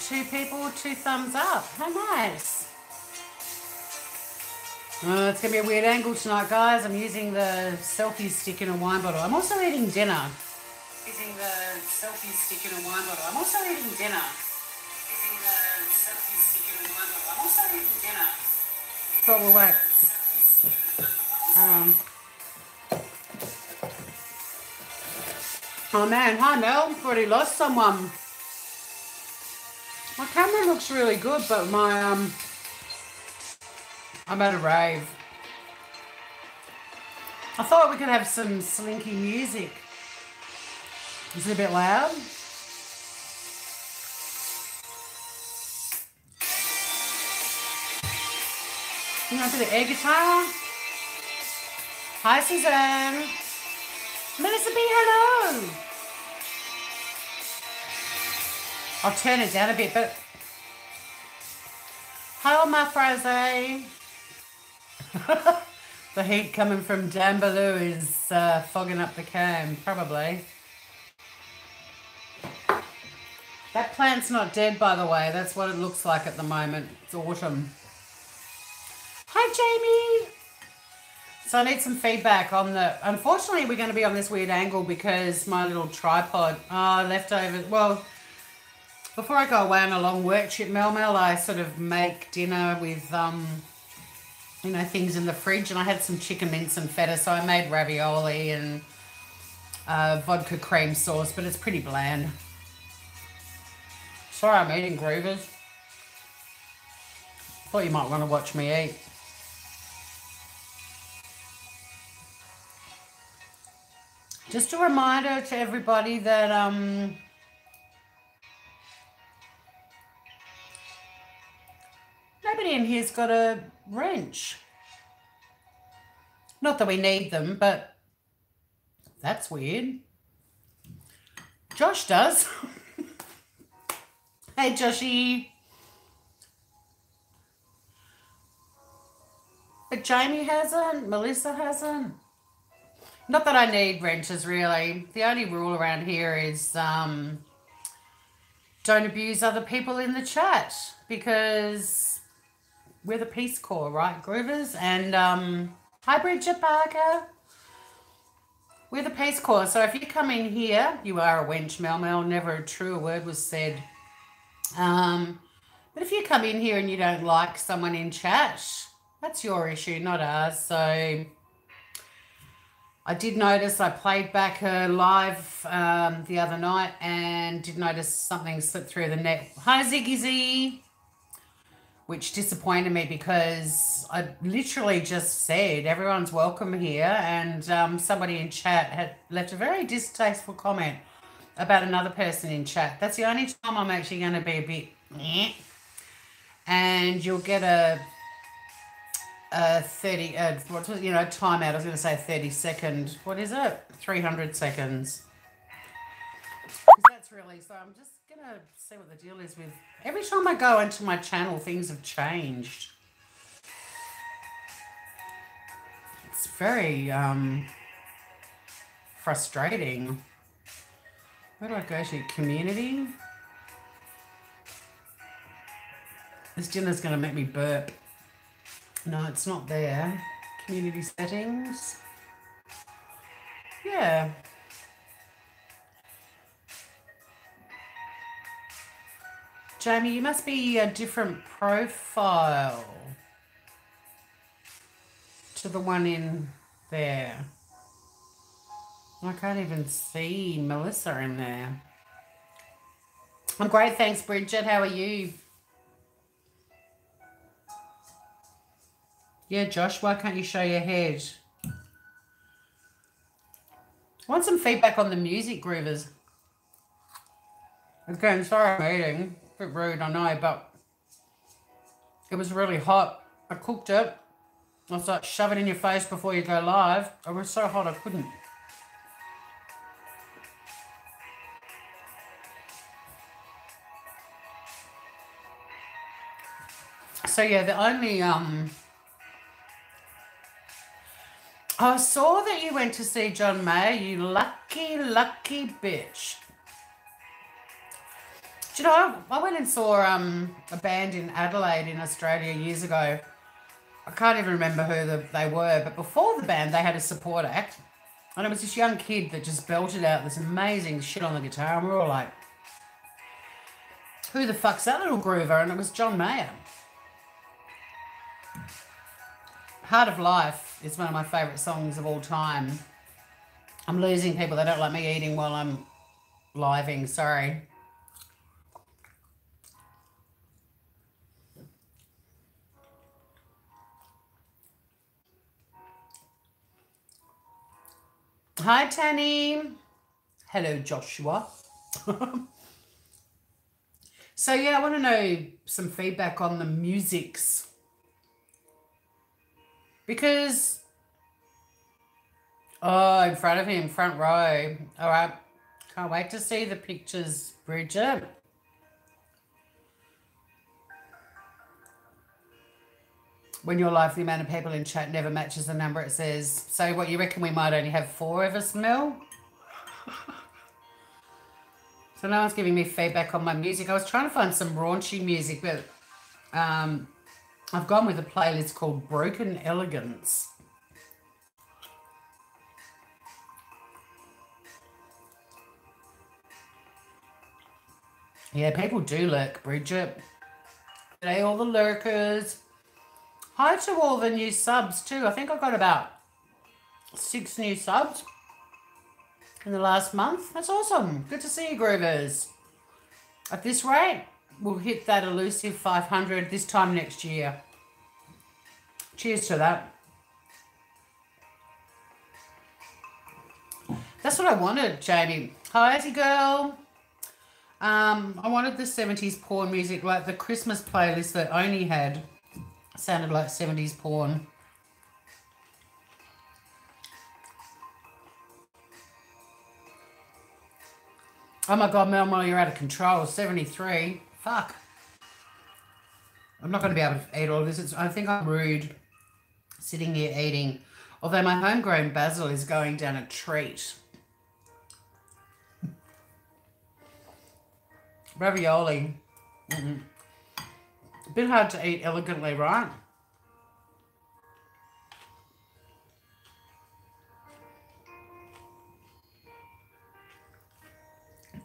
Two people, two thumbs up. How nice. It's going to be a weird angle tonight, guys. I'm using the selfie stick in a wine bottle. I'm also eating dinner. Using the selfie stick in a wine bottle. I'm also eating dinner. Using the selfie stick in a wine bottle. I'm also eating dinner. But we'll wait. Oh man, hi Mel. Already lost someone. My camera looks really good, but my I'm at a rave. I thought we could have some slinky music. Is it a bit loud? You want to do the air guitar? Hi Suzanne. Melissa B, hello. I'll turn it down a bit, but hi my Frosé. The heat coming from Dambaloo is fogging up the cam, probably. That plant's not dead, by the way. That's what it looks like at the moment. It's autumn. Hi, Jamie. So I need some feedback on the... Unfortunately, we're going to be on this weird angle because my little tripod left over... Well, before I go away on a long work trip, Mel, I sort of make dinner with... you know, things in the fridge, and I had some chicken mince and feta, so I made ravioli and vodka cream sauce, but it's pretty bland. Sorry, I'm eating Groovers. Thought you might want to watch me eat. Just a reminder to everybody that nobody in here's got a wrench. Not that we need them, but that's weird. Josh does. Hey, Joshy. But Jamie hasn't. Melissa hasn't. Not that I need wrenches, really. The only rule around here is don't abuse other people in the chat, because we're the Peace Corps, right, Groovers? And hi, Bridget Parker. We're the Peace Corps. So if you come in here, you are a wench, Mel. Never a truer word was said. But if you come in here and you don't like someone in chat, that's your issue, not ours. So I did notice, I played back her live the other night and did notice something slipped through the net. Hi, Ziggy Z. Which disappointed me because I literally just said everyone's welcome here, and somebody in chat had left a very distasteful comment about another person in chat. That's the only time I'm actually going to be a bit meh. And you'll get a 30 timeout. I was going to say 30-second. What is it? 300 seconds. That's really, so I'm just going to see what the deal is with. Every time I go into my channel, things have changed. It's very frustrating. Where do I go to? Community? This dinner's going to make me burp. No, it's not there. Community settings. Yeah. Jamie, you must be a different profile to the one in there. I can't even see Melissa in there. I'm great, thanks, Bridget. How are you? Yeah, Josh, why can't you show your head? I want some feedback on the music, Groovers. Again, sorry I'm eating. A bit rude, I know, but it was really hot. I cooked it. I was like, shove it in your face before you go live. It was so hot I couldn't. So yeah, the only I saw that you went to see John Mayer, you lucky, lucky bitch. Do you know, I went and saw a band in Adelaide in Australia years ago. I can't even remember who they were, but before the band, they had a support act. And it was this young kid that just belted out this amazing shit on the guitar. And we were all like, who the fuck's that little groover? And it was John Mayer. Heart of Life is one of my favourite songs of all time. I'm losing people. They don't like me eating while I'm living. Sorry. Hi, Tanny. Hello, Joshua. So, yeah, I want to know some feedback on the musics. Because, oh, in front of him, front row. All right. Can't wait to see the pictures, Bridget. When you're live, the amount of people in chat never matches the number it says. So what, you reckon we might only have 4 of us, Mel? So no one's giving me feedback on my music. I was trying to find some raunchy music, but I've gone with a playlist called Broken Elegance. Yeah, people do lurk, Bridget. Today, all the lurkers. Hi to all the new subs too. I think I got about 6 new subs in the last month. That's awesome. Good to see you, Groovers. At this rate, we'll hit that elusive 500 this time next year. Cheers to that. That's what I wanted, Jamie. Hi, girl. I wanted the 70s porn music, like the Christmas playlist that Oni had. Sounded like 70s porn. Oh my God, Mel, you're out of control. 73. Fuck. I'm not going to be able to eat all of this. I think I'm rude sitting here eating. Although my homegrown basil is going down a treat. Ravioli. A bit hard to eat elegantly, right?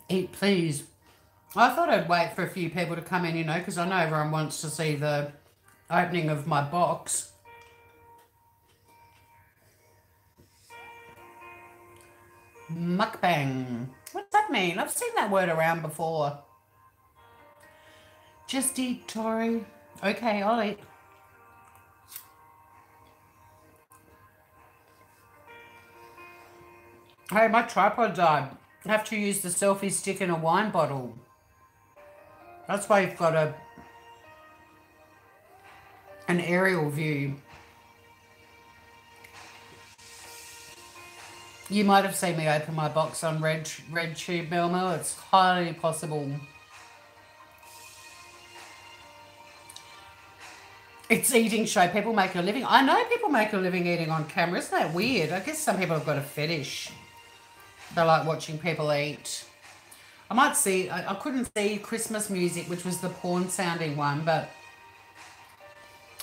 Eat, please. I thought I'd wait for a few people to come in, you know, because I know everyone wants to see the opening of my box. Mukbang. What's that mean? I've seen that word around before. Just eat, Tori. Okay, I'll eat. Hey, my tripod died. I have to use the selfie stick in a wine bottle. That's why you've got an aerial view. You might have seen me open my box on RedTube, Mel. It's highly possible. It's eating show. People make a living. I know people make a living eating on camera. Isn't that weird? I guess some people have got a fetish. They like watching people eat. I might see, I couldn't see Christmas music, which was the porn sounding one, but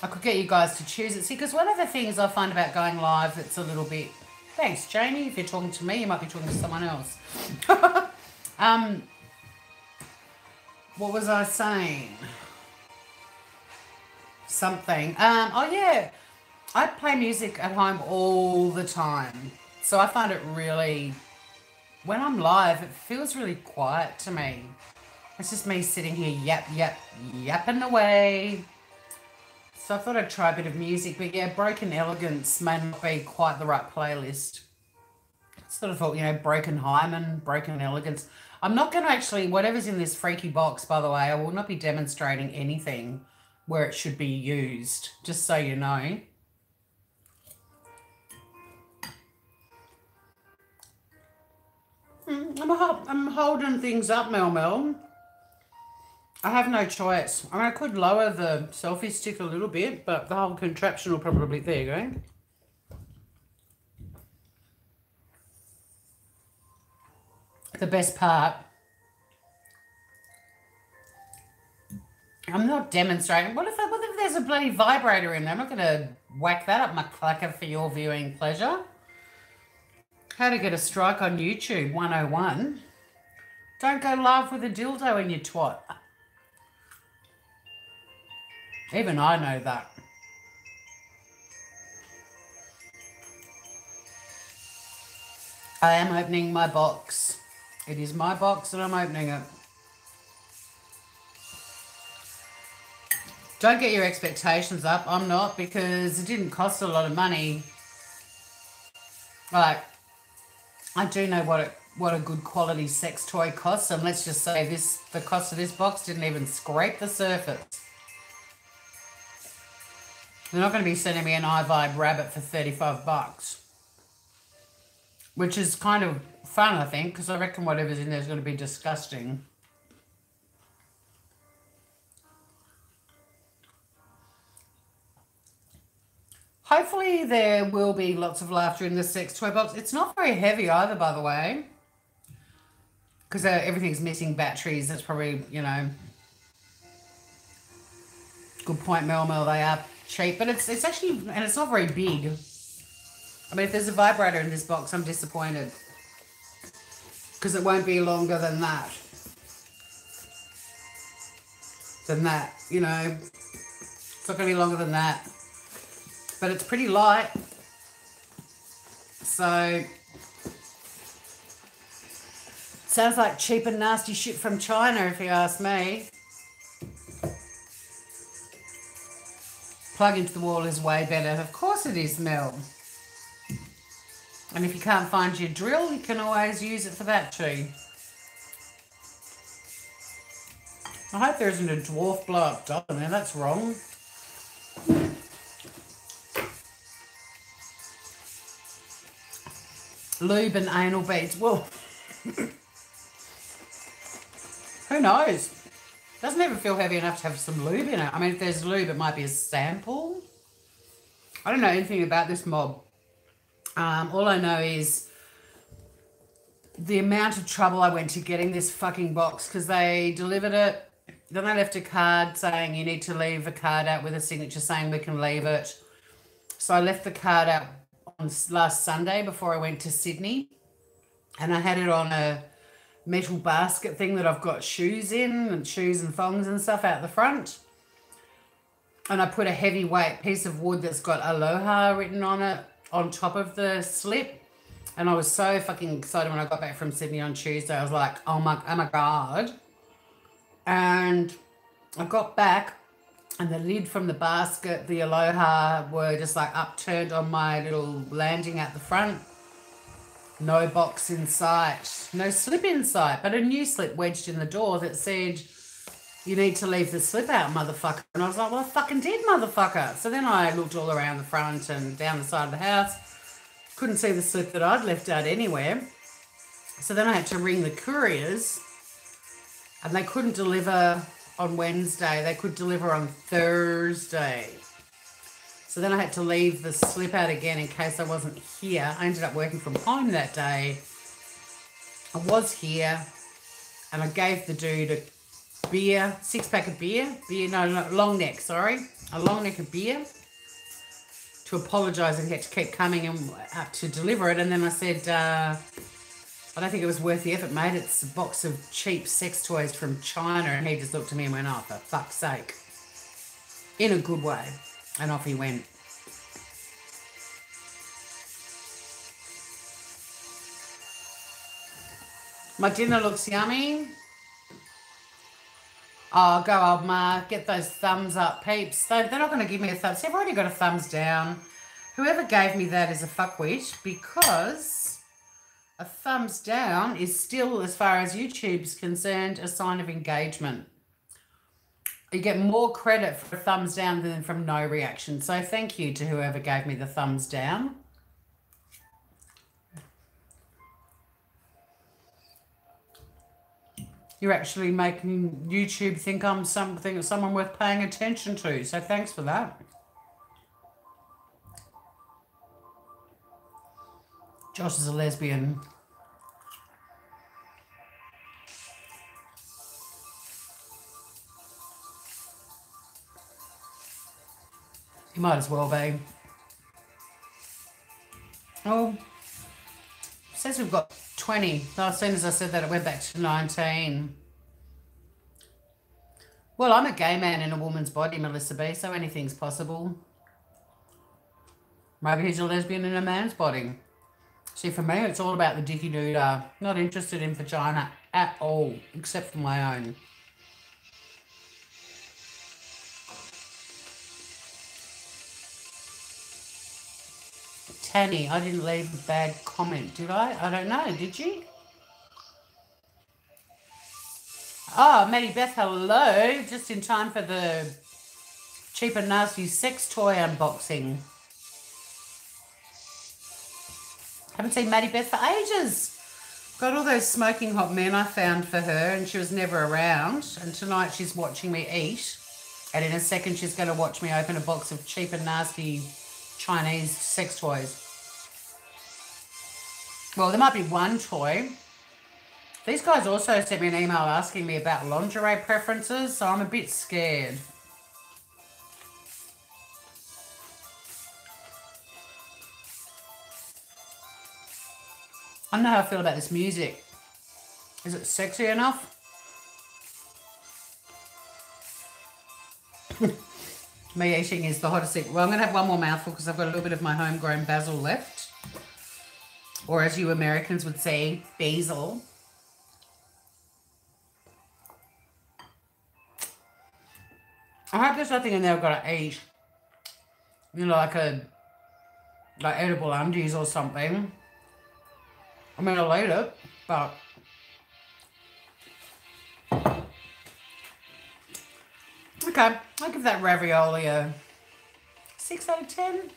I could get you guys to choose it. See, because one of the things I find about going live, it's a little bit, thanks, Jamie. If you're talking to me, you might be talking to someone else. What was I saying? Something. Oh, yeah. I play music at home all the time. So I find it really, when I'm live, it feels really quiet to me. It's just me sitting here yapping away. So I thought I'd try a bit of music. But yeah, Broken Elegance may not be quite the right playlist. Sort of thought, you know, Broken Hymen, Broken Elegance. I'm not going to actually, whatever's in this freaky box, by the way, I will not be demonstrating anything where it should be used, just so you know. I'm holding things up, Mel. I have no choice. I mean, I could lower the selfie stick a little bit, but the whole contraption will probably, there you go. The best part I'm not demonstrating. What if there's a bloody vibrator in there? I'm not going to whack that up my clacker for your viewing pleasure. How to get a strike on YouTube 101. Don't go live with a dildo in your twat. Even I know that. I am opening my box. It is my box and I'm opening it. Don't get your expectations up. I'm not, because it didn't cost a lot of money. Like, I do know what a good quality sex toy costs, and let's just say the cost of this box didn't even scrape the surface. They're not going to be sending me an iVibe rabbit for $35, which is kind of fun, I think, because I reckon whatever's in there is going to be disgusting. Hopefully there will be lots of laughter in the sex toy box. It's not very heavy either, by the way, because everything's missing batteries. That's probably, you know, good point, Mel. They are cheap, but it's actually, and it's not very big. I mean, if there's a vibrator in this box, I'm disappointed, because it won't be longer than that. You know. It's not going to be longer than that. But it's pretty light. So, sounds like cheap and nasty shit from China, if you ask me. Plug into the wall is way better. Of course it is, Mel. And if you can't find your drill, you can always use it for that too. I hope there isn't a dwarf blow-up doll in there. That's wrong. Lube and anal beads. Well, who knows? Doesn't even feel heavy enough to have some lube in it. I mean, if there's lube, it might be a sample. I don't know anything about this mob. All I know is the amount of trouble I went to getting this fucking box, because they delivered it. Then they left a card saying you need to leave a card out with a signature saying we can leave it. So I left the card out on last Sunday before I went to Sydney, and I had it on a metal basket thing that I've got shoes in, and shoes and thongs and stuff out the front. And I put a heavyweight piece of wood that's got Aloha written on it on top of the slip. And I was so fucking excited when I got back from Sydney on Tuesday. I was like, oh my God. And I got back, and the lid from the basket, the Aloha, were just like upturned on my little landing at the front. No box in sight. No slip in sight, but a new slip wedged in the door that said, you need to leave the slip out, motherfucker. And I was like, well, I fucking did, motherfucker. So then I looked all around the front and down the side of the house. Couldn't see the slip that I'd left out anywhere. So then I had to ring the couriers, and they couldn't deliver on Wednesday. They could deliver on Thursday. So then I had to leave the slip out again in case I wasn't here. I ended up working from home that day. I was here, and I gave the dude a beer, 6-pack of beer. No, long neck, sorry. A long neck of beer to apologise, and he had to keep coming and to deliver it. And then I said, I don't think it was worth the effort, mate. It's a box of cheap sex toys from China. And he just looked at me and went, oh, for fuck's sake. In a good way. And off he went. My dinner looks yummy. Oh, go old Ma. Get those thumbs up, peeps. They're not going to give me a thumbs. See, I've already got a thumbs down. Whoever gave me that is a fuckwit, because a thumbs down is still, as far as YouTube's concerned, a sign of engagement. You get more credit for a thumbs down than from no reaction. So thank you to whoever gave me the thumbs down. You're actually making YouTube think I'm someone worth paying attention to. So thanks for that. Josh is a lesbian. You might as well be. Oh, says we've got 20. As soon as I said that, it went back to 19. Well, I'm a gay man in a woman's body, Melissa B, so anything's possible. Maybe he's a lesbian in a man's body. See, for me, it's all about the dicky doodah. Not interested in vagina at all, except for my own. Tanny, I didn't leave a bad comment, did I? I don't know, did you? Oh, Maddie Beth, hello. Just in time for the Cheap and Nasty sex toy unboxing. Haven't seen Maddie Beth for ages. Got all those smoking hot men I found for her, and she was never around. And tonight she's watching me eat. And in a second she's going to watch me open a box of Cheap and Nasty Chinese sex toys. Well, there might be one toy. These guys also sent me an email asking me about lingerie preferences, so I'm a bit scared. I don't know how I feel about this music. Is it sexy enough? Me eating is the hottest thing. Well, I'm going to have one more mouthful because I've got a little bit of my homegrown basil left. Or as you Americans would say, basil. I hope there's nothing in there I've got to eat. You know, like edible undies or something. I mean, I'll eat it, but okay, I'll give that ravioli a 6 out of 10.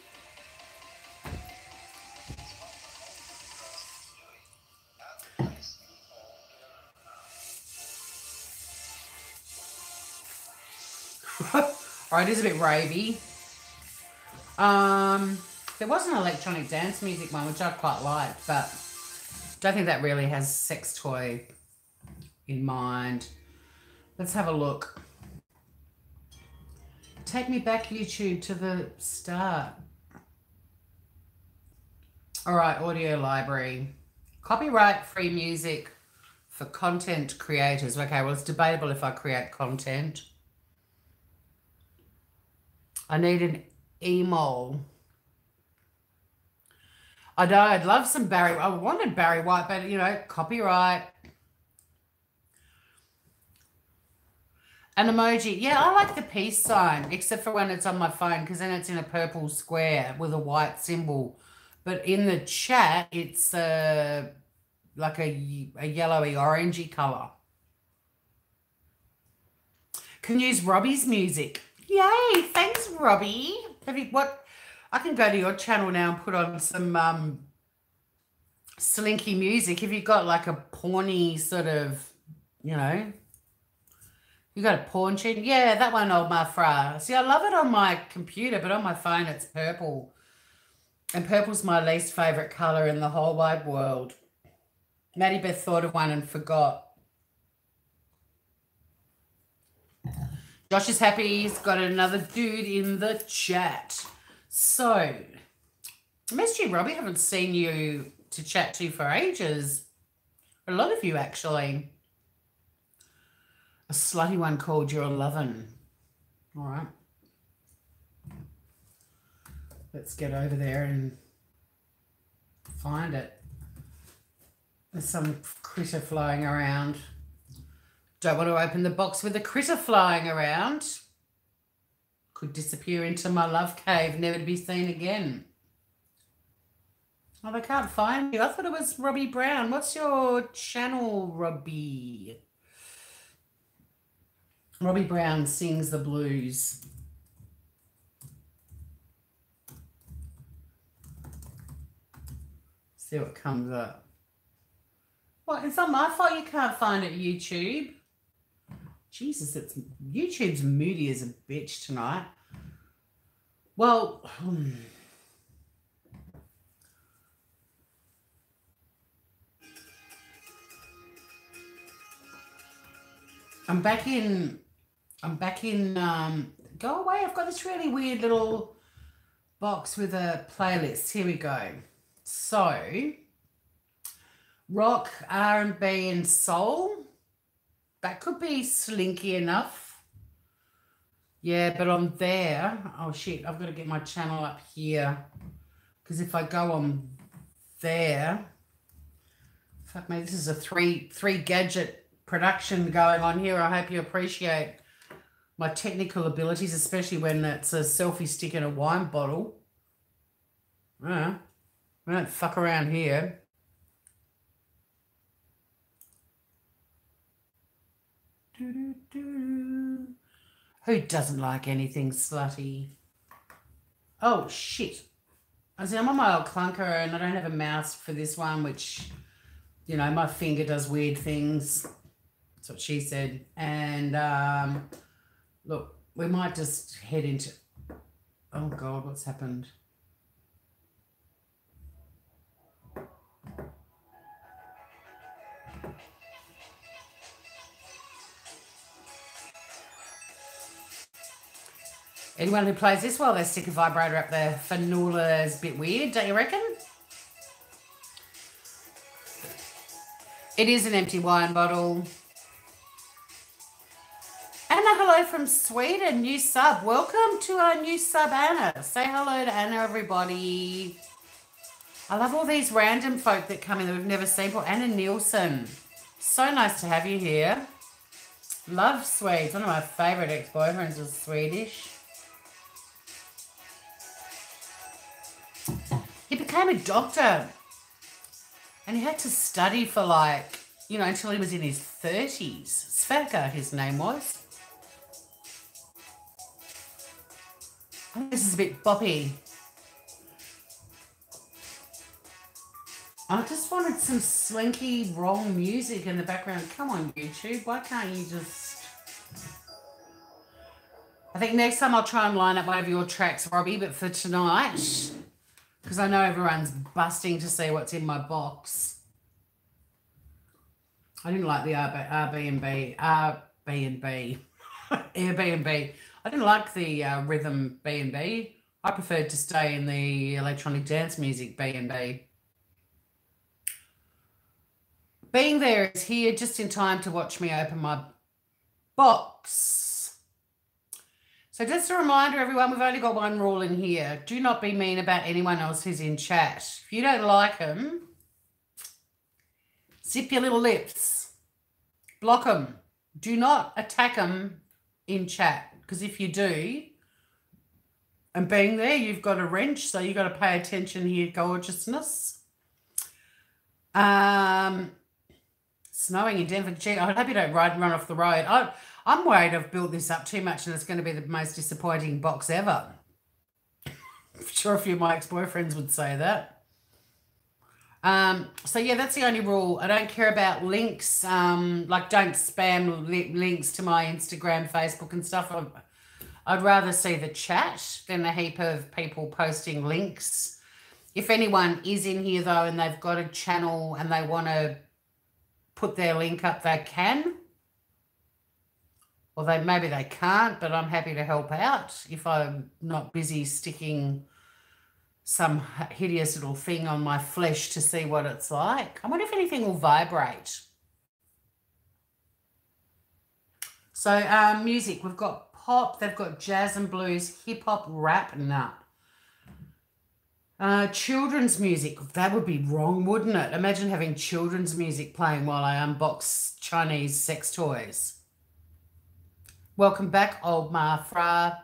Alright, it is a bit ravey. There was an electronic dance music one, which I quite liked, but don't think that really has sex toy in mind. Let's have a look. Take me back, YouTube, to the start. All right, audio library. Copyright free music for content creators. Okay, well, it's debatable if I create content. I need an emo. I know, I'd love some Barry. I wanted Barry White, but, you know, copyright. An emoji. Yeah, I like the peace sign, except for when it's on my phone, because then it's in a purple square with a white symbol. But in the chat, it's like a yellowy, orangey colour. Can use Robbie's music. Yay! Thanks, Robbie. Have you what? I can go to your channel now and put on some slinky music. If you've got like a porny sort of, you know, you got a porn tune? Yeah, that one, old my fra. See, I love it on my computer, but on my phone it's purple. And purple's my least favourite colour in the whole wide world. Maddie Beth thought of one and forgot. Josh is happy. He's got another dude in the chat. So, I missed you, Robbie. Haven't seen you to chat to for ages. A lot of you, actually. A slutty one called You're Lovin'. All right. Let's get over there and find it. There's some critter flying around. Don't want to open the box with a critter flying around. Could disappear into my love cave, never to be seen again. Oh, they can't find you. I thought it was Robbie Brown. What's your channel, Robbie? Robbie Brown sings the blues. See what comes up. What? It's not my fault you can't find it, YouTube. Jesus, YouTube's moody as a bitch tonight. Well, I'm back in, go away. I've got this really weird little box with a playlist. Here we go. So, rock, R&B, and soul. That could be slinky enough. Yeah, but on there, oh shit, I've got to get my channel up here. Because if I go on there, fuck me, this is a three gadget production going on here. I hope you appreciate my technical abilities, especially when it's a selfie stick in a wine bottle. We don't fuck around here. Who doesn't like anything slutty? Oh, shit. I'm on my old clunker and I don't have a mouse for this one, which, you know, my finger does weird things. That's what she said. And look, we might just head into... Oh, God, what's happened? Anyone who plays this while they stick a vibrator up their frenula is a bit weird, don't you reckon? It is an empty wine bottle. Anna, hello from Sweden, new sub. Welcome to our new sub, Anna. Say hello to Anna, everybody. I love all these random folk that come in that we've never seen before. Anna Nielsen. So nice to have you here. Love Swedes. One of my favourite ex-boyfriends was Swedish. He became a doctor and he had to study for like, you know, until he was in his 30s. Sverker, his name was. I think this is a bit boppy. I just wanted some slinky, wrong music in the background. Come on, YouTube. Why can't you just... I think next time I'll try and line up one of your tracks, Robbie, but for tonight... Because I know everyone's busting to see what's in my box. I didn't like the Airbnb. I didn't like the rhythm B&B. I preferred to stay in the electronic dance music B&B. Being there is here just in time to watch me open my box. So just a reminder, everyone, we've only got one rule in here. Do not be mean about anyone else who's in chat. If you don't like them, zip your little lips. Block them. Do not attack them in chat, because if you do, and being there, you've got a wrench, so you've got to pay attention here, gorgeousness. Snowing in Denver. Gee, I hope you don't run off the road. I'm worried I've built this up too much and it's going to be the most disappointing box ever. I'm sure a few of my ex-boyfriends would say that. So, yeah, that's the only rule. I don't care about links. Like, don't spam links to my Instagram, Facebook and stuff. I'd rather see the chat than a heap of people posting links. If anyone is in here, though, and they've got a channel and they want to put their link up, they can. Or maybe they can't, but I'm happy to help out if I'm not busy sticking some hideous little thing on my flesh to see what it's like. I wonder if anything will vibrate. So music, we've got pop, they've got jazz and blues, hip-hop, rap, children's music, that would be wrong, wouldn't it? Imagine having children's music playing while I unbox Chinese sex toys. Welcome back, old Mafra.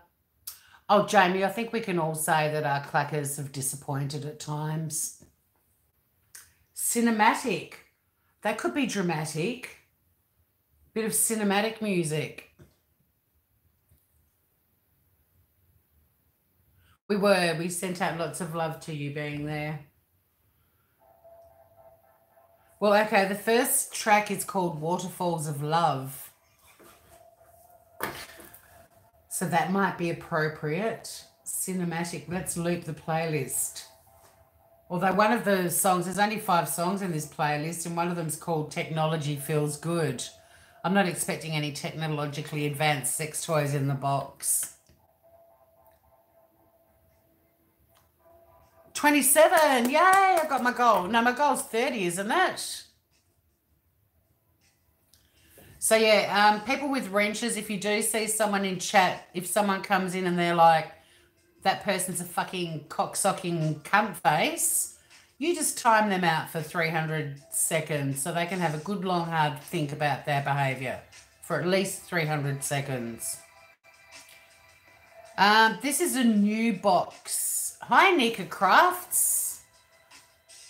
Oh, Jamie, I think we can all say that our clackers have disappointed at times. Cinematic. That could be dramatic. Bit of cinematic music. We sent out lots of love to you being there. Well, okay, the first track is called Waterfalls of Love. So that might be appropriate. Cinematic. Let's loop the playlist. Although one of the songs, there's only 5 songs in this playlist, and one of them's called Technology Feels Good. I'm not expecting any technologically advanced sex toys in the box. 27. Yay, I got my goal. No, my goal's 30, isn't it? So, yeah, people with wrenches, if you do see someone in chat, if someone comes in and they're like, that person's a fucking cocksocking cunt face, you just time them out for 300 seconds so they can have a good long hard think about their behaviour for at least 300 seconds. This is a new box. Hi, Nika Crafts.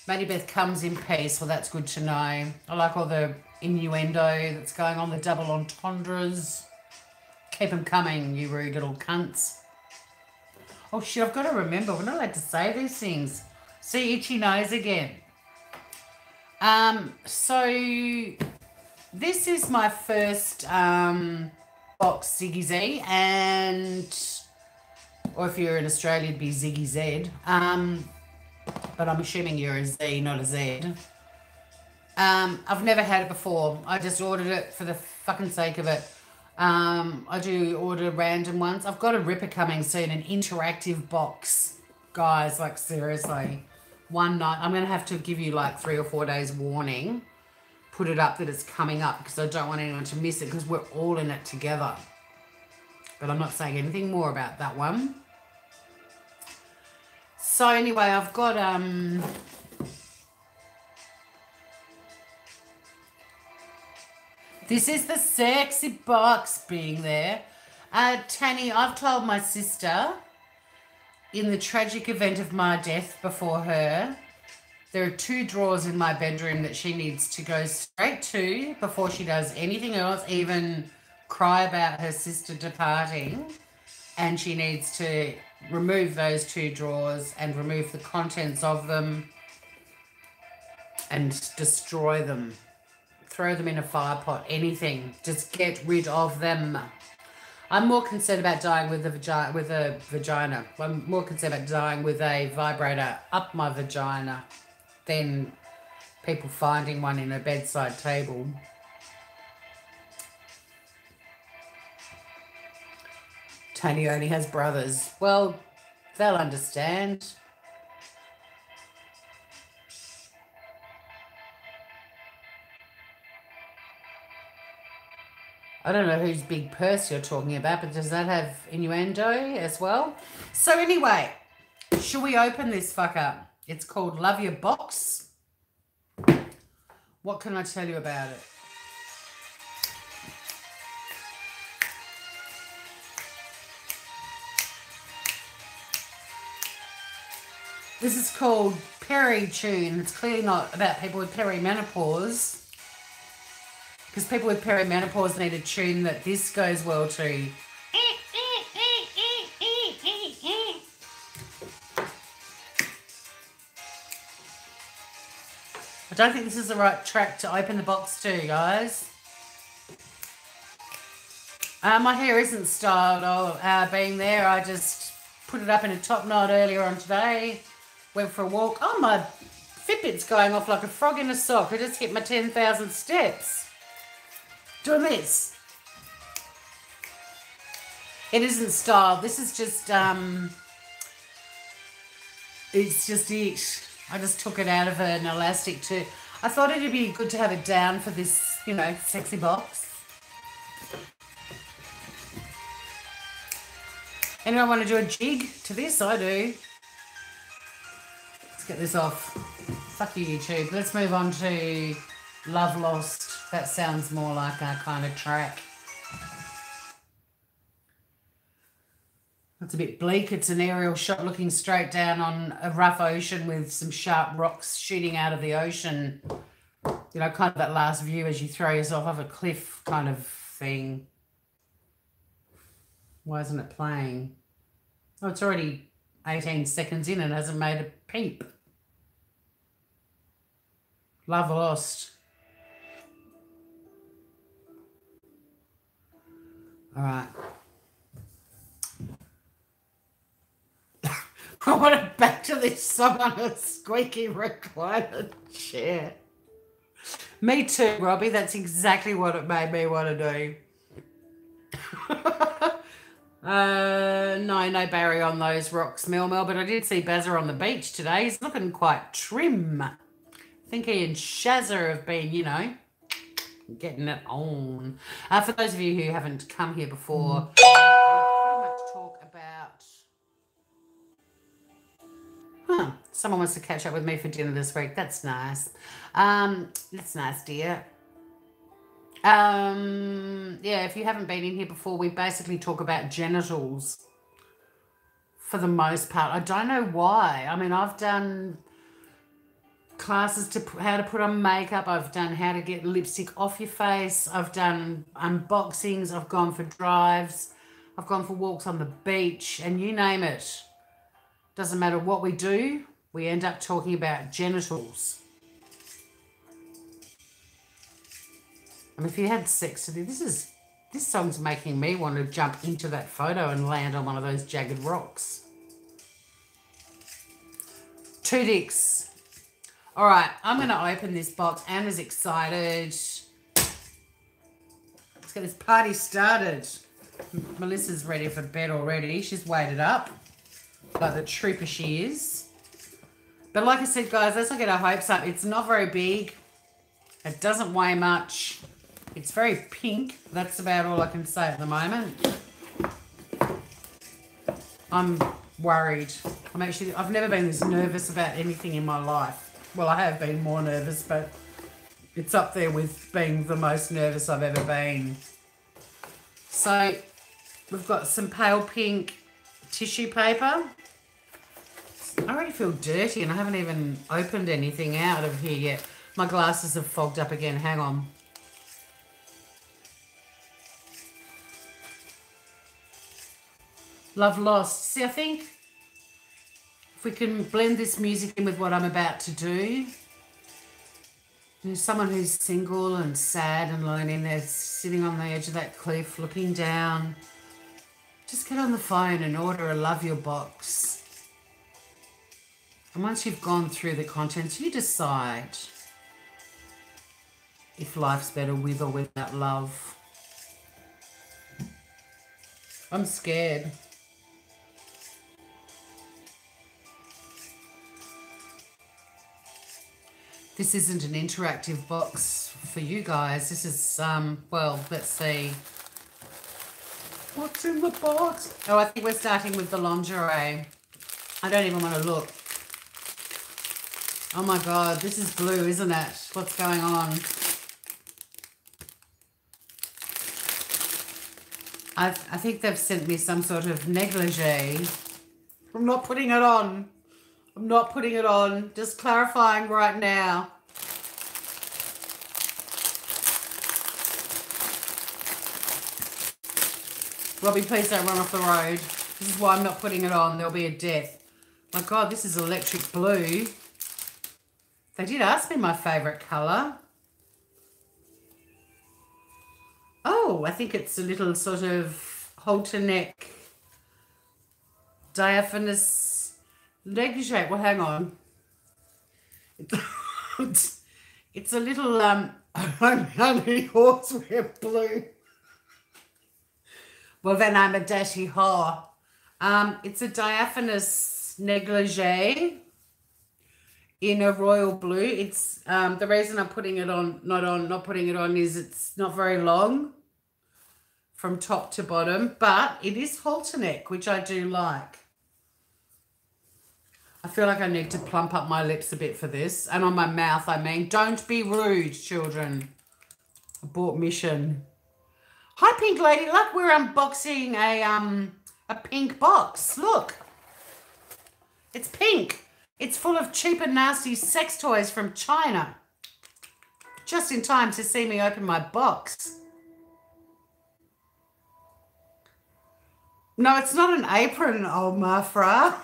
Maddie Beth comes in peace. Well, that's good to know. I like all the innuendo that's going on, the double entendres. Keep them coming, you rude little cunts. Oh, shit, I've got to remember. We're not allowed to say these things. See, itchy nose again. So this is my first box Ziggy Z, or if you're in Australia, it'd be Ziggy Z. But I'm assuming you're a Z, not a Z. I've never had it before. I just ordered it for the fucking sake of it. I do order random ones. I've got a ripper coming soon, an interactive box. Guys, like seriously. One night, I'm going to have to give you like 3 or 4 days warning. Put it up that it's coming up because I don't want anyone to miss it because we're all in it together. But I'm not saying anything more about that one. So anyway, I've got this is the sexy box being there. Tanny, I've told my sister, in the tragic event of my death before her, there are 2 drawers in my bedroom that she needs to go straight to before she does anything else, even cry about her sister departing. And she needs to remove those 2 drawers and remove the contents of them and destroy them. Throw them in a fire pot, anything. Just get rid of them. I'm more concerned about dying with a vagina. I'm more concerned about dying with a vibrator up my vagina than people finding one in a bedside table. Tony only has brothers. Well, they'll understand. I don't know whose big purse you're talking about, but does that have innuendo as well? So anyway, should we open this fucker? It's called Love Your Box. What can I tell you about it? This is called Peri Tune. It's clearly not about people with perimenopause, because people with perimenopause need a tune that this goes well to. I don't think this is the right track to open the box to, guys. My hair isn't styled being there. I just put it up in a top knot earlier on today. Went for a walk. Oh, my Fitbit's going off like a frog in a sock. I just hit my 10,000 steps. Doing this. It isn't styled. This is just, it's just it. I just took it out of an elastic too. I thought it'd be good to have it down for this, you know, sexy box. Anyone want to do a jig to this? I do. Let's get this off. Fuck you, YouTube. Let's move on to Love Lost. That sounds more like our kind of track. It's a bit bleak. It's an aerial shot looking straight down on a rough ocean with some sharp rocks shooting out of the ocean. You know, kind of that last view as you throw yourself off a cliff kind of thing. Why isn't it playing? Oh, it's already 18 seconds in and hasn't made a peep. Love Lost. All right. I want it back to this song on a squeaky recliner chair. Me too, Robbie. That's exactly what it made me want to do. No Barry on those rocks, Mel, but I did see Bazza on the beach today. He's looking quite trim. I think he and Shazza have been, you know, getting it on. For those of you who haven't come here before, we pretty much talk about... someone wants to catch up with me for dinner this week. That's nice. That's nice, dear. Yeah, if you haven't been in here before, we basically talk about genitals for the most part. I don't know why. I mean, I've done classes to how to put on makeup. I've done how to get lipstick off your face. I've done unboxings. I've gone for drives. I've gone for walks on the beach, and you name it. Doesn't matter what we do, we end up talking about genitals. I mean, if you had sex today, this song's making me want to jump into that photo and land on one of those jagged rocks. Two dicks. All right, I'm going to open this box. Anna's excited. Let's get this party started. Melissa's ready for bed already. She's waited up like the trooper she is. But like I said, guys, let's not get our hopes up. It's not very big. It doesn't weigh much. It's very pink. That's about all I can say at the moment. I'm worried. I've never been this nervous about anything in my life. Well, I have been more nervous, but it's up there with being the most nervous I've ever been. So we've got some pale pink tissue paper. I already feel dirty and I haven't even opened anything out of here yet. My glasses have fogged up again. Hang on. Love Lost. See, I think if we can blend this music in with what I'm about to do, there's someone who's single and sad and lonely and they're sitting on the edge of that cliff looking down. Just get on the phone and order a Love Your box. And once you've gone through the contents, you decide if life's better with or without love. I'm scared. This isn't an interactive box for you guys. This is, well, let's see. What's in the box? Oh, I think we're starting with the lingerie. I don't even want to look. Oh my God, this is blue, isn't it? What's going on? I think they've sent me some sort of negligee. I'm not putting it on. I'm not putting it on. Just clarifying right now. Robbie, please don't run off the road. This is why I'm not putting it on. There'll be a death. My God, this is electric blue. They did ask me my favourite colour. Oh, I think it's a little sort of halter neck, diaphanous negligee. Well, hang on. It's a little honey horsewear blue. Well, then I'm a dirty whore. It's a diaphanous negligee in a royal blue. It's the reason I'm putting it on, not putting it on, is it's not very long from top to bottom, but it is halter neck, which I do like. I feel like I need to plump up my lips a bit for this, and on my mouth, I mean. Don't be rude, children. Abort mission. Hi, Pink Lady. Look, we're unboxing a pink box. Look. It's pink. It's full of cheap and nasty sex toys from China. Just in time to see me open my box. No, it's not an apron, old Mafra.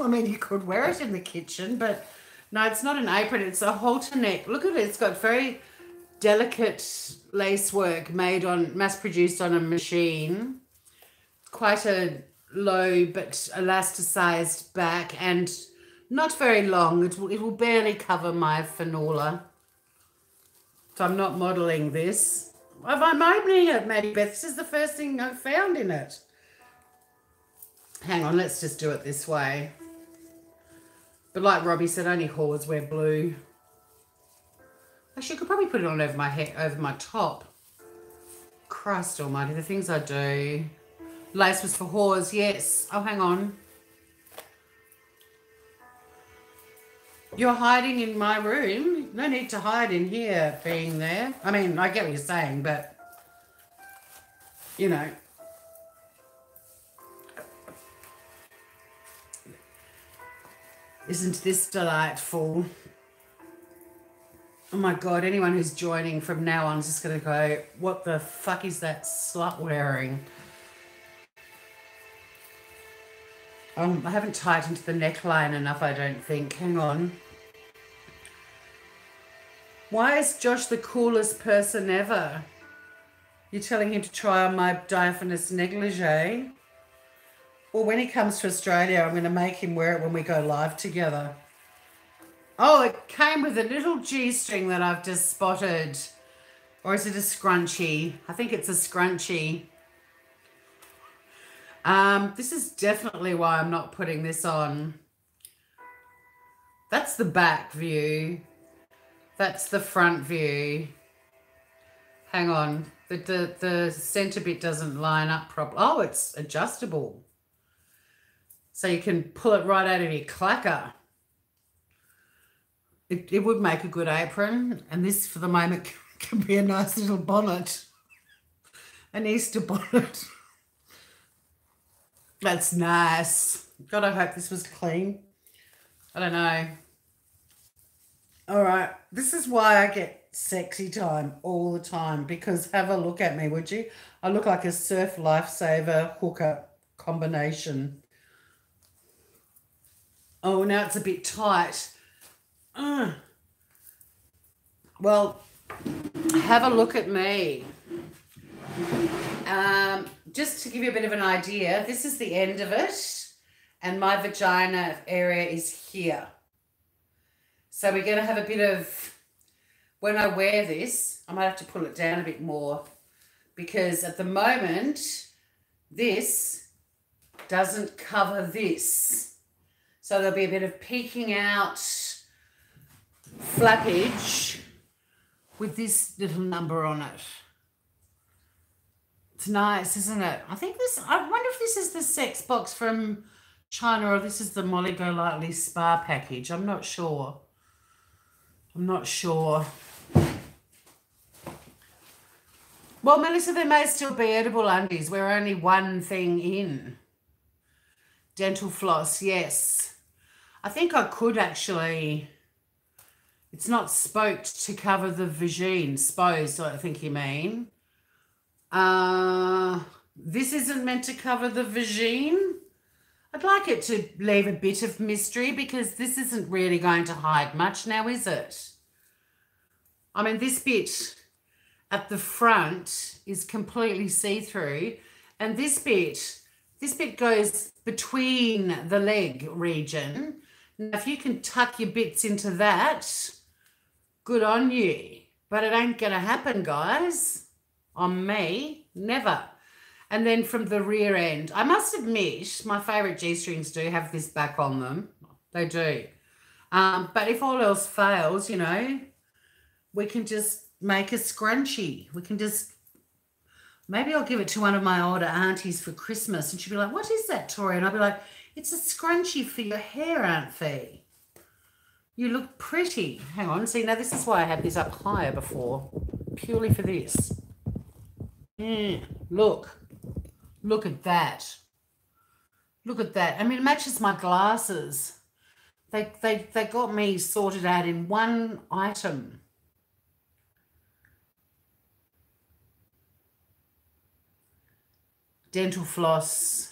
I mean, you could wear it in the kitchen, but no, it's not an apron. It's a halter neck. Look at it. It's got very delicate lace work mass-produced on a machine. Quite a low but elasticized back and not very long. It will barely cover my finola. So I'm not modelling this. I'm opening it, Maddie Beth. This is the first thing I found in it. Hang on, let's just do it this way. But like Robbie said, only whores wear blue. Actually, I could probably put it on over my head, over my top. Christ almighty, the things I do. Lace was for whores, yes. Oh, hang on. You're hiding in my room. No need to hide in here being there. I mean, I get what you're saying, but, you know. Isn't this delightful? Oh my God, anyone who's joining from now on is just going to go, what the fuck is that slut wearing? I haven't tightened the neckline enough, I don't think. Hang on. Why is Josh the coolest person ever? You're telling him to try on my diaphanous negligee? Well, when he comes to Australia, I'm going to make him wear it when we go live together. Oh, it came with a little G-string that I've just spotted. Or is it a scrunchie? I think it's a scrunchie. This is definitely why I'm not putting this on. That's the back view. That's the front view. Hang on. The center bit doesn't line up properly. Oh, it's adjustable. So you can pull it right out of your clacker. It would make a good apron. And this, for the moment, can be a nice little bonnet. An Easter bonnet. That's nice. God, I hope this was clean. I don't know. All right. This is why I get sexy time all the time, because have a look at me, would you? I look like a surf lifesaver hooker combination. Oh, now it's a bit tight. Well, have a look at me. Just to give you a bit of an idea, this is the end of it, and my vagina area is here. So we're going to have a bit of, when I wear this, I might have to pull it down a bit more, because at the moment, this doesn't cover this. So there'll be a bit of peeking out flappage with this little number on it. It's nice, isn't it? I wonder if this is the sex box from China or this is the Molly Golightly spa package. I'm not sure. Well, Melissa, there may still be edible undies. We're only one thing in. Dental floss, yes. I think I could actually... It's not spoked to cover the vagine. Sposed, I think you mean. This isn't meant to cover the vagine. I'd like it to leave a bit of mystery, because this isn't really going to hide much now, is it? I mean, this bit at the front is completely see-through, and this bit goes between the leg region. Now, if you can tuck your bits into that, good on you. But it ain't going to happen, guys. On me, never. And then from the rear end, I must admit, my favourite G-strings do have this back on them. They do. But if all else fails, you know, we can just make a scrunchie. We can just, maybe I'll give it to one of my older aunties for Christmas, and she'll be like, what is that, Tori? And I'll be like, it's a scrunchie for your hair, Aunt Fee. You look pretty. Hang on. See, now this is why I had this up higher before, purely for this. Look at that. Look at that. I mean, it matches my glasses. They got me sorted out in one item. Dental floss.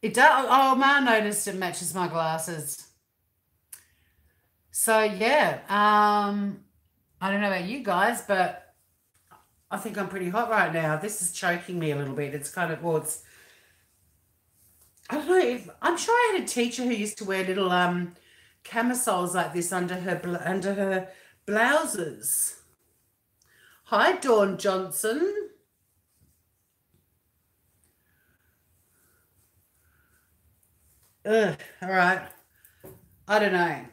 It does. Oh, Ma noticed it matches my glasses. So yeah, I don't know about you guys, but I think I'm pretty hot right now. This is choking me a little bit. It's kind of, well, it's, I don't know. I'm sure I had a teacher who used to wear little camisoles like this under her blouses. Hi, Dawn Johnson. Ugh, all right. I don't know.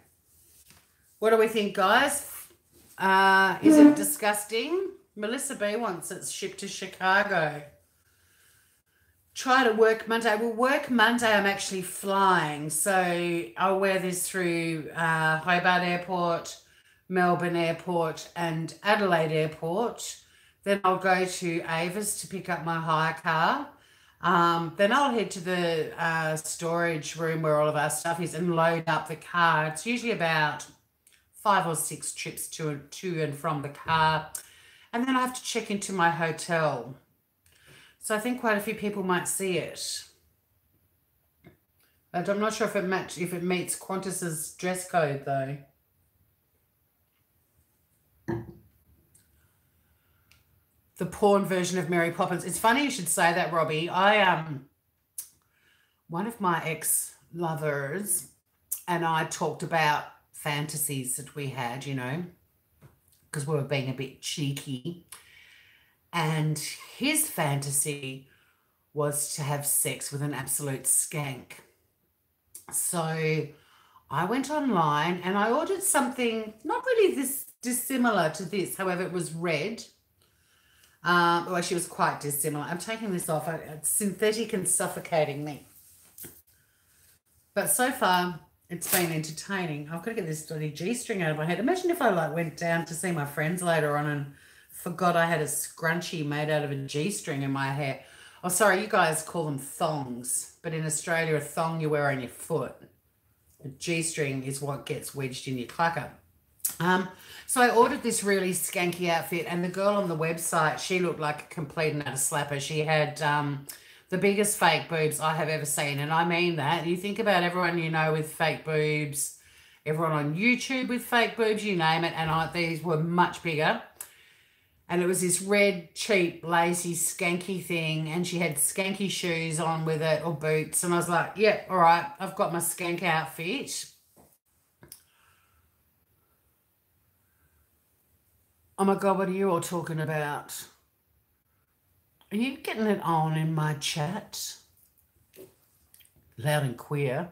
What do we think, guys? Is it disgusting? Melissa B wants it shipped to Chicago. Try to work Monday. Well, work Monday, I'm actually flying. So I'll wear this through Hobart Airport, Melbourne Airport, and Adelaide Airport. Then I'll go to Avis to pick up my hire car. Then I'll head to the storage room where all of our stuff is and load up the car. It's usually about 5 or 6 trips to and from the car. And then I have to check into my hotel. So I think quite a few people might see it. But I'm not sure if it meets Qantas's dress code though. The porn version of Mary Poppins. It's funny you should say that, Robbie. One of my ex-lovers and I talked about fantasies that we had, because we were being a bit cheeky. And his fantasy was to have sex with an absolute skank. So I went online and I ordered something not really this dissimilar to this. However, it was red. Well, she was quite dissimilar. I'm taking this off. It's synthetic and suffocating me. But so far, it's been entertaining. I've got to get this bloody G-string out of my head. Imagine if I went down to see my friends later on and forgot I had a scrunchie made out of a G-string in my hair. Oh, sorry, you guys call them thongs. But in Australia, a thong you wear on your foot. A G-string is what gets wedged in your clucker. So I ordered this really skanky outfit, and the girl on the website, she looked like a complete and utter slapper. She had the biggest fake boobs I have ever seen, and I mean that. You think about everyone you know with fake boobs, everyone on YouTube with fake boobs, you name it, and these were much bigger. And it was this red, cheap, lazy, skanky thing, and she had skanky shoes on with it, or boots, and I was like, yeah, all right, I've got my skank outfit. Oh my God, what are you all talking about? Are you getting it on in my chat? Loud and queer.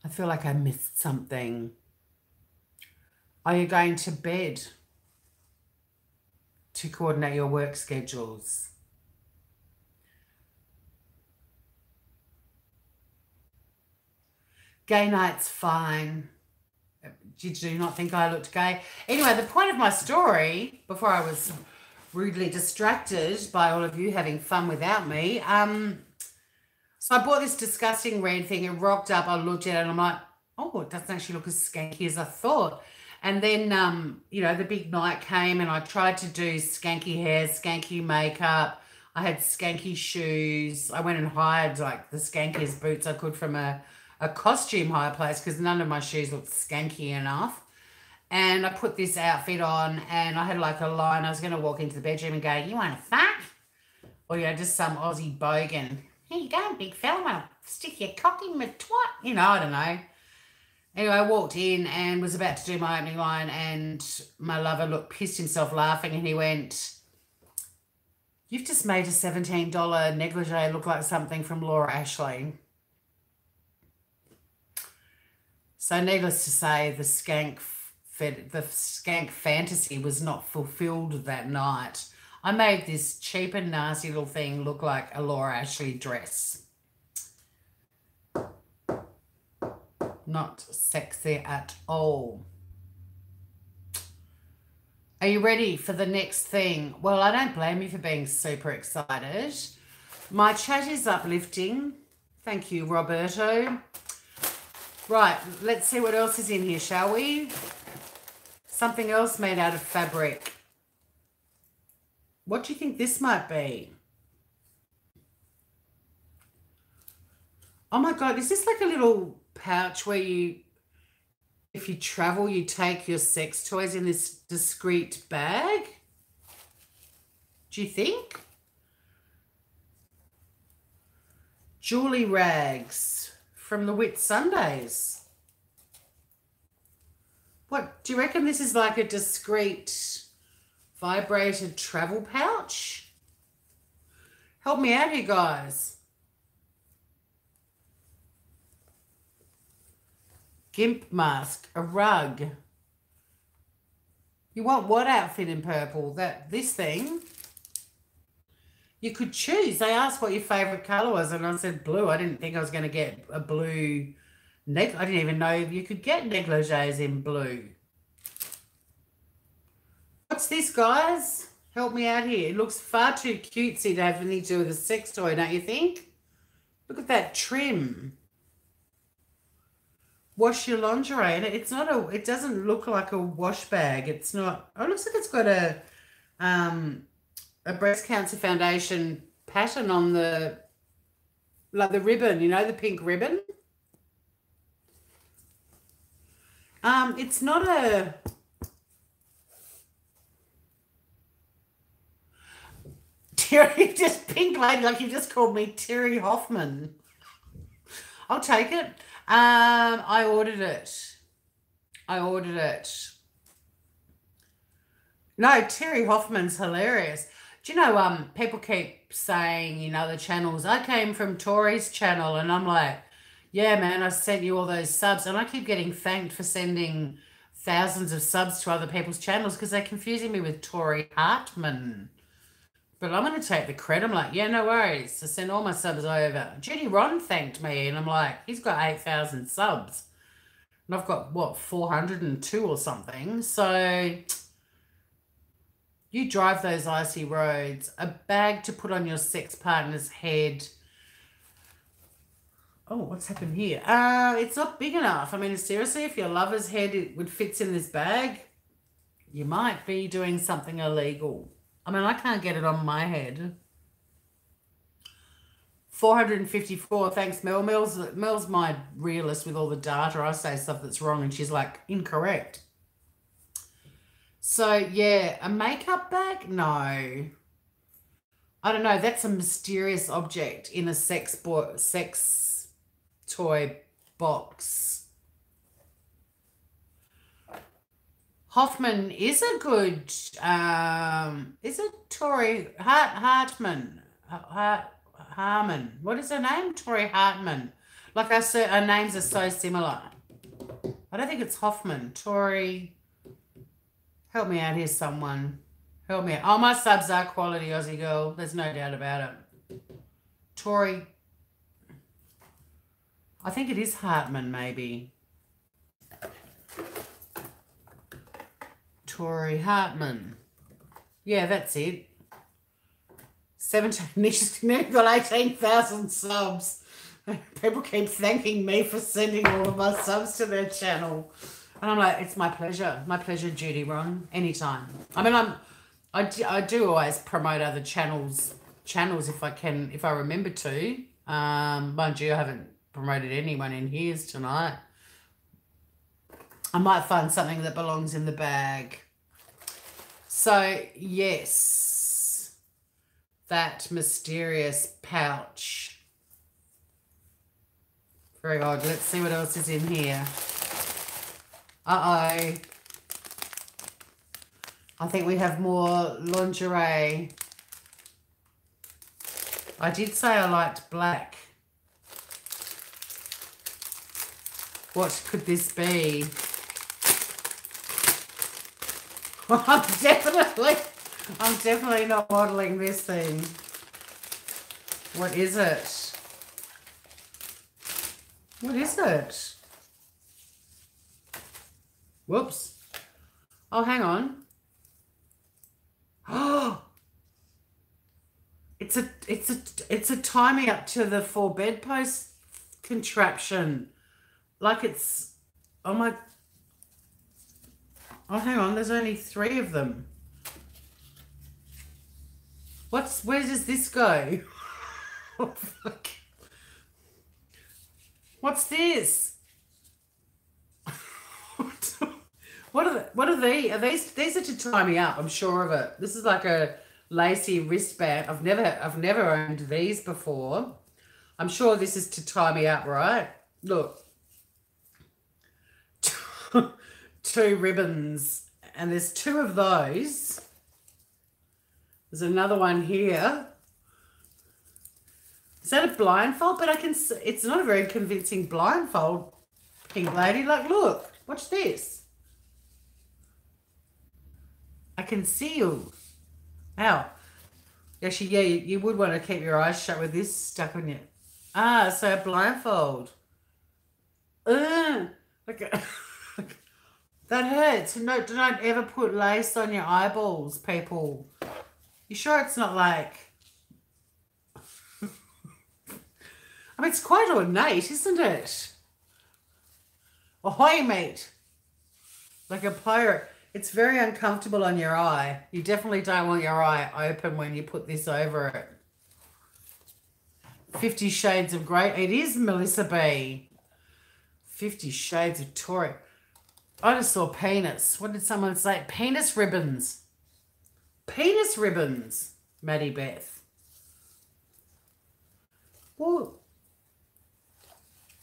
I feel like I missed something. Are you going to bed to coordinate your work schedules? Gay night's fine. Did you not think I looked gay? Anyway, the point of my story, before I was rudely distracted by all of you having fun without me, so I bought this disgusting red thing. It rocked up. I looked at it and I'm like, oh, it doesn't actually look as skanky as I thought. And then, the big night came and I tried to do skanky hair, skanky makeup. I had skanky shoes. I went and hired the skankiest boots I could from a costume hire place because none of my shoes looked skanky enough. And I put this outfit on and I had a line. I was going to walk into the bedroom and go, you want to fuck? Or, just some Aussie bogan. Here you go, big fella. Want to stick your cock in my twat? I don't know. Anyway, I walked in and was about to do my opening line and my lover pissed himself laughing and he went, you've just made a $17 negligee look like something from Laura Ashley. So needless to say, the skank fantasy was not fulfilled that night. I made this cheap and nasty little thing look like a Laura Ashley dress. Not sexy at all. Are you ready for the next thing? Well, I don't blame you for being super excited. My chat is uplifting. Thank you, Roberto. Right, let's see what else is in here, shall we? Something else made out of fabric. What do you think this might be? Oh my God, is this like a little pouch where if you travel, you take your sex toys in this discreet bag? Do you think? Julie rags from the Whit Sundays. What, do you reckon this is like a discreet vibrated travel pouch? Help me out here, guys. Gimp mask, a rug. You want what outfit in purple? This thing? You could choose. They asked what your favourite colour was, and I said blue. I didn't think I was going to get a blue neck. I didn't even know you could get negligees in blue. What's this, guys? Help me out here. It looks far too cutesy to have anything to do with a sex toy, don't you think? Look at that trim. Wash your lingerie. And it's not a, it doesn't look like a wash bag. It's not, oh, it looks like it's got a breast cancer foundation pattern on the, like the ribbon, you know, the pink ribbon. It's not a, Terry, just pink lady, like you just called me Terry Hoffman. I'll take it. I ordered it. No, Terry Hoffman's hilarious. Do you know, people keep saying in other channels, I came from Tori's channel, and I'm like, yeah, man, I sent you all those subs, and I keep getting thanked for sending thousands of subs to other people's channels because they're confusing me with Tori Hartman. But I'm going to take the credit. I'm like, yeah, no worries. I send all my subs over. Judy Ron thanked me, and I'm like, he's got 8,000 subs. And I've got, what, 402 or something. So you drive those icy roads. A bag to put on your sex partner's head. Oh, what's happened here? It's not big enough. I mean, seriously, if your lover's head would fits in this bag, you might be doing something illegal. I mean, I can't get it on my head. 454. Thanks, Mel. Mel's my realist with all the data. I say stuff that's wrong, and she's like, incorrect. So, yeah, a makeup bag? No. I don't know. That's a mysterious object in a sex toy box. Hoffman is a good, is it Tori Hartman? Harmon. What is her name? Tori Hartman. Like I said, our names are so similar. I don't think it's Hoffman. Tori, help me out here, someone. Help me out. Oh, my subs are quality Aussie girl. There's no doubt about it. Tori, I think it is Hartman, maybe. Tori Hartman. Yeah, that's it. 17. She's nearly got 18,000 subs. People keep thanking me for sending all of my subs to their channel. And I'm like, it's my pleasure. My pleasure, Judy Ron. Anytime. I mean, I do always promote other channels if I can, if I remember to. Mind you, I haven't promoted anyone in his tonight. I might find something that belongs in the bag. So, yes, that mysterious pouch. Very odd. Let's see what else is in here. Uh-oh. I think we have more lingerie. I did say I liked black. What could this be? I'm definitely not modeling this thing. What is it? What is it? Whoops. Oh, hang on. Oh, it's a tie me up to the 4 bedpost contraption. Like it's, oh my, oh, hang on, there's only 3 of them. Where does this go? Oh, fuck. What's this? What are these? These are to tie me up, I'm sure of it. This is like a lacy wristband. I've never owned these before. I'm sure this is to tie me up, right? Look. 2 ribbons, and there's 2 of those. There's another one here. Is that a blindfold? But I can see it's not a very convincing blindfold. pink lady. Like, look, watch this. I can see you. Ow. Actually, yeah, you would want to keep your eyes shut with this stuck on you. Ah, so blindfold. Ugh. Look, that hurts. No, don't ever put lace on your eyeballs, people. You sure it's not like... I mean, it's quite ornate, isn't it? Ahoy, mate. Like a pirate. It's very uncomfortable on your eye. You definitely don't want your eye open when you put this over it. 50 Shades of Grey. It is Melissa B. 50 Shades of Tori. I just saw penis. What did someone say? Penis ribbons. Penis ribbons, Maddie Beth. Well,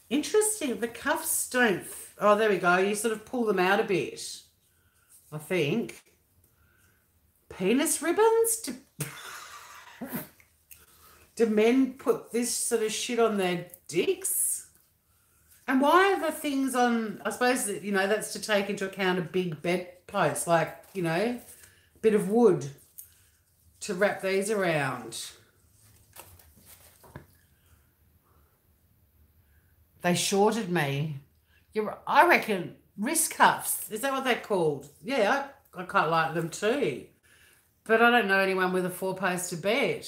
interesting. The cuffs don't... Oh, there we go. You sort of pull them out a bit, I think. Penis ribbons? Do men put this sort of shit on their dicks? And why are the things on... I suppose, that, you know, that's to take into account a big bedpost, like, you know, a bit of wood to wrap these around. They shorted me. I reckon wrist cuffs. Is that what they're called? Yeah, I quite like them too. But I don't know anyone with a 4-poster bed.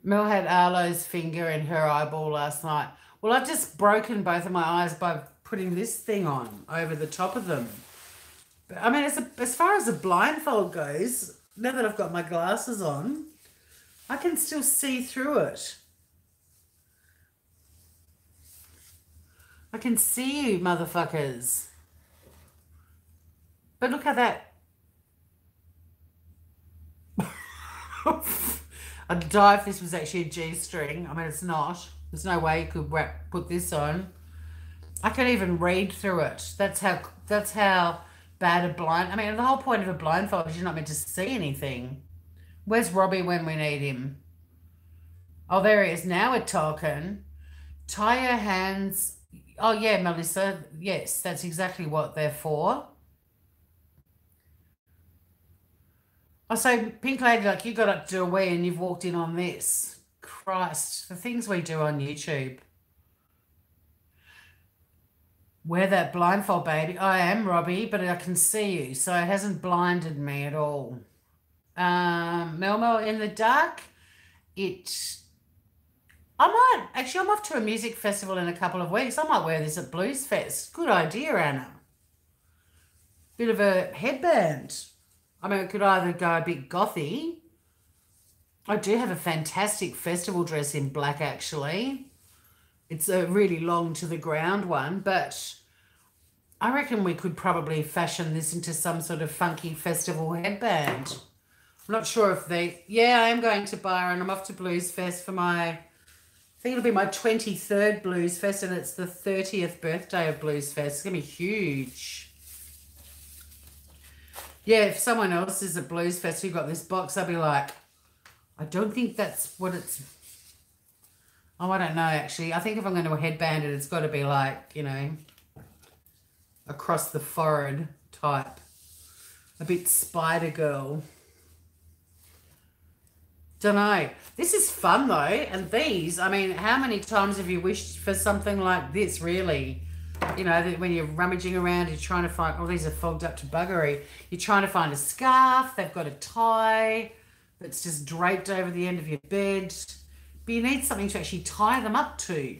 Mel had Arlo's finger in her eyeball last night. Well, I've just broken both of my eyes by putting this thing on over the top of them. But, I mean, as far as a blindfold goes, now that I've got my glasses on, I can still see through it. I can see you, motherfuckers. But look at that. I'd die if this was actually a G-string. I mean, it's not. There's no way you could put this on. I can even read through it. That's how bad a blind... I mean, the whole point of a blindfold is you're not meant to see anything. Where's Robbie when we need him? Oh, there he is. Now we're talking. Tie your hands... Oh, yeah, Melissa. Yes, that's exactly what they're for. I say, Pink Lady, like, you got up to do a wee and you've walked in on this. Christ, the things we do on YouTube. Wear that blindfold, baby. I am, Robbie, but I can see you, so it hasn't blinded me at all. Melmo, in the dark, I'm off to a music festival in a couple of weeks. I might wear this at Blues Fest. Good idea, Anna. Bit of a headband. I mean, it could either go a bit gothy. I do have a fantastic festival dress in black, actually. It's a really long to the ground one, but I reckon we could probably fashion this into some sort of funky festival headband. I'm not sure if yeah, I am going to Byron. I'm off to Blues Fest for I think it'll be my 23rd Blues Fest, and it's the 30th birthday of Blues Fest. It's going to be huge. Yeah, if someone else is at Blues Fest who got this box, I'll be like, I don't think that's what it's... Oh, I don't know, actually. I think if I'm going to headband it, it's got to be like, you know, across the forehead type. A bit Spider Girl. Don't know. This is fun, though. And these, I mean, how many times have you wished for something like this, really? You know, when you're rummaging around, you're trying to find... Oh, these are fogged up to buggery. You're trying to find a scarf. They've got a tie that's just draped over the end of your bed. But you need something to actually tie them up to.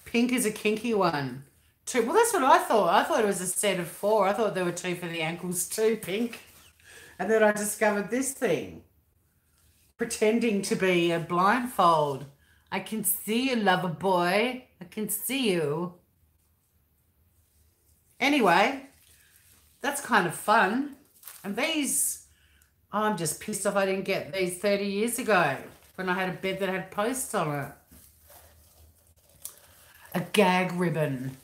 Pink is a kinky one. 2. Well, that's what I thought. I thought it was a set of 4. I thought there were 2 for the ankles too, pink. And then I discovered this thing. Pretending to be a blindfold. I can see you, lover boy. I can see you. Anyway, that's kind of fun. And these, I'm just pissed off I didn't get these 30 years ago when I had a bed that had posts on it. A gag ribbon.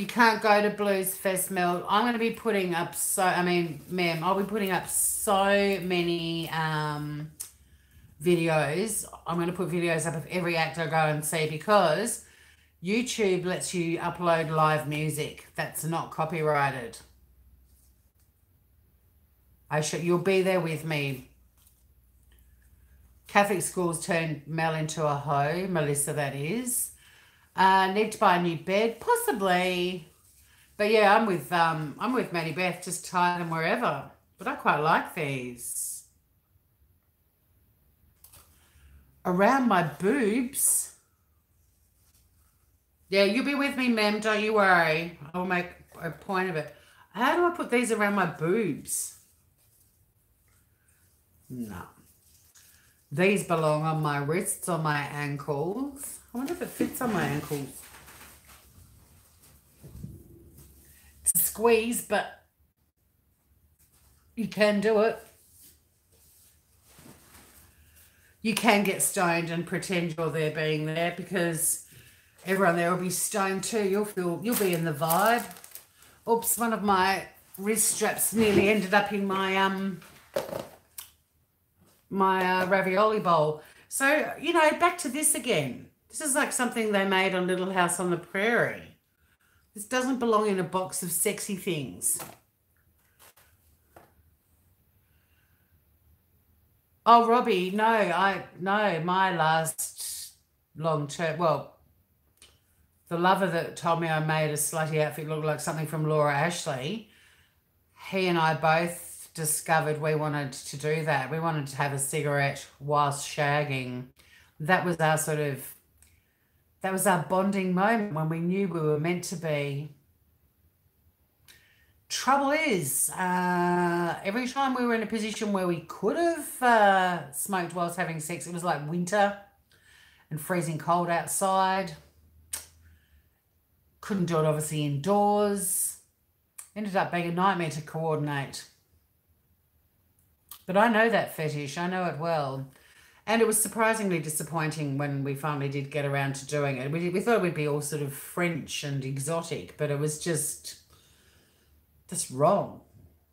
You can't go to Blues Fest, Mel. I'm going to be putting up ma'am, I'll be putting up so many videos. I'm going to put videos up of every act I go and see because YouTube lets you upload live music that's not copyrighted. You'll be there with me. Catholic schools turned Mel into a hoe, Melissa that is. Need to buy a new bed, possibly. But yeah, I'm with Maddie Beth, just tie them wherever. But I quite like these. Around my boobs. Yeah, you'll be with me, ma'am. Don't you worry. I'll make a point of it. How do I put these around my boobs? No. These belong on my wrists, on my ankles. I wonder if it fits on my ankles. It's a squeeze, but you can do it. You can get stoned and pretend you're there being there because everyone there will be stoned too. You'll be in the vibe. Oops, one of my wrist straps nearly ended up in my ravioli bowl. So, you know, back to this again. This is like something they made on Little House on the Prairie. This doesn't belong in a box of sexy things. Oh, Robbie, no, my last long term, well, the lover that told me I made a slutty outfit look like something from Laura Ashley, he and I both discovered we wanted to do that. We wanted to have a cigarette whilst shagging. That was our bonding moment when we knew we were meant to be. Trouble is, every time we were in a position where we could have smoked whilst having sex, it was like winter and freezing cold outside. Couldn't do it obviously indoors. Ended up being a nightmare to coordinate. But I know that fetish. I know it well. And it was surprisingly disappointing when we finally did get around to doing it. We thought it would be all sort of French and exotic, but it was just wrong.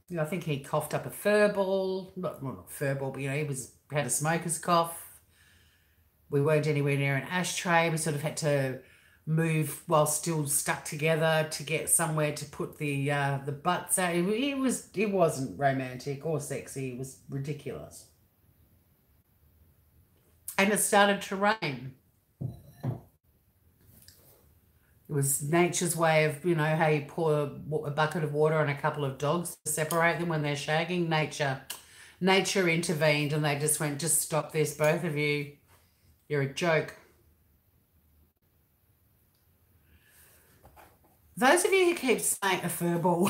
You know, I think he coughed up a fur ball. Not fur ball, but, you know, he had a smoker's cough. We weren't anywhere near an ashtray. We sort of had to move while still stuck together to get somewhere to put the butts out. It wasn't romantic or sexy. It was ridiculous. And it started to rain. It was nature's way of, you know, how you pour a bucket of water on a couple of dogs to separate them when they're shagging. Nature intervened and they just went, just stop this, both of you. You're a joke. Those of you who keep saying a fur ball,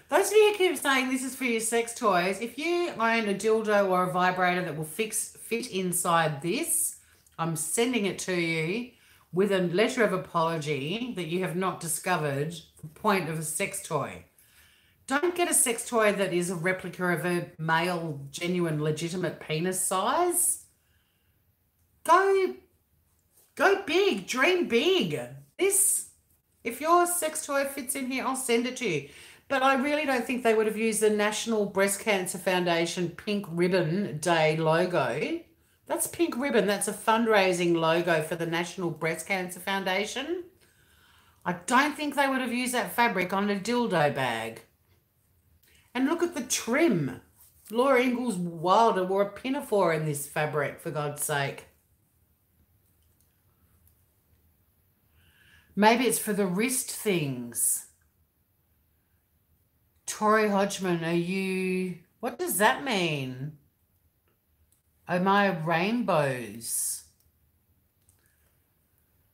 those of you who keep saying this is for your sex toys, if you own a dildo or a vibrator that will fit inside this, I'm sending it to you with a letter of apology that you have not discovered the point of a sex toy. Don't get a sex toy that is a replica of a male, genuine, legitimate penis size. Go big, dream big. If your sex toy fits in here, I'll send it to you. But I really don't think they would have used the National Breast Cancer Foundation Pink Ribbon Day logo. That's pink ribbon. That's a fundraising logo for the National Breast Cancer Foundation. I don't think they would have used that fabric on a dildo bag. And look at the trim. Laura Ingalls Wilder wore a pinafore in this fabric, for God's sake. Maybe it's for the wrist things. Tori Hodgman, what does that mean? Am I rainbows?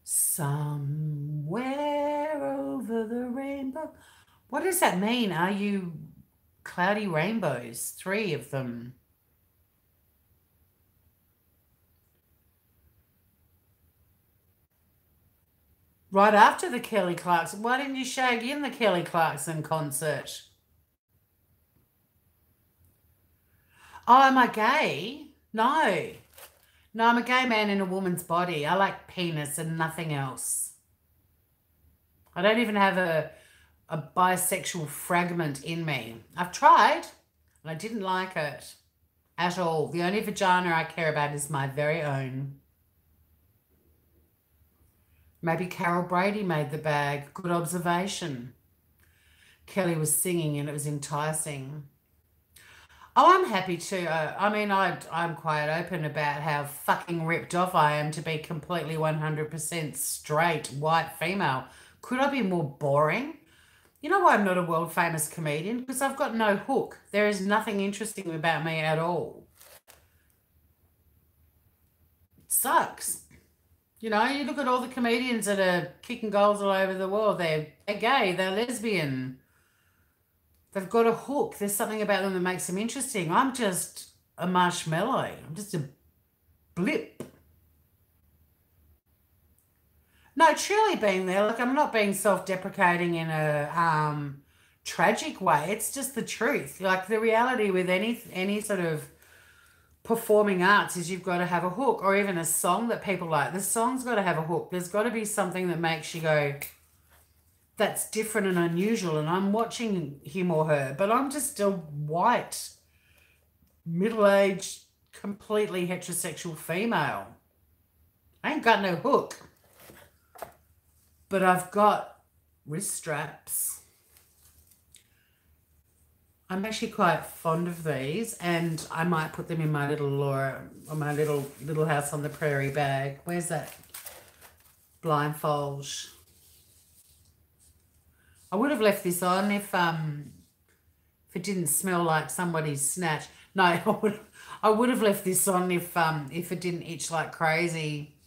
Somewhere over the rainbow. What does that mean? Are you cloudy rainbows? 3 of them. Right after the Kelly Clarkson. Why didn't you shag in the Kelly Clarkson concert? Oh, am I gay? No. No, I'm a gay man in a woman's body. I like penis and nothing else. I don't even have a bisexual fragment in me. I've tried and I didn't like it at all. The only vagina I care about is my very own. Maybe Carol Brady made the bag. Good observation. Kelly was singing and it was enticing. Oh, I'm happy to. I mean, I'm quite open about how fucking ripped off I am to be completely 100% straight white female. Could I be more boring? You know why I'm not a world famous comedian? Because I've got no hook. There is nothing interesting about me at all. It sucks. You know, you look at all the comedians that are kicking goals all over the world. They're gay, they're lesbian. They've got a hook. There's something about them that makes them interesting. I'm just a marshmallow. I'm just a blip. No, truly being there. Like, I'm not being self-deprecating in a tragic way. It's just the truth. Like, the reality with any sort of performing arts is you've got to have a hook, or even a song that people like. The song's got to have a hook. There's got to be something that makes you go, that's different and unusual, and I'm watching him or her, but I'm just a white, middle-aged, completely heterosexual female. I ain't got no hook. But I've got wrist straps. I'm actually quite fond of these, and I might put them in my little Laura, or my little house on the prairie bag. Where's that blindfold? I would have left this on if it didn't smell like somebody's snatch. No, I would have left this on if it didn't itch like crazy.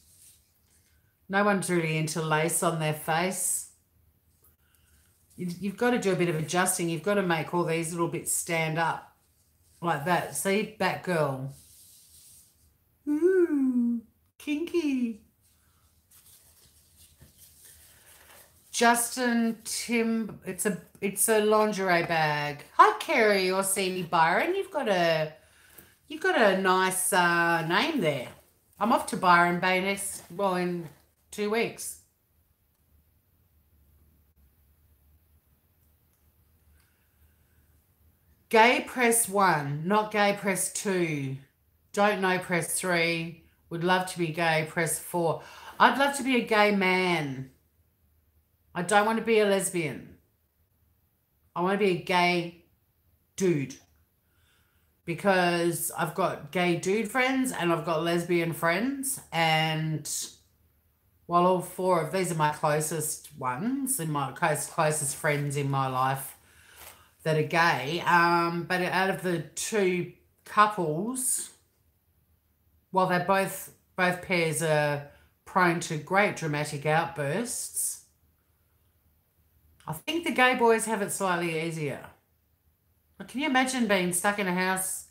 No one's really into lace on their face. You've got to do a bit of adjusting. You've got to make all these little bits stand up like that. See, Batgirl. Ooh, kinky. Justin Tim, it's a lingerie bag. Hi, Kerry Orsini Byron. You've got a nice name there. I'm off to Byron Bay in 2 weeks. Gay press 1, not gay press 2. Don't know press 3. Would love to be gay press 4. I'd love to be a gay man. I don't want to be a lesbian. I want to be a gay dude. Because I've got gay dude friends and I've got lesbian friends, and while all 4 of these are my closest ones and my closest friends in my life that are gay, but out of the 2 couples, while they're both pairs are prone to great dramatic outbursts, I think the gay boys have it slightly easier. But can you imagine being stuck in a house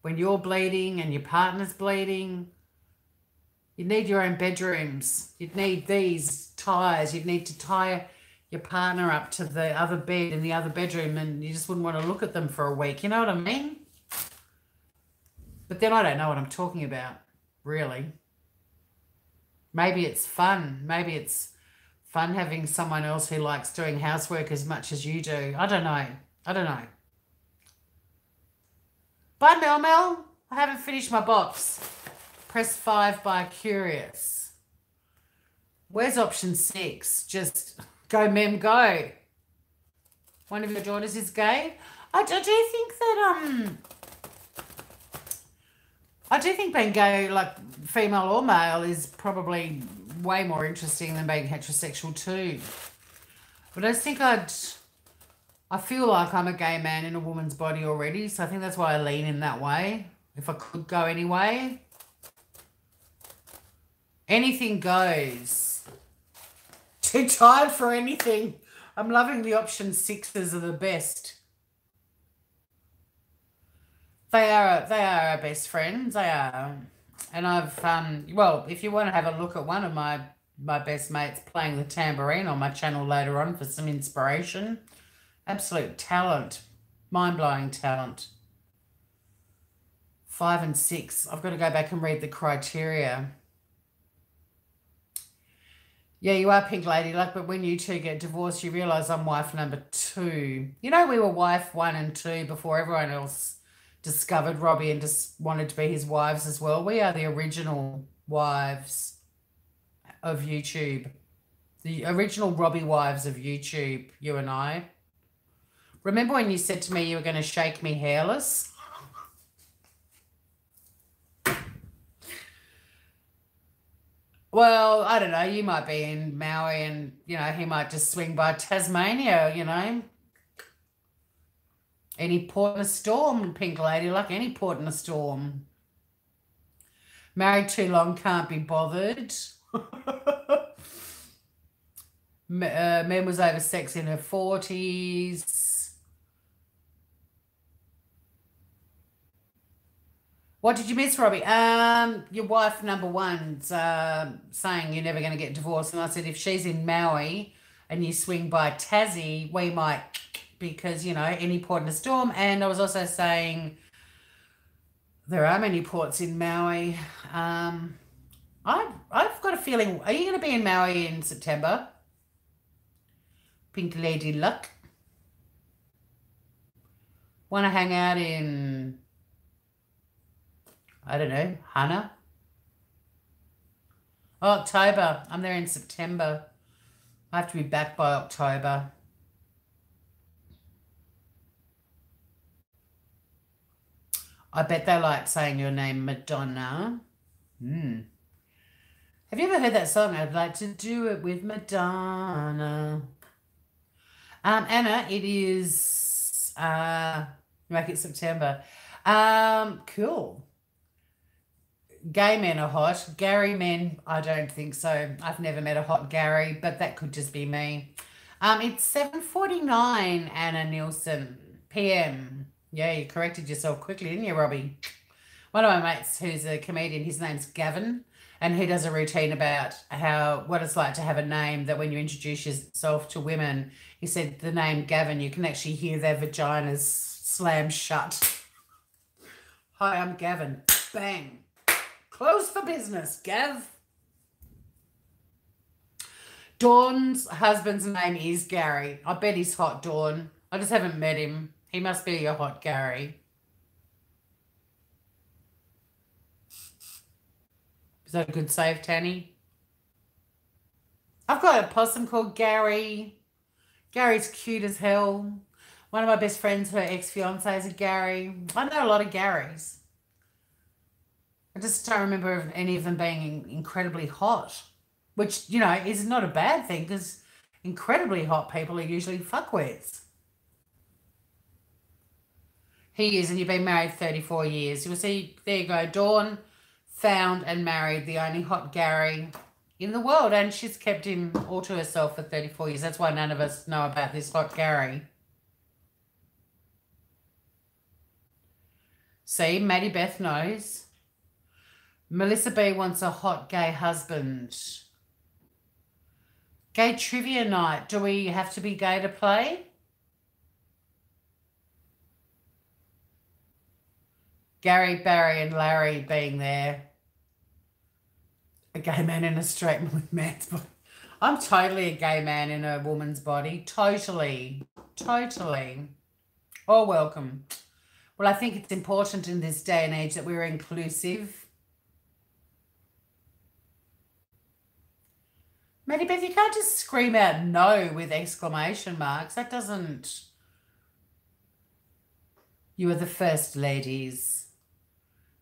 when you're bleeding and your partner's bleeding? You'd need your own bedrooms. You'd need these ties. You'd need to tie your partner up to the other bed in the other bedroom, and you just wouldn't want to look at them for a week. You know what I mean? But then I don't know what I'm talking about, really. Maybe it's fun. Maybe it's fun having someone else who likes doing housework as much as you do. I don't know. Bye, Mel. I haven't finished my box. Press 5 by Curious. Where's option 6? Just go, Mem, go. One of your daughters is gay. I do think being gay, like female or male, is probably way more interesting than being heterosexual too. But I think I feel like I'm a gay man in a woman's body already, so I think that's why I lean in that way. If I could go anyway. Anything goes. Too tired for anything. I'm loving the option 6s are the best. They are our best friends. They are. And I've, well, if you want to have a look at one of my best mates playing the tambourine on my channel later on for some inspiration. Absolute talent. Mind-blowing talent. 5 and 6. I've got to go back and read the criteria. Yeah, you are Pink Lady Luck, but when you two get divorced, you realise I'm wife number two. You know, we were wife one and two before everyone else discovered Robbie and just wanted to be his wives as well. We are the original wives of YouTube. The original Robbie wives of YouTube, you and I. Remember when you said to me you were going to shake me hairless? Well, I don't know. You might be in Maui and, he might just swing by Tasmania. Any port in a storm, Pink Lady, like any port in a storm. Married too long, can't be bothered. Men was over sex in her 40s. What did you miss, Robbie? Your wife number one's saying you're never going to get divorced, and I said if she's in Maui and you swing by Tassie, we might, because any port in a storm. And I was also saying there are many ports in Maui. I've got a feeling. Are you going to be in Maui in September? Pink Lady Luck. Want to hang out in, I don't know, Hana? Oh, October. I'm there in September. I have to be back by October. I bet they like saying your name, Madonna. Have you ever heard that song? I'd like to do it with Madonna. Anna, it is make it September. Cool. Gay men are hot. Gary men, I don't think so. I've never met a hot Gary, but that could just be me. It's 7:49, Anna Nielsen, PM. Yeah, you corrected yourself quickly, didn't you, Robbie? One of my mates who's a comedian, his name's Gavin, and he does a routine about what it's like to have a name that when you introduce yourself to women, he said the name Gavin, you can actually hear their vaginas slam shut. Hi, I'm Gavin. Bang. Close for business, Gav. Dawn's husband's name is Gary. I bet he's hot, Dawn. I just haven't met him. He must be a hot Gary. Is that a good save, Tanny? I've got a possum called Gary. Gary's cute as hell. One of my best friends, her ex-fiance is a Gary. I know a lot of Garys. I just don't remember any of them being incredibly hot, which, is not a bad thing because incredibly hot people are usually fuckwits. He is, and you've been married 34 years. You will see, there you go, Dawn found and married the only hot Gary in the world, and she's kept him all to herself for 34 years. That's why none of us know about this hot Gary. See, Maddie Beth knows. Melissa B wants a hot gay husband. Gay trivia night. Do we have to be gay to play? Gary, Barry and Larry being there. A gay man in a straight man's body. I'm totally a gay man in a woman's body. Totally. Totally. Oh, welcome. Well, I think it's important in this day and age that we're inclusive. Maddie Beth, you can't just scream out no with exclamation marks. That doesn't... You are the first ladies.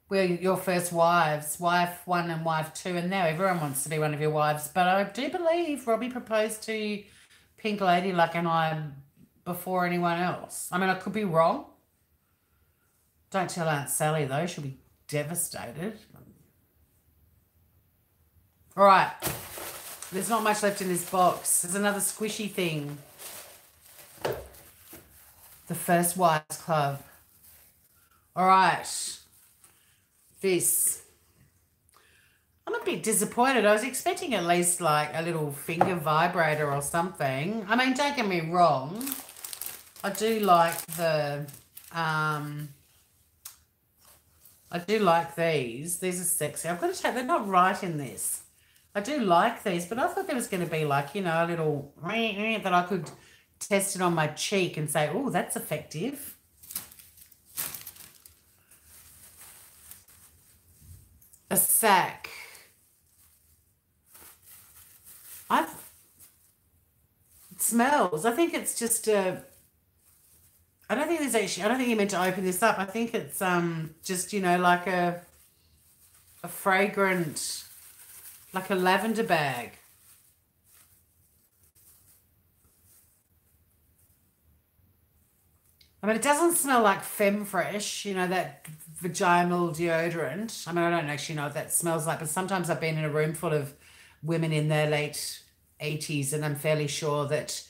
We're your first wives, wife one and wife two, and now everyone wants to be one of your wives. But I do believe Robbie proposed to Pink Lady Luck and I before anyone else. I mean, I could be wrong. Don't tell Aunt Sally, though. She'll be devastated. All right. There's not much left in this box. There's another squishy thing. The First Wives Club. All right. This. I'm a bit disappointed. I was expecting at least like a little finger vibrator or something. I mean, don't get me wrong. I do like I do like these. These are sexy. I've got to check. They're not right in this. I do like these, but I thought there was going to be like, a little that I could test it on my cheek and say, oh, that's effective. A sack. It smells. I think it's just a. I don't think there's actually. I don't think you're meant to open this up. I think it's just like a fragrant, like a lavender bag. I mean, it doesn't smell like Femme Fresh, that vaginal deodorant. I mean, I don't actually know what that smells like, but sometimes I've been in a room full of women in their late 80s, and I'm fairly sure that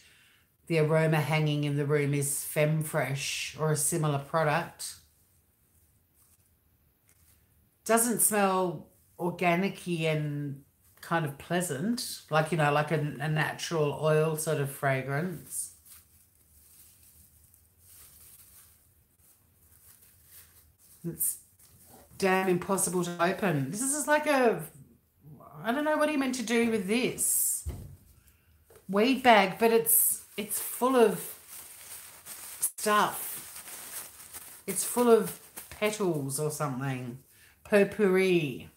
the aroma hanging in the room is Femme Fresh or a similar product. Doesn't smell organic-y and kind of pleasant, like, like a natural oil sort of fragrance. It's damn impossible to open. This is like I don't know, what are you meant to do with this? Weed bag, but it's full of stuff. It's full of petals or something. Potpourri.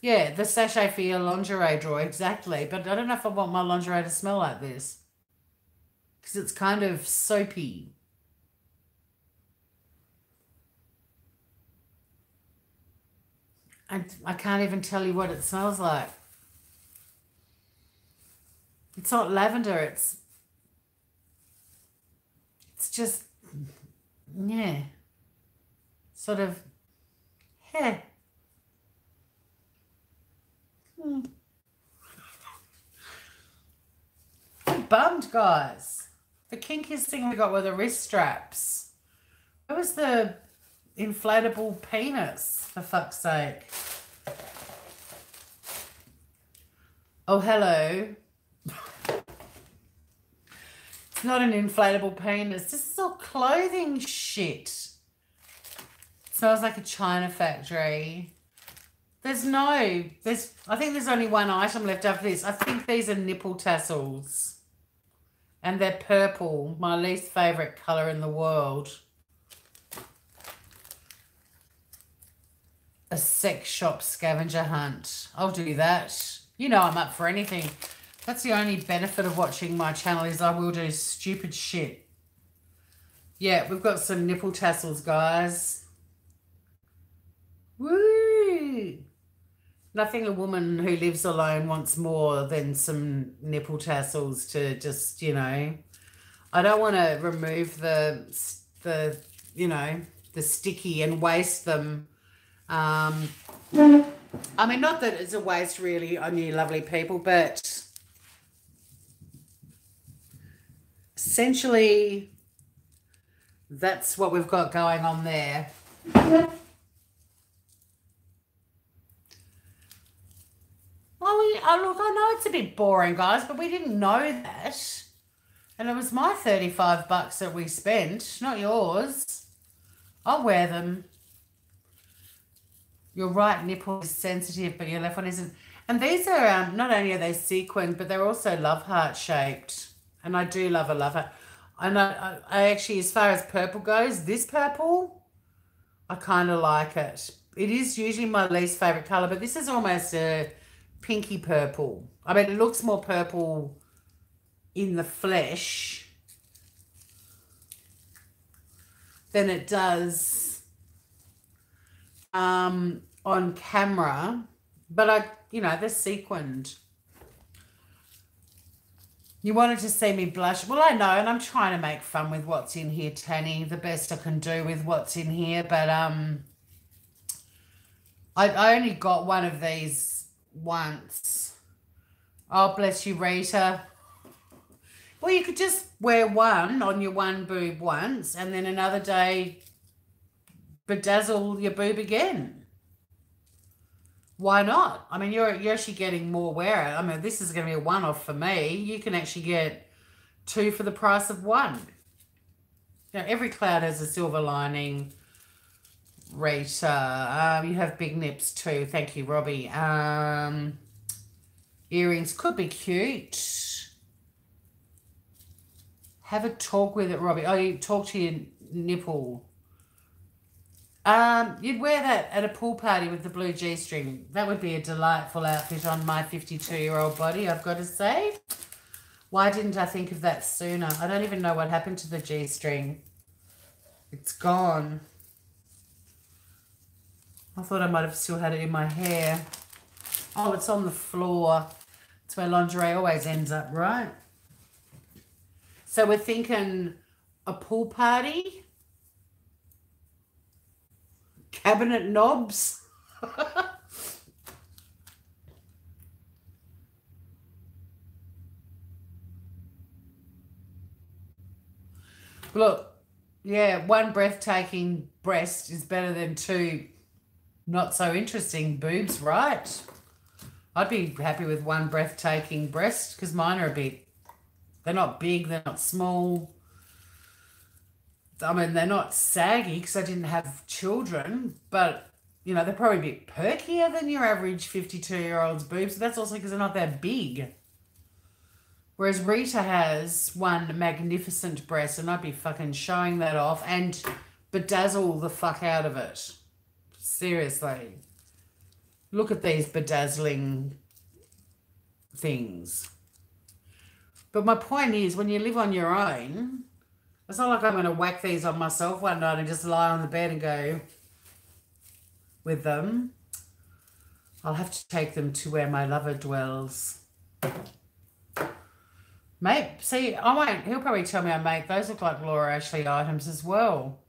Yeah, the sachet for your lingerie drawer, exactly. But I don't know if I want my lingerie to smell like this, because it's kind of soapy. I can't even tell you what it smells like. It's not lavender, it's just, yeah, sort of, yeah. I'm bummed, guys. The kinkiest thing we got were the wrist straps. Where was the inflatable penis, for fuck's sake? Oh, hello. It's not an inflatable penis. This is all clothing shit. It smells like a China factory. I think there's only one item left after this. I think these are nipple tassels. And they're purple, my least favourite colour in the world. A sex shop scavenger hunt. I'll do that. I'm up for anything. That's the only benefit of watching my channel, is I will do stupid shit. Yeah, we've got some nipple tassels, guys. Woo! Nothing a woman who lives alone wants more than some nipple tassels to just, I don't want to remove the sticky and waste them. I mean, not that it's a waste really on you lovely people, but essentially that's what we've got going on there. Oh, look, I know it's a bit boring, guys, but we didn't know that. And it was my 35 bucks that we spent, not yours. I'll wear them. Your right nipple is sensitive, but your left one isn't. And these are, not only are they sequined, but they're also love heart shaped. And I do love a love heart. I actually, as far as purple goes, this purple, I kind of like it. It is usually my least favorite color, but this is almost a pinky purple. I mean, it looks more purple in the flesh than it does on camera, but they're sequined. You wanted to see me blush. Well, I know, and I'm trying to make fun with what's in here, Tanny, the best I can do with what's in here, but I only got one of these once. Oh, bless you, Rita. Well, you could just wear one on your one boob once, and then another day bedazzle your boob again. Why not? I mean, you're actually getting more wear. I mean, this is going to be a one-off for me. You can actually get two for the price of one. Every cloud has a silver lining. Rita, you have big nips too. Thank you, Robbie. Earrings could be cute. Have a talk with it, Robbie. Oh, you talk to your nipple. You'd wear that at a pool party with the blue G-string. That would be a delightful outfit on my 52-year-old body, I've got to say. Why didn't I think of that sooner? I don't even know what happened to the G-string. It's gone. I thought I might have still had it in my hair. Oh, it's on the floor. It's where lingerie always ends up, right? So we're thinking a pool party. Cabinet knobs. Look, yeah, one breathtaking breast is better than two not so interesting boobs, right? I'd be happy with one breathtaking breast because mine are a bit, they're not big, they're not small. I mean, they're not saggy because I didn't have children, but, you know, they're probably a bit perkier than your average 52-year-old's boobs. But that's also because they're not that big. Whereas Rita has one magnificent breast, and I'd be fucking showing that off and bedazzle the fuck out of it. Seriously. Look at these bedazzling things. But my point is, when you live on your own, it's not like I'm going to whack these on myself one night and just lie on the bed and go with them. I'll have to take them to where my lover dwells. Mate, see, I won't. He'll probably tell me I make those look like Laura Ashley items as well.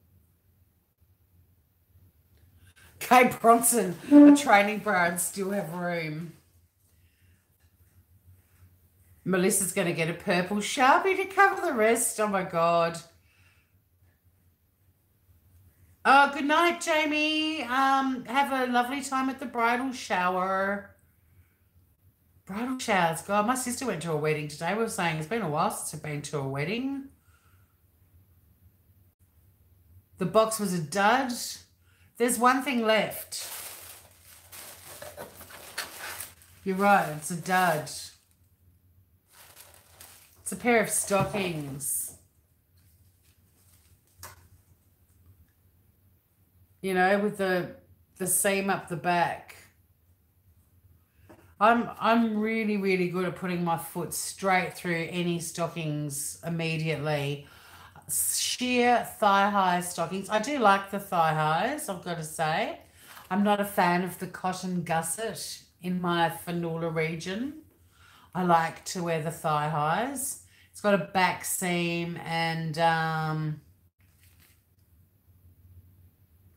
Kate Bronson, a training bra and still have room. Melissa's going to get a purple Sharpie to cover the rest. Oh, my God. Oh, good night, Jamie. Have a lovely time at the bridal shower. Bridal showers. God, my sister went to a wedding today. We were saying it's been a while since I've been to a wedding. The box was a dud. There's one thing left. You're right, it's a dud. It's a pair of stockings. You know, with the seam up the back. I'm really, really good at putting my foot straight through any stockings immediately. Sheer thigh-high stockings. I do like the thigh-highs, I've got to say. I'm not a fan of the cotton gusset in my frenula region. I like to wear the thigh-highs. It's got a back seam and,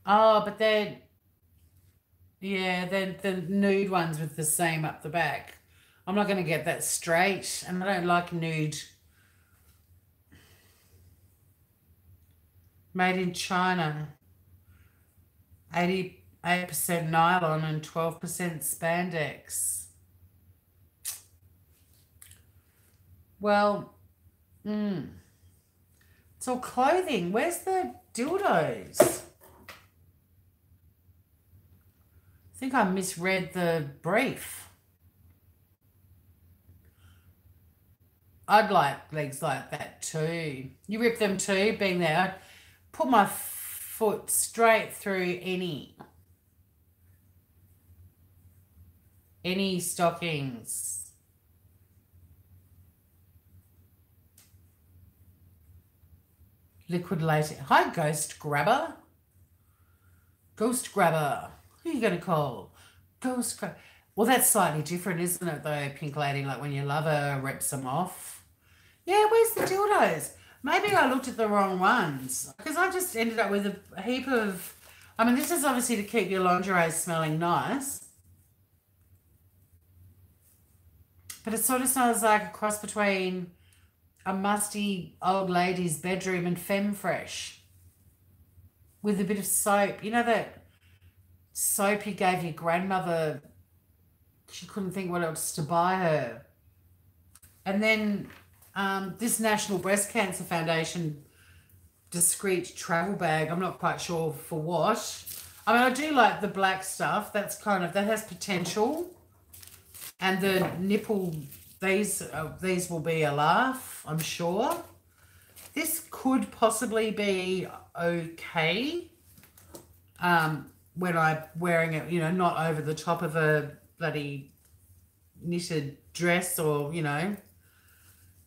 oh, but they're the nude ones with the seam up the back. I'm not going to get that straight, and I don't like nude. Made in China. 88% nylon and 12% spandex. Well, it's all clothing. Where's the dildos? I think I misread the brief. I'd like legs like that too. You rip them too, being there. I'd put my foot straight through any stockings. Liquid latex. Hi, Ghost Grabber. Ghost Grabber. Who are you going to call? Ghost Grabber. Well, that's slightly different, isn't it, though, Pink Lady? Like when your lover rips them off. Yeah, where's the dildos? Maybe I looked at the wrong ones. Because I just ended up with a heap of... I mean, this is obviously to keep your lingerie smelling nice. But it sort of smells like a cross between a musty old lady's bedroom and Femme Fresh with a bit of soap. You know that soap you gave your grandmother? She couldn't think what else to buy her. And then this National Breast Cancer Foundation discreet travel bag. I'm not quite sure for what. I mean, I do like the black stuff. That's kind of, that has potential. And the nipple, these will be a laugh, I'm sure. This could possibly be okay when I'm wearing it, you know, not over the top of a bloody knitted dress, or, you know,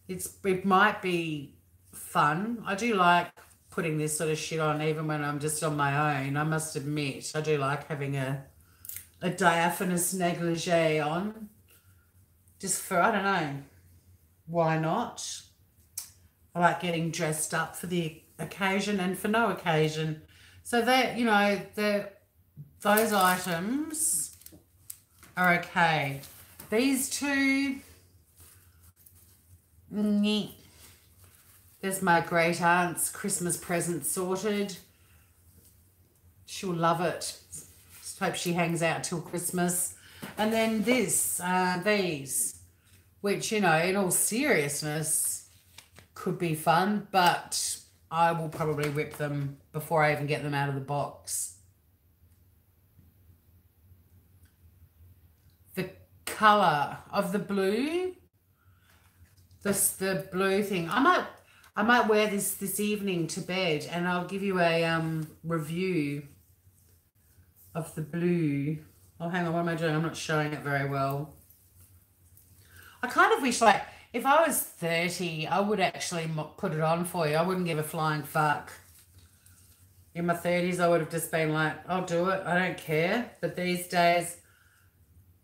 it might be fun. I do like putting this sort of shit on even when I'm just on my own. I must admit, I do like having a diaphanous negligee on. Just for, I don't know, why not? I like getting dressed up for the occasion and for no occasion. So that, you know, those items are okay. These two, there's my great aunt's Christmas present sorted. She'll love it. Just hope she hangs out till Christmas. And then these, which, you know, in all seriousness, could be fun, but I will probably rip them before I even get them out of the box. The colour of the blue, the blue thing, I might wear this evening to bed, and I'll give you a review of the blue. Oh, hang on, what am I doing? I'm not showing it very well. I kind of wish, like, if I was 30, I would actually put it on for you. I wouldn't give a flying fuck. In my 30s, I would have just been like, I'll do it. I don't care. But these days,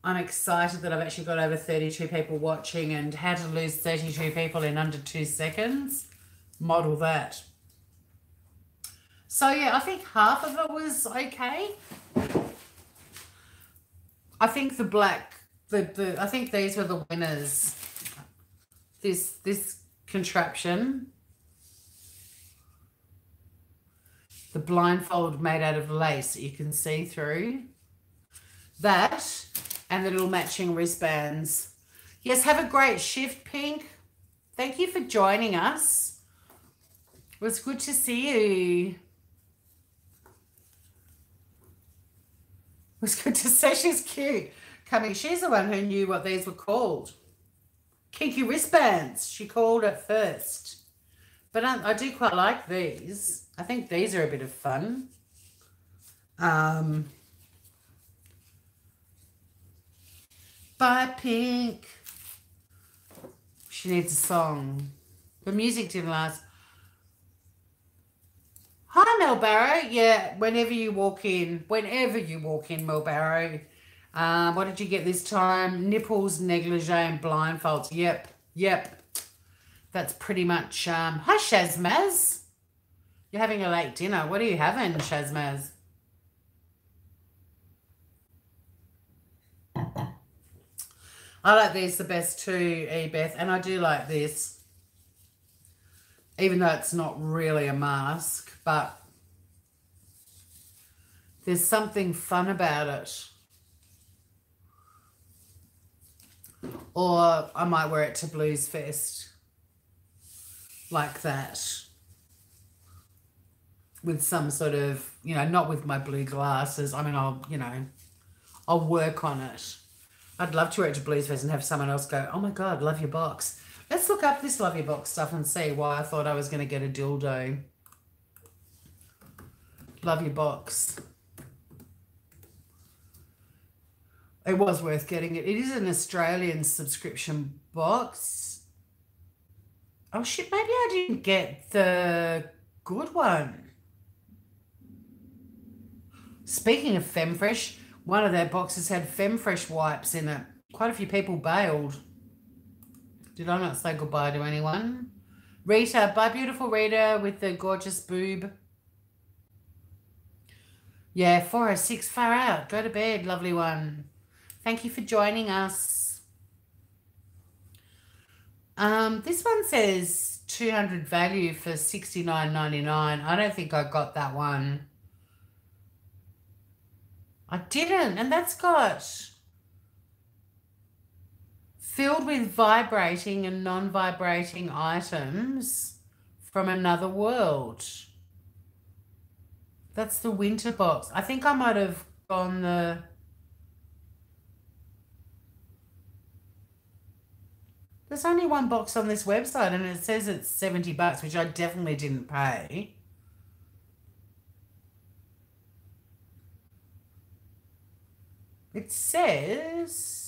I'm excited that I've actually got over 32 people watching, and how to lose 32 people in under 2 seconds. Model that. So, yeah, I think half of it was okay. I think the black, I think these were the winners. This contraption, the blindfold made out of lace that you can see through, that, and the little matching wristbands. Yes, have a great shift, Pink. Thank you for joining us. It was good to see you. It was good to see. She's cute. Coming, she's the one who knew what these were called. Kinky wristbands, she called it first. But I do quite like these. I think these are a bit of fun. Bye, Pink. She needs a song. The music didn't last. Hi, Mel Barrow. Yeah, whenever you walk in, Mel Barrow. What did you get this time? Nipples, negligee, and blindfolds. Yep. That's pretty much... Hi, Shazmaz. You're having a late dinner. What are you having, Shazmaz? I like these the best too, Ebeth, and I do like this. Even though it's not really a mask, but there's something fun about it. Or I might wear it to Blues Fest. Like that. With some sort of, you know, not with my blue glasses. I mean, I'll work on it. I'd love to wear it to Blues Fest and have someone else go, oh my God, love your box. Let's look up this love your box stuff and see why I thought I was going to get a dildo. Love your box. It was worth getting it. It is an Australian subscription box. Oh shit, maybe I didn't get the good one. Speaking of FemFresh, one of their boxes had FemFresh wipes in it. Quite a few people bailed. Did I not say goodbye to anyone? Rita, bye beautiful Rita with the gorgeous boob. Yeah, 4:06, far out. Go to bed, lovely one. Thank you for joining us. This one says 200 value for $69.99. I don't think I got that one. I didn't, and that's got filled with vibrating and non-vibrating items from another world. That's the winter box. I think I might have gone the... There's only one box on this website and it says it's $70, which I definitely didn't pay. It says...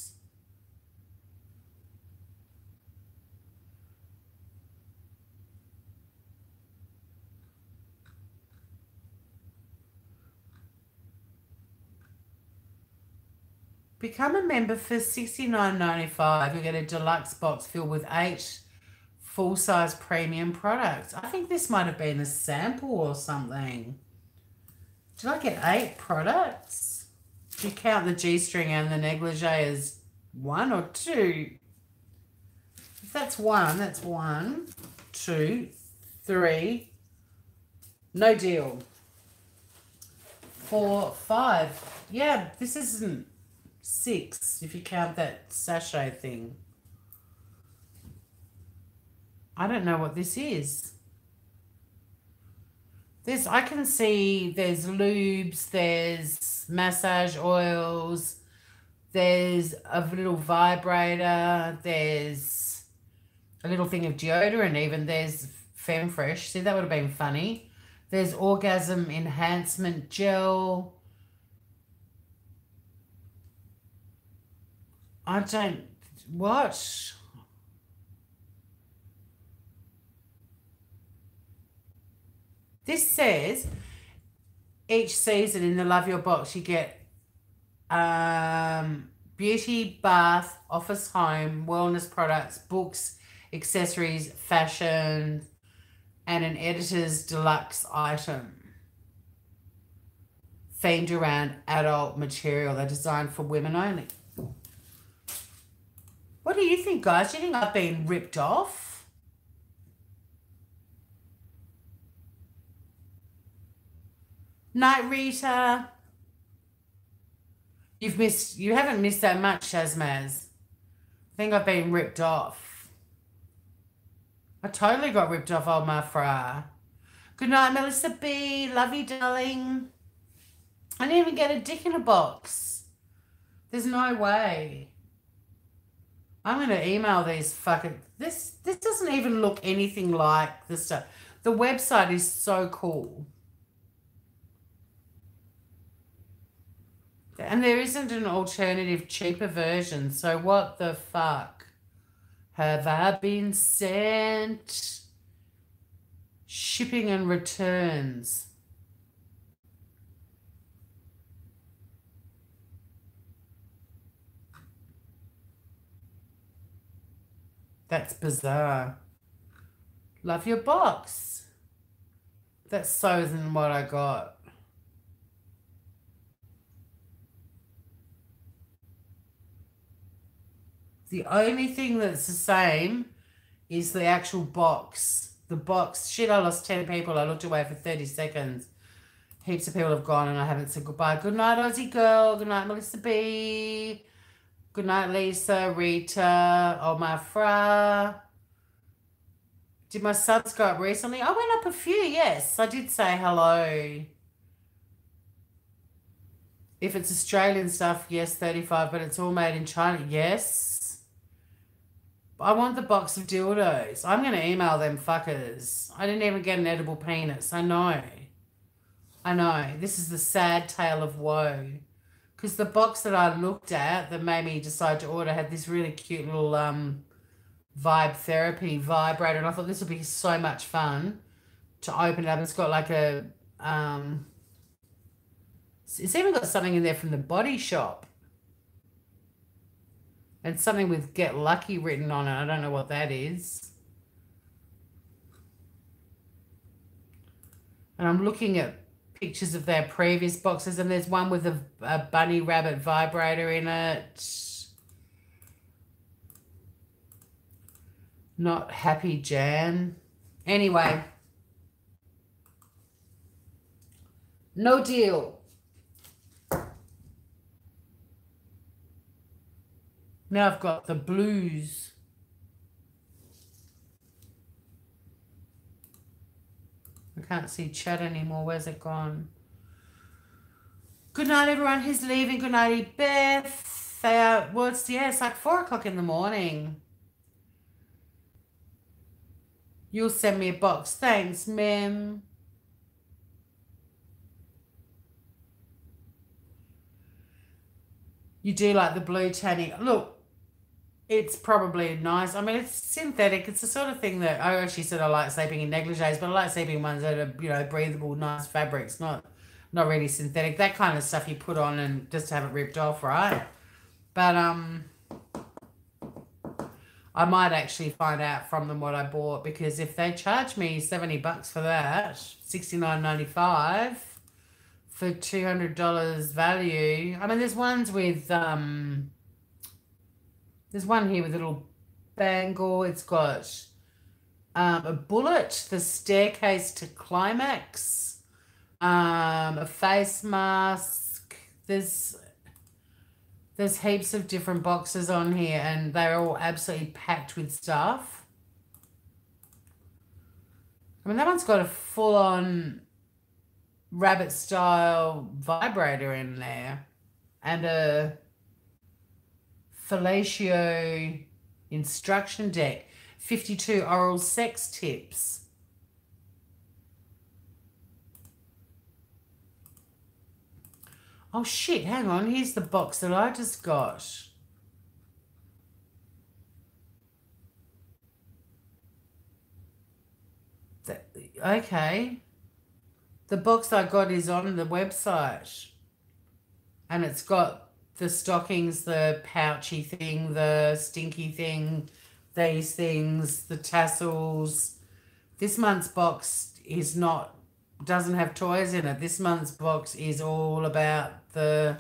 Become a member for $69.95. You get a deluxe box filled with 8 full-size premium products. I think this might have been a sample or something. Did I get 8 products? Do you count the G-string and the negligee as 1 or 2? If that's 1, that's 1, 2, 3. No deal. 4, 5. Yeah, this isn't 6 if you count that sachet thing. I don't know what this is. I can see there's lubes, there's massage oils, there's a little vibrator, there's a little thing of deodorant even, there's Femfresh. See, that would have been funny. There's orgasm enhancement gel. What? This says each season in the Love Your Box you get beauty, bath, office, home, wellness products, books, accessories, fashion, and an editor's deluxe item themed around adult material. They're designed for women only. What do you think, guys? Do you think I've been ripped off? Night, Rita. You haven't missed that much, Shazmaz. I think I've been ripped off. I totally got ripped off, old Mafra. Good night, Melissa B. Love you, darling. I didn't even get a dick in a box. There's no way. I'm going to email these fucking... This doesn't even look anything like the stuff. The website is so cool. And there isn't an alternative, cheaper version. So what the fuck? Have I been sent? Shipping and returns. That's bizarre. Love your box. That's so than what I got. The only thing that's the same is the actual box. The box. Shit, I lost 10 people. I looked away for 30 seconds. Heaps of people have gone and I haven't said goodbye. Good night, Aussie girl. Good night, Melissa B. Good night, Lisa, Rita, my Fra. Did my subs go up recently? I went up a few, yes. I did say hello. If it's Australian stuff, yes, 35, but it's all made in China, yes. I want the box of dildos. I'm going to email them fuckers. I didn't even get an edible penis. I know. I know. This is the sad tale of woe. Because the box that I looked at that made me decide to order had this really cute little vibe therapy vibrator. And I thought this would be so much fun to open it up. It's got like a... it's even got something in there from the Body Shop. And something with Get Lucky written on it. I don't know what that is. And I'm looking at pictures of their previous boxes. And there's one with a bunny rabbit vibrator in it. Not Happy Jan. Anyway. No deal. Now I've got the blues. I can't see chat anymore. Where's it gone? Good night, everyone who's leaving. Good night, Beth. Well, it's like 4 o'clock in the morning. You'll send me a box. Thanks, Mem. You do like the blue tanning. Look, it's probably nice. I mean, it's synthetic. It's the sort of thing that I actually said I like sleeping in negligees, but I like sleeping in ones that are, breathable, nice fabrics, not really synthetic. That kind of stuff you put on and just have it ripped off, right? But I might actually find out from them what I bought, because if they charge me $70 for that, $69.95 for $200 value. I mean, there's ones with there's one here with a little bangle. It's got a bullet, the staircase to climax, a face mask. There's heaps of different boxes on here, and they're all absolutely packed with stuff. I mean, that one's got a full-on rabbit style vibrator in there, and a fellatio instruction deck, 52 oral sex tips. Oh shit, hang on, here's the box that I just got. Okay. The box I got is on the website. And it's got the stockings, the pouchy thing, the stinky thing, these things, the tassels. This month's box doesn't have toys in it. This month's box is all about the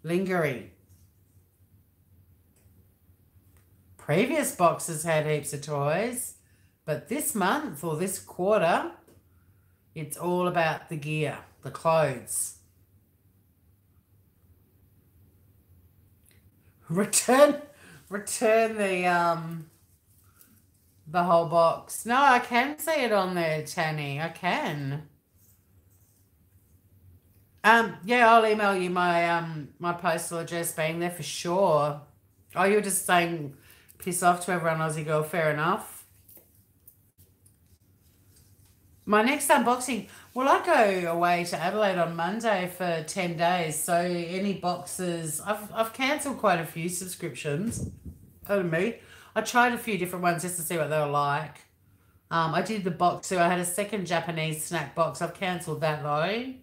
lingerie. Previous boxes had heaps of toys, but this month or this quarter, it's all about the gear, the clothes. Return the whole box. No, I can see it on there, Tanny. I can. Yeah, I'll email you my my postal address being there for sure. Oh, you're just saying piss off to everyone, Aussie girl. Fair enough. My next unboxing, well, I go away to Adelaide on Monday for 10 days. So any boxes, I've cancelled quite a few subscriptions. Pardon me. I tried a few different ones just to see what they were like. I did the box too. I had a second Japanese snack box. I've cancelled that though.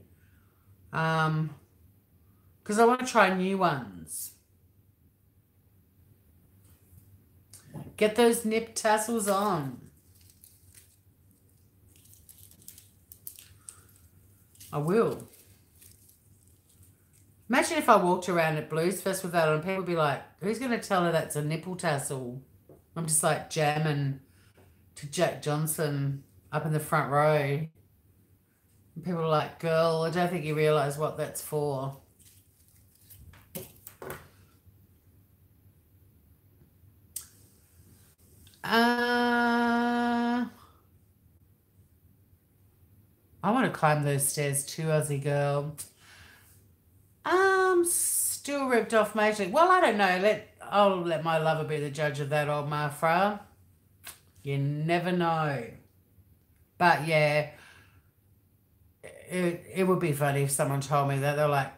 Because I want to try new ones. Get those nip tassels on. I will. Imagine if I walked around at Bluesfest with that on, people would be like, who's going to tell her that's a nipple tassel? I'm just like jamming to Jack Johnson up in the front row. And people are like, girl, I don't think you realise what that's for. I want to climb those stairs too, Aussie girl. Still ripped off majorly. Well, I don't know. I'll let my lover be the judge of that, old Mafra. You never know. But yeah, it would be funny if someone told me that. They're like,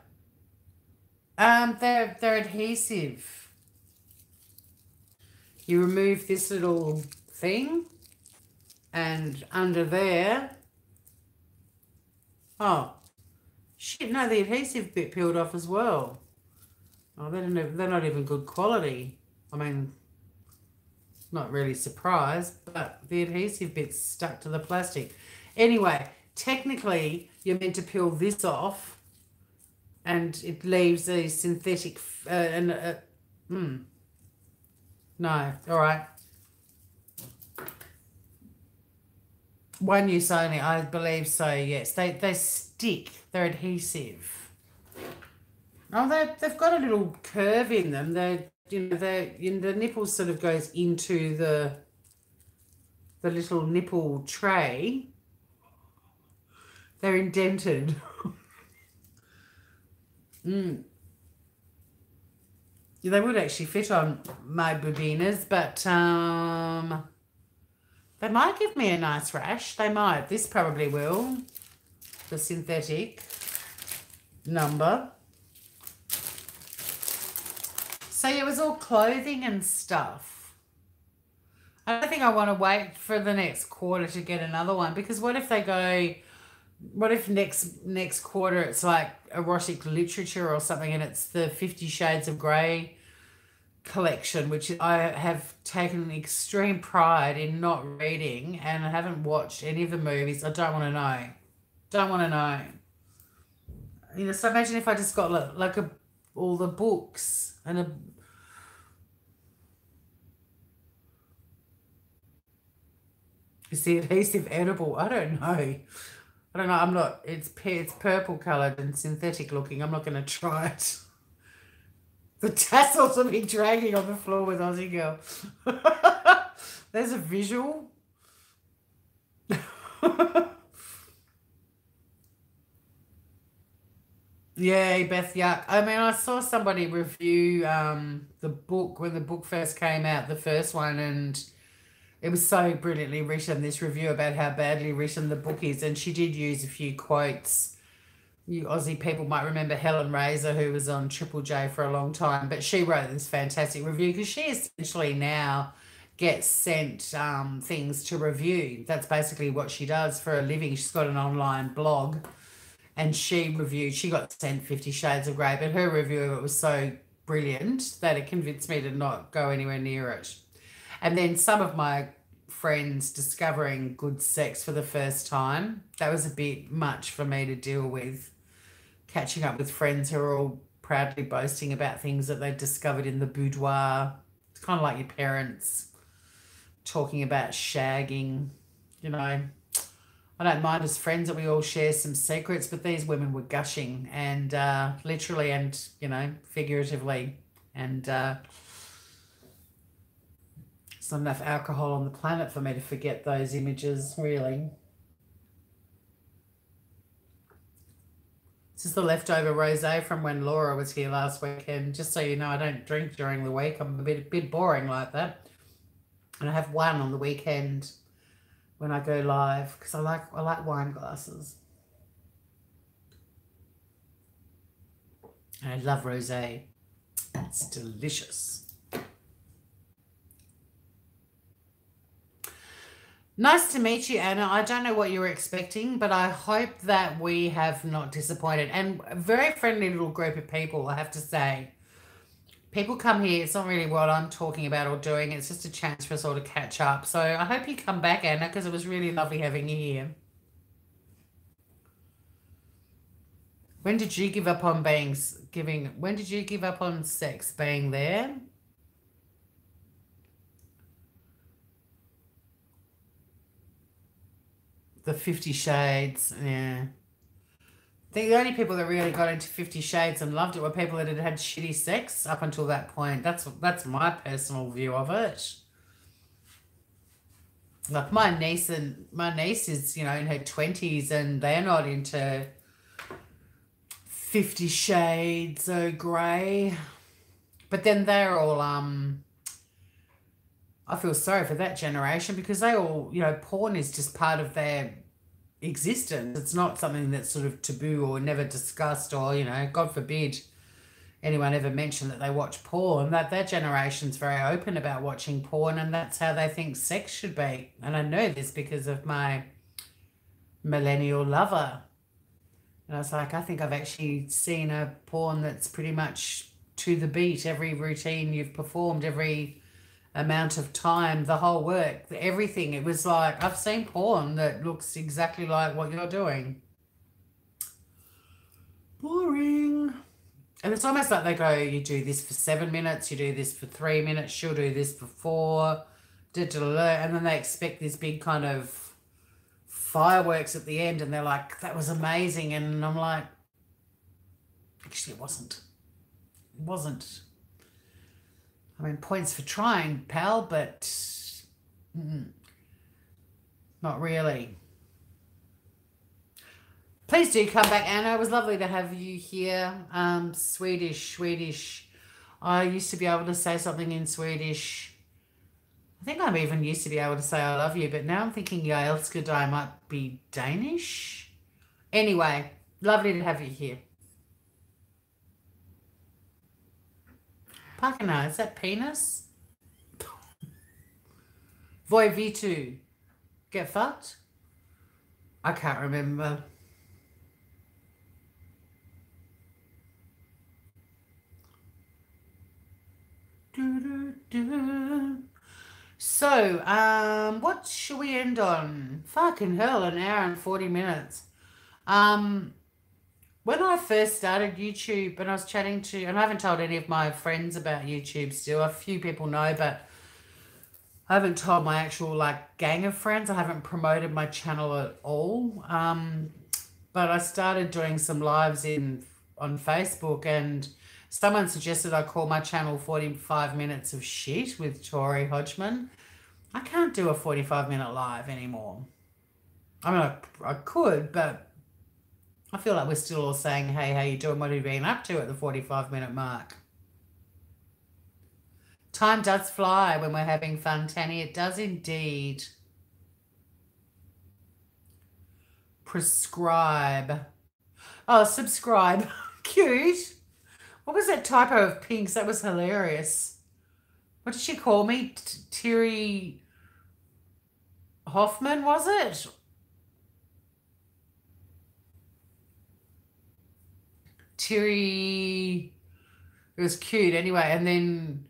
they're adhesive. You remove this little thing, and under there, oh, shit, no, the adhesive bit peeled off as well. Oh, they're not even good quality. I mean, not really surprised, but the adhesive bit's stuck to the plastic. Anyway, technically, you're meant to peel this off, and it leaves a synthetic, no, all right. One use only, I believe so, yes. They stick, they're adhesive. Oh, they've got a little curve in them. The nipple sort of goes into the little nipple tray. They're indented. Yeah, they would actually fit on my bobinas, but They might give me a nice rash. They might. This probably will. The synthetic number. So it was all clothing and stuff. I don't think I want to wait for the next quarter to get another one, because what if they go, what if next quarter it's like erotic literature or something, and it's the 50 Shades of Grey collection, which I have taken extreme pride in not reading, and I haven't watched any of the movies. I don't want to know. Don't want to know. You know, so imagine if I just got all the books and is the adhesive edible? I don't know. I don't know. I'm not. It's purple coloured and synthetic looking. I'm not going to try it. The tassels will be dragging on the floor with Aussie Girl. There's a visual. Yeah, Beth, yuck. I mean, I saw somebody review the book when the book first came out, the first one, and it was so brilliantly written, this review about how badly written the book is, and she did use a few quotes. You Aussie people might remember Helen Razor, who was on Triple J for a long time, but she wrote this fantastic review because she essentially now gets sent things to review. That's basically what she does for a living. She's got an online blog, and she got sent 50 Shades of Grey, but her review of it was so brilliant that it convinced me to not go anywhere near it. And then some of my friends discovering good sex for the first time, that was a bit much for me to deal with. Catching up with friends who are all proudly boasting about things that they've discovered in the boudoir. It's kind of like your parents talking about shagging, you know. I don't mind as friends that we all share some secrets, but these women were gushing, and literally and, you know, figuratively. And there's not enough alcohol on the planet for me to forget those images, really. This is the leftover rosé from when Laura was here last weekend. Just so you know, I don't drink during the week. I'm a bit boring like that. And I have one on the weekend when I go live, because I like wine glasses. And I love rosé. It's delicious. Nice to meet you, Anna. I don't know what you were expecting, but I hope that we have not disappointed. And a very friendly little group of people, I have to say. People come here, it's not really what I'm talking about or doing. It's just a chance for us all to catch up. So I hope you come back, Anna, because it was really lovely having you here. When did you give up on when did you give up on sex being there? The 50 Shades, yeah. I think the only people that really got into 50 Shades and loved it were people that had had shitty sex up until that point. That's my personal view of it. Like my niece is, you know, in her 20s, and they're not into 50 Shades of Grey. But then they're all I feel sorry for that generation, because they all, you know, porn is just part of their existence. It's not something that's sort of taboo or never discussed, or, you know, God forbid anyone ever mentioned that they watch porn. That generation's very open about watching porn, and that's how they think sex should be. And I know this because of my millennial lover. And I was like, I think I've actually seen a porn that's pretty much to the beat. Every routine you've performed, every amount of time, the whole work, everything. It was like, I've seen porn that looks exactly like what you're doing. Boring. And it's almost like they go, you do this for 7 minutes, you do this for 3 minutes, she'll do this for 4, and then they expect this big kind of fireworks at the end, and they're like, that was amazing. And I'm like, actually it wasn't. It wasn't. I mean, points for trying, pal, but not really. Please do come back, Anna. It was lovely to have you here. Swedish. I used to be able to say something in Swedish I think I'm even used to be able to say I love you, but now I'm thinking Jeg elsker dig might be Danish. Anyway, lovely to have you here. Pakana, is that penis? Voi V2. Get fucked? I can't remember. So, what should we end on? Fucking hell, an hour and 40 minutes. When I first started YouTube and I was chatting to, and I haven't told any of my friends about YouTube still, a few people know, but I haven't told my actual like gang of friends. I haven't promoted my channel at all. But I started doing some lives on Facebook, and someone suggested I call my channel 45 Minutes of Shit with Tori Hodgman. I can't do a 45-minute live anymore. I mean, I could, but I feel like we're still all saying, hey, how you doing? What have you been up to at the 45-minute mark? Time does fly when we're having fun, Tanny. It does indeed. Prescribe. Oh, subscribe. Cute. What was that typo of Pink's? That was hilarious. What did she call me? Terry Hoffman, was it? Terry. It was cute anyway. And then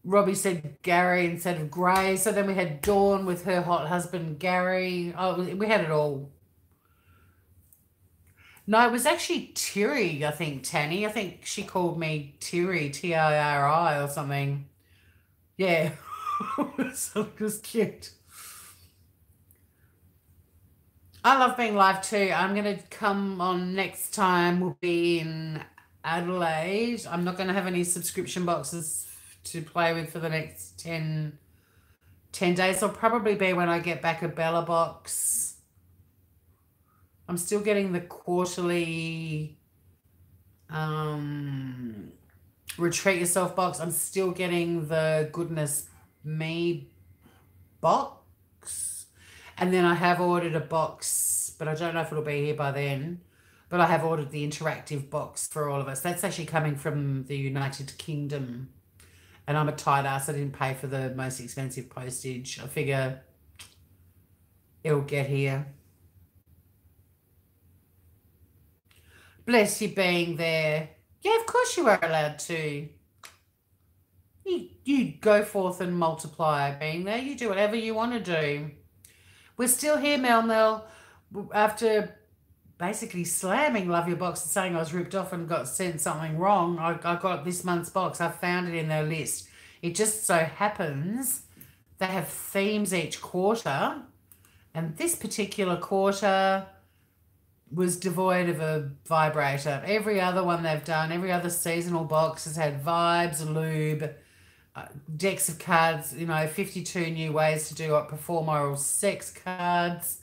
Robbie said Gary instead of Gray. So then we had Dawn with her hot husband, Gary. Oh, we had it all. No, it was actually Tiri, I think, Tanny. I think she called me Tiri, Tiri, or something. Yeah. So it was cute. I love being live too. I'm going to come on next time. We'll be in Adelaide. I'm not going to have any subscription boxes to play with for the next 10 days. It'll probably be when I get back a Bella box. I'm still getting the quarterly Retreat Yourself box. I'm still getting the Goodness Me box. And then I have ordered a box, but I don't know if it'll be here by then. But I have ordered the interactive box for all of us. That's actually coming from the United Kingdom. And I'm a tight ass. I didn't pay for the most expensive postage. I figure it'll get here. Bless you being there. Yeah, of course you are allowed to. You go forth and multiply being there. You do whatever you want to do. We're still here, Mel. After basically slamming Love Your Box and saying I was ripped off and got sent something wrong, I got this month's box. I found it in their list. It just so happens they have themes each quarter. And this particular quarter was devoid of a vibrator. Every other one they've done, every other seasonal box has had vibes, lube, decks of cards, 52 new ways to do it, perform oral sex cards,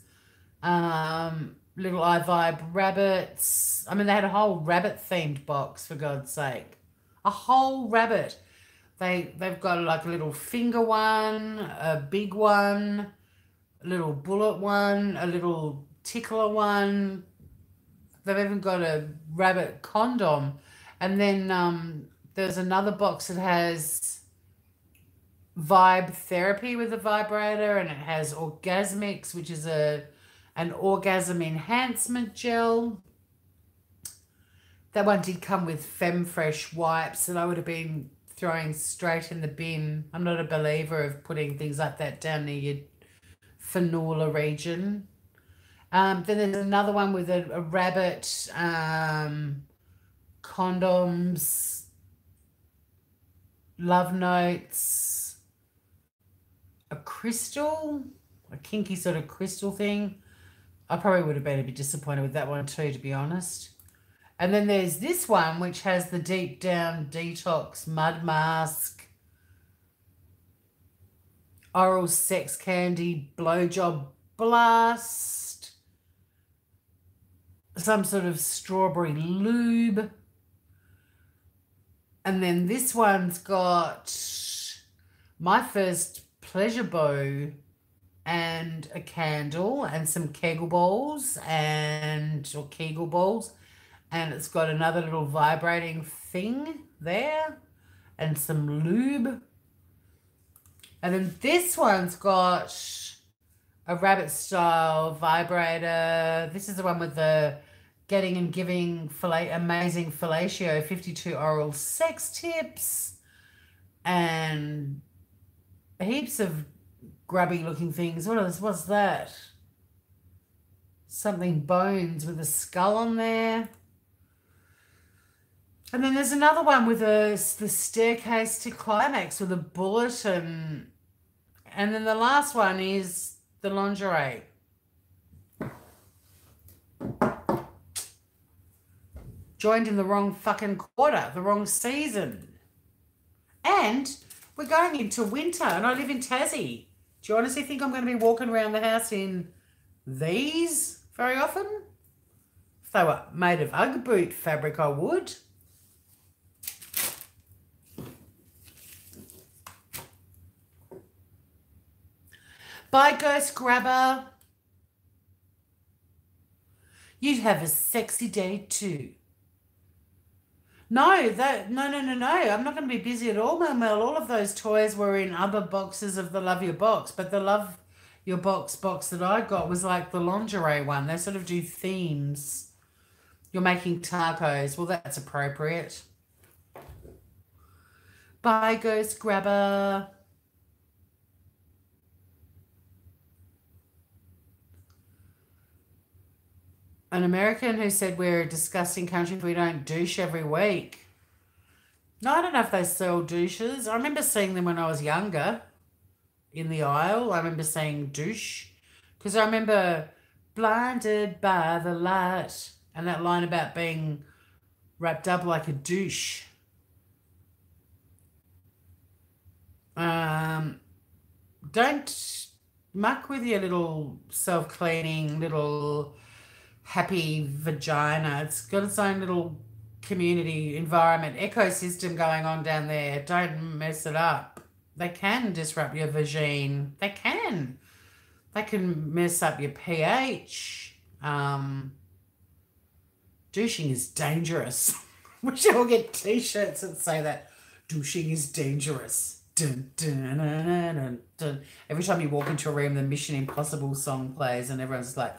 little I Vibe rabbits. I mean, they had a whole rabbit-themed box, for God's sake. A whole rabbit. They've got like a little finger one, a big one, a little bullet one, a little tickler one. They've even got a rabbit condom. And then there's another box that has vibe therapy with a vibrator, and it has Orgasmix, which is an orgasm enhancement gel. That one did come with FemFresh wipes, and I would have been throwing straight in the bin. I'm not a believer of putting things like that down near your fenula region. Then there's another one with a rabbit, condoms, love notes, a crystal, a kinky sort of crystal thing. I probably would have been a bit disappointed with that one too, to be honest. And then there's this one, which has the Deep Down Detox Mud Mask, Oral Sex Candy Blowjob Blast, some sort of strawberry lube. And then this one's got my first pleasure bow and a candle and some Kegel balls or Kegel balls, and it's got another little vibrating thing there and some lube. And then this one's got a rabbit style vibrator. This is the one with the getting and giving amazing fellatio 52 oral sex tips and heaps of grubby looking things. What's that? Something bones with a skull on there. And then there's another one with the staircase to climax with a bullet, and then the last one is the lingerie. Joined in the wrong fucking quarter, the wrong season. And we're going into winter, and I live in Tassie. Do you honestly think I'm going to be walking around the house in these very often? If they were made of Ugg boot fabric, I would. Bye, Ghost Grabber. You'd have a sexy day too. No. I'm not going to be busy at all, Mel. All of those toys were in other boxes of the Love Your Box, but the Love Your Box that I got was like the lingerie one. They sort of do themes. You're making tacos. Well, that's appropriate. Bye, Ghost Grabber. An American who said we're a disgusting country if we don't douche every week. No, I don't know if they sell douches. I remember seeing them when I was younger in the aisle. I remember saying douche because I remember blinded by the light and that line about being wrapped up like a douche. Don't muck with your little self-cleaning little happy vagina. It's got its own little community environment ecosystem going on down there. Don't mess it up. They can disrupt your vagine. They can mess up your pH. Douching is dangerous. We should all get t-shirts that say that. Douching is dangerous. Dun, dun, dun, dun, dun, dun. Every time you walk into a room, the Mission Impossible song plays and everyone's like,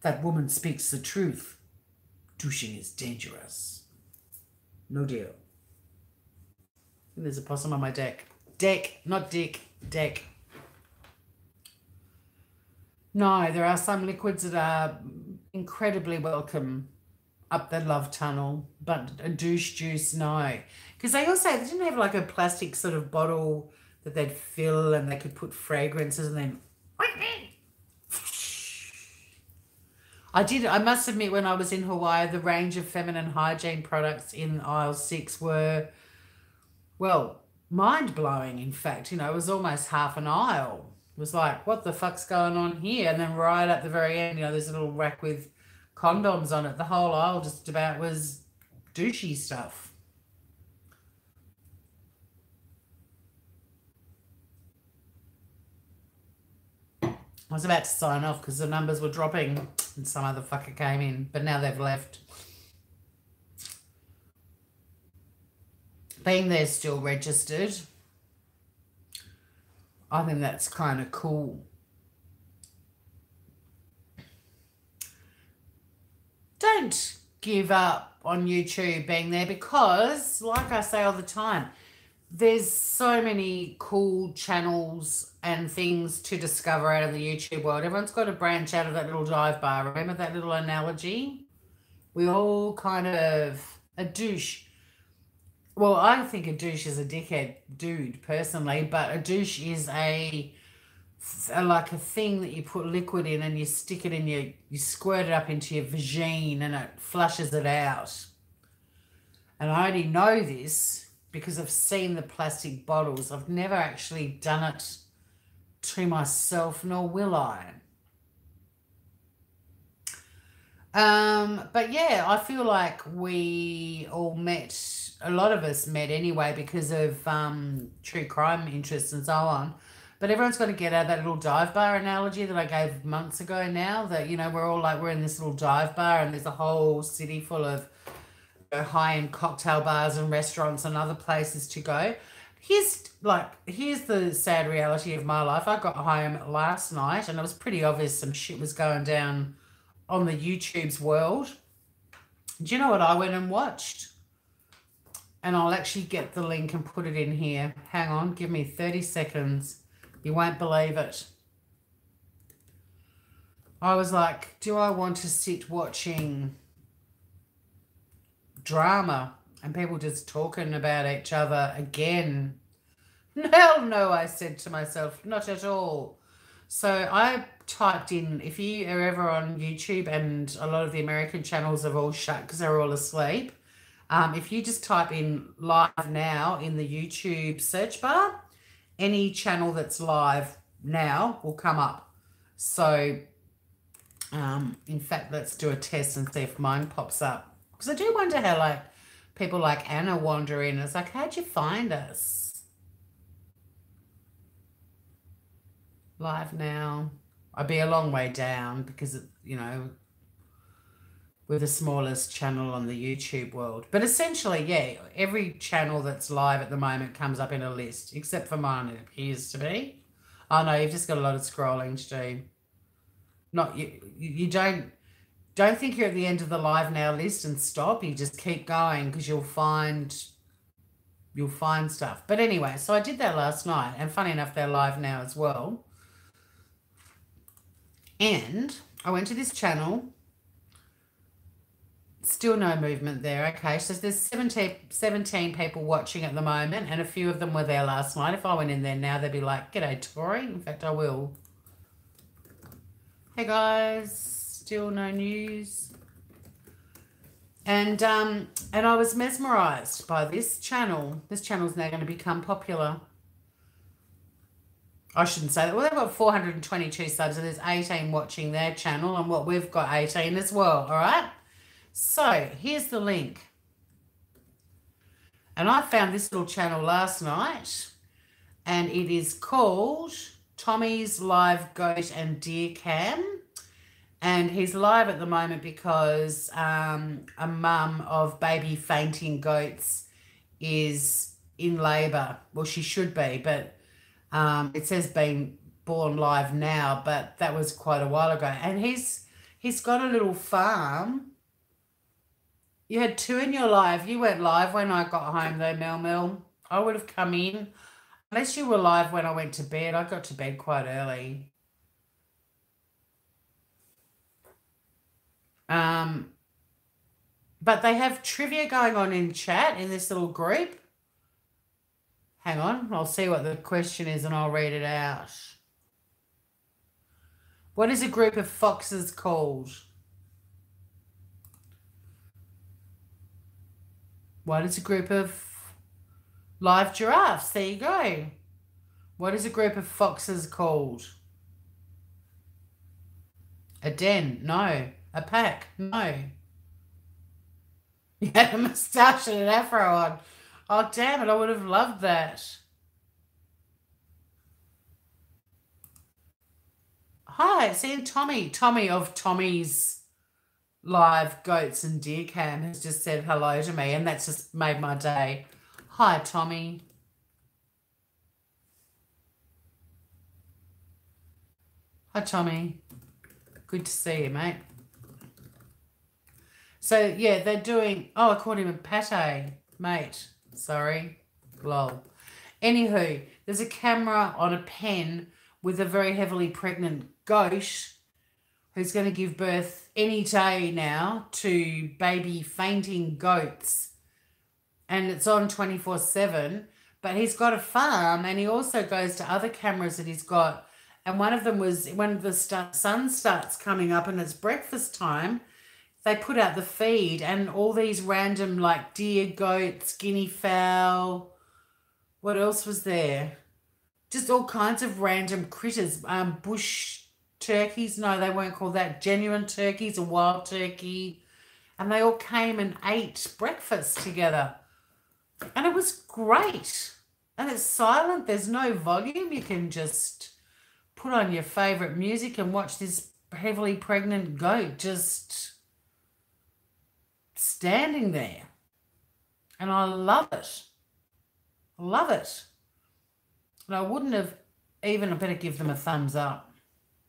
that woman speaks the truth. Douching is dangerous. No deal. There's a possum on my deck. Deck, not dick. Deck. No, there are some liquids that are incredibly welcome up the love tunnel, but a douche juice, no. Because they didn't have like a plastic sort of bottle that they'd fill and they could put fragrances and then... I must admit, when I was in Hawaii, the range of feminine hygiene products in aisle 6 were, well, mind-blowing, in fact. You know, it was almost half an aisle. It was like, what the fuck's going on here? And then right at the very end, you know, there's a little rack with condoms on it. The whole aisle just about was douchey stuff. I was about to sign off because the numbers were dropping and some other fucker came in, but now they've left. Being there still registered, I think that's kind of cool. Don't give up on YouTube being there because, like I say all the time, there's so many cool channels and things to discover out of the YouTube world. Everyone's got to branch out of that little dive bar. Remember that little analogy? We all kind of... A douche. Well, I think a douche is a dickhead dude, personally, but a douche is like a thing that you put liquid in and you stick it in you squirt it up into your vagine and it flushes it out. And I only know this because I've seen the plastic bottles. I've never actually done it to myself, nor will I. But yeah, I feel like we all met, a lot of us met anyway because of true crime interests and so on. But everyone's got to get out of that little dive bar analogy that I gave months ago now, that, we're all like, we're in this little dive bar and there's a whole city full of high-end cocktail bars and restaurants and other places to go. Here's the sad reality of my life. I got home last night and it was pretty obvious some shit was going down on the YouTube's world. Do you know what I went and watched? And I'll actually get the link and put it in here. Hang on, give me 30 seconds. You won't believe it. I was like, do I want to sit watching drama and people just talking about each other again? Hell no, I said to myself, not at all. So I typed in, if you are ever on YouTube, and a lot of the American channels have all shut because they're all asleep, if you just type in live now in the YouTube search bar, any channel that's live now will come up. So in fact, let's do a test and see if mine pops up, because I do wonder how like people like Anna wander in. It's like, how'd you find us? Live now. I'd be a long way down because, we're the smallest channel on the YouTube world. But essentially, yeah, every channel that's live at the moment comes up in a list, except for mine, it appears to be. Oh no, you've just got a lot of scrolling to do. Not you don't think you're at the end of the live now list and stop. You just keep going because you'll find stuff. But anyway, so I did that last night, and funny enough, they're live now as well. And I went to this channel. Still no movement there. Okay, so there's 17 people watching at the moment, and a few of them were there last night. If I went in there now, they'd be like, g'day, Tori. In fact, I will. Hey, guys. Still no news. And I was mesmerised by this channel. This channel's now going to become popular. I shouldn't say that. Well, they've got 422 subs, and there's 18 watching their channel, and what we've got 18 as well, all right? So here's the link. And I found this little channel last night, and it is called Tommy's Live Goat and Deer Cam. And he's live at the moment because a mum of baby fainting goats is in labour. Well, she should be, but it says being born live now, but that was quite a while ago. And he's got a little farm. You had 2 in your live. You went live when I got home though, Mel. I would have come in. Unless you were live when I went to bed. I got to bed quite early. But they have trivia going on in chat in this little group. Hang on. I'll see what the question is and I'll read it out. What is a group of foxes called? What is a group of live giraffes? There you go. What is a group of foxes called? A den? No. A pack? No. You had a moustache and an afro on. Oh, damn it. I would have loved that. Hi, it's Ian Tommy. Tommy of Tommy's Live Goats and Deer Cam has just said hello to me, and that's just made my day. Hi, Tommy. Hi, Tommy. Good to see you, mate. So, yeah, they're doing... Oh, I called him a pate, mate. Sorry. Lol. Anywho, there's a camera on a pen with a very heavily pregnant goat who's going to give birth any day now to baby fainting goats. And it's on 24/7. But he's got a farm, and he also goes to other cameras that he's got. And one of them was when the sun starts coming up and it's breakfast time, they put out the feed, and all these random like deer, goats, guinea fowl. What else was there? Just all kinds of random critters, bush turkeys. No, they weren't called that. Genuine turkeys, a wild turkey. And they all came and ate breakfast together. And it was great. And it's silent. There's no volume. You can just put on your favourite music and watch this heavily pregnant goat just standing there. And I love it. Love it. And I wouldn't have even, I better give them a thumbs up.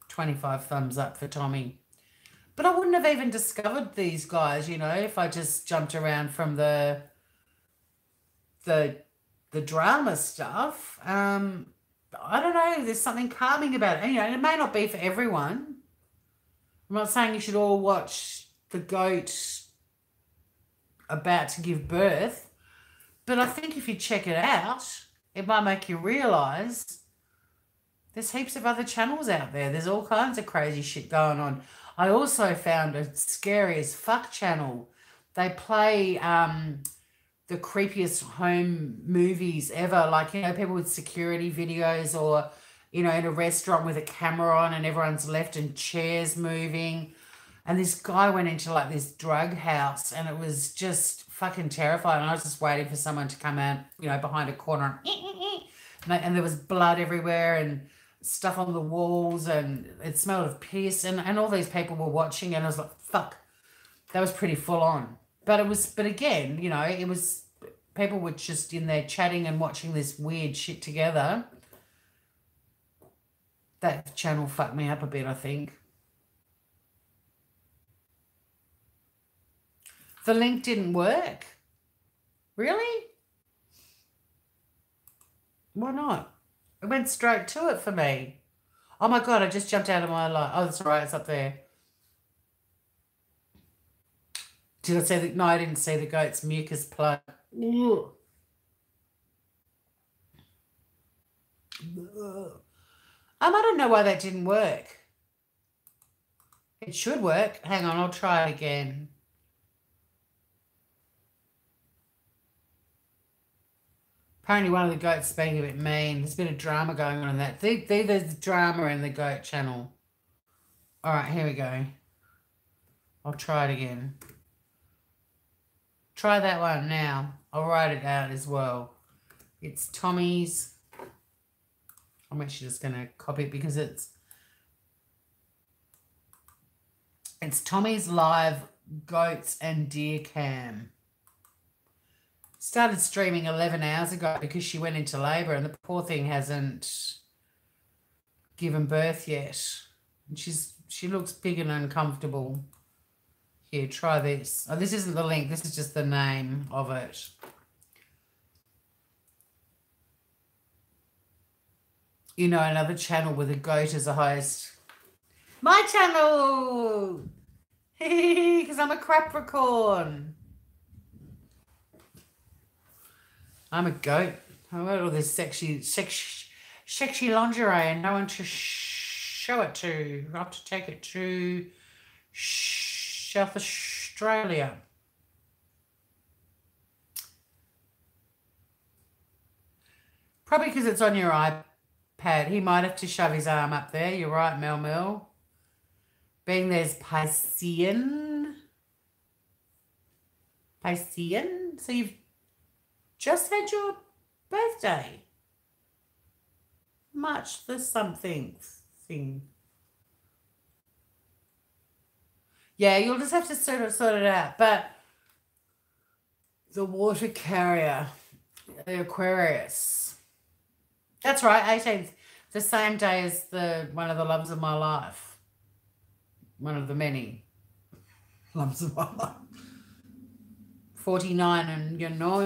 25 thumbs up for Tommy. But I wouldn't have even discovered these guys, you know, if I just jumped around from the drama stuff. I don't know. There's something calming about it. And, you know, it may not be for everyone. I'm not saying you should all watch the goat about to give birth. But I think if you check it out, it might make you realise there's heaps of other channels out there. There's all kinds of crazy shit going on. I also found a scary as fuck channel. They play the creepiest home movies ever. Like, you know, people with security videos, or, you know, in a restaurant with a camera on and everyone's left and chairs moving. And this guy went into like this drug house and it was just fucking terrifying. And I was just waiting for someone to come out, you know, behind a corner. And there was blood everywhere and stuff on the walls, and it smelled of piss, and all these people were watching, and I was like, fuck, that was pretty full on. But again, you know, it was, people were just in there chatting and watching this weird shit together. That channel fucked me up a bit, I think. The link didn't work. Really? Why not? It went straight to it for me. Oh my God, I just jumped out of my life. Oh, that's right, it's up there. Did I say that? No, I didn't see the goat's mucus plug. I don't know why that didn't work. It should work. Hang on, I'll try it again. Apparently one of the goats is being a bit mean. There's a bit of drama going on in that. There's drama in the goat channel. All right, here we go. I'll try it again. Try that one now. I'll write it out as well. It's Tommy's. I'm actually just going to copy it because it's Tommy's Live Goats and Deer Cam. Started streaming 11 hours ago because she went into labour and the poor thing hasn't given birth yet. And she looks big and uncomfortable. Here, try this. Oh, this isn't the link. This is just the name of it. You know, another channel with a goat as a host. My channel! Because I'm a Capricorn. I'm a goat. I got all this sexy lingerie and no one to show it to. I have to take it to South Australia. Probably because it's on your iPad. He might have to shove his arm up there. You're right, Mel. Being there's Piscean. So you've just had your birthday. March the something thing. Yeah, you'll just have to sort it out. But the water carrier, the Aquarius. That's right, 18th. The same day as one of the loves of my life. One of the many loves of my life. 49, and you know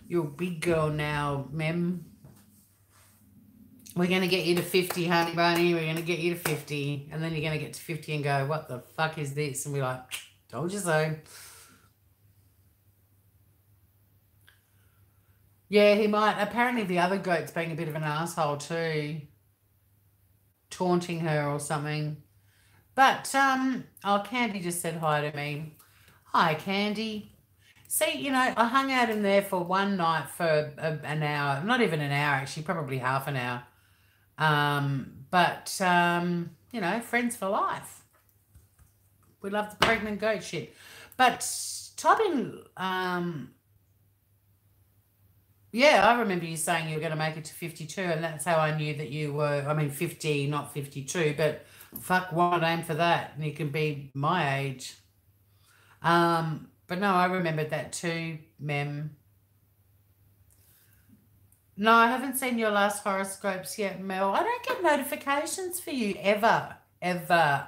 you're a big girl now, Mem. We're going to get you to 50, honey bunny. We're going to get you to 50. And then you're going to get to 50 and go, what the fuck is this? And we're like, told you so. Yeah, he might. Apparently the other goat's being a bit of an asshole too. Taunting her or something. But, oh, Candy just said hi to me. Hi, Candy. See, you know, I hung out in there for one night for an hour. Not even an hour, actually, probably half an hour. you know, friends for life. We love the pregnant goat shit. But type in, yeah, I remember you saying you were going to make it to 52, and that's how I knew that you were, I mean, 50, not 52, but fuck, why not aim for that? And you can be my age. But no, I remembered that too, Mem. No, I haven't seen your last horoscopes yet, Mel. I don't get notifications for you ever, ever,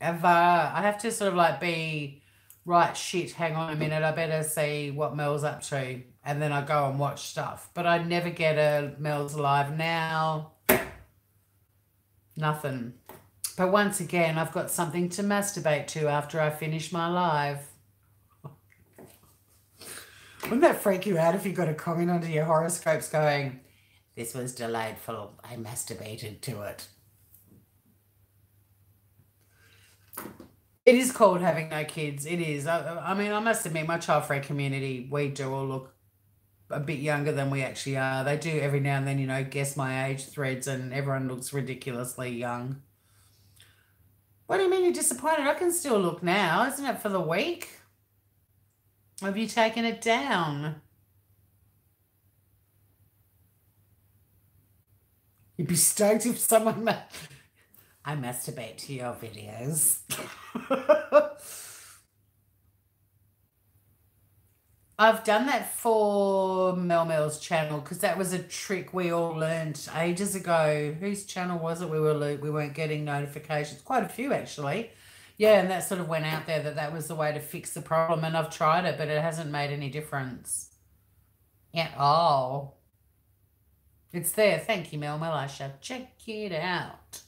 ever. I have to sort of like be, right, shit, hang on a minute, I better see what Mel's up to. And then I go and watch stuff. But I never get a Mel's Live now. Nothing. But once again, I've got something to masturbate to after I finish my live. Wouldn't that freak you out if you got a comment under your horoscopes going, this was delightful, I masturbated to it. It is called having no kids. It is. I mean, I must admit, my child-free community, we do all look a bit younger than we actually are. They do every now and then, you know, guess my age threads, and everyone looks ridiculously young. What do you mean you're disappointed? I can still look now. Isn't it for the week? Have you taken it down? You'd be stoked if someone... I masturbate to your videos. I've done that for Mel Mel's channel because that was a trick we all learned ages ago. Whose channel was it? We weren't getting notifications. Quite a few actually. Yeah, and that sort of went out there that was the way to fix the problem, and I've tried it, but it hasn't made any difference at all. It's there. Thank you, Mel Mel. I shall check it out.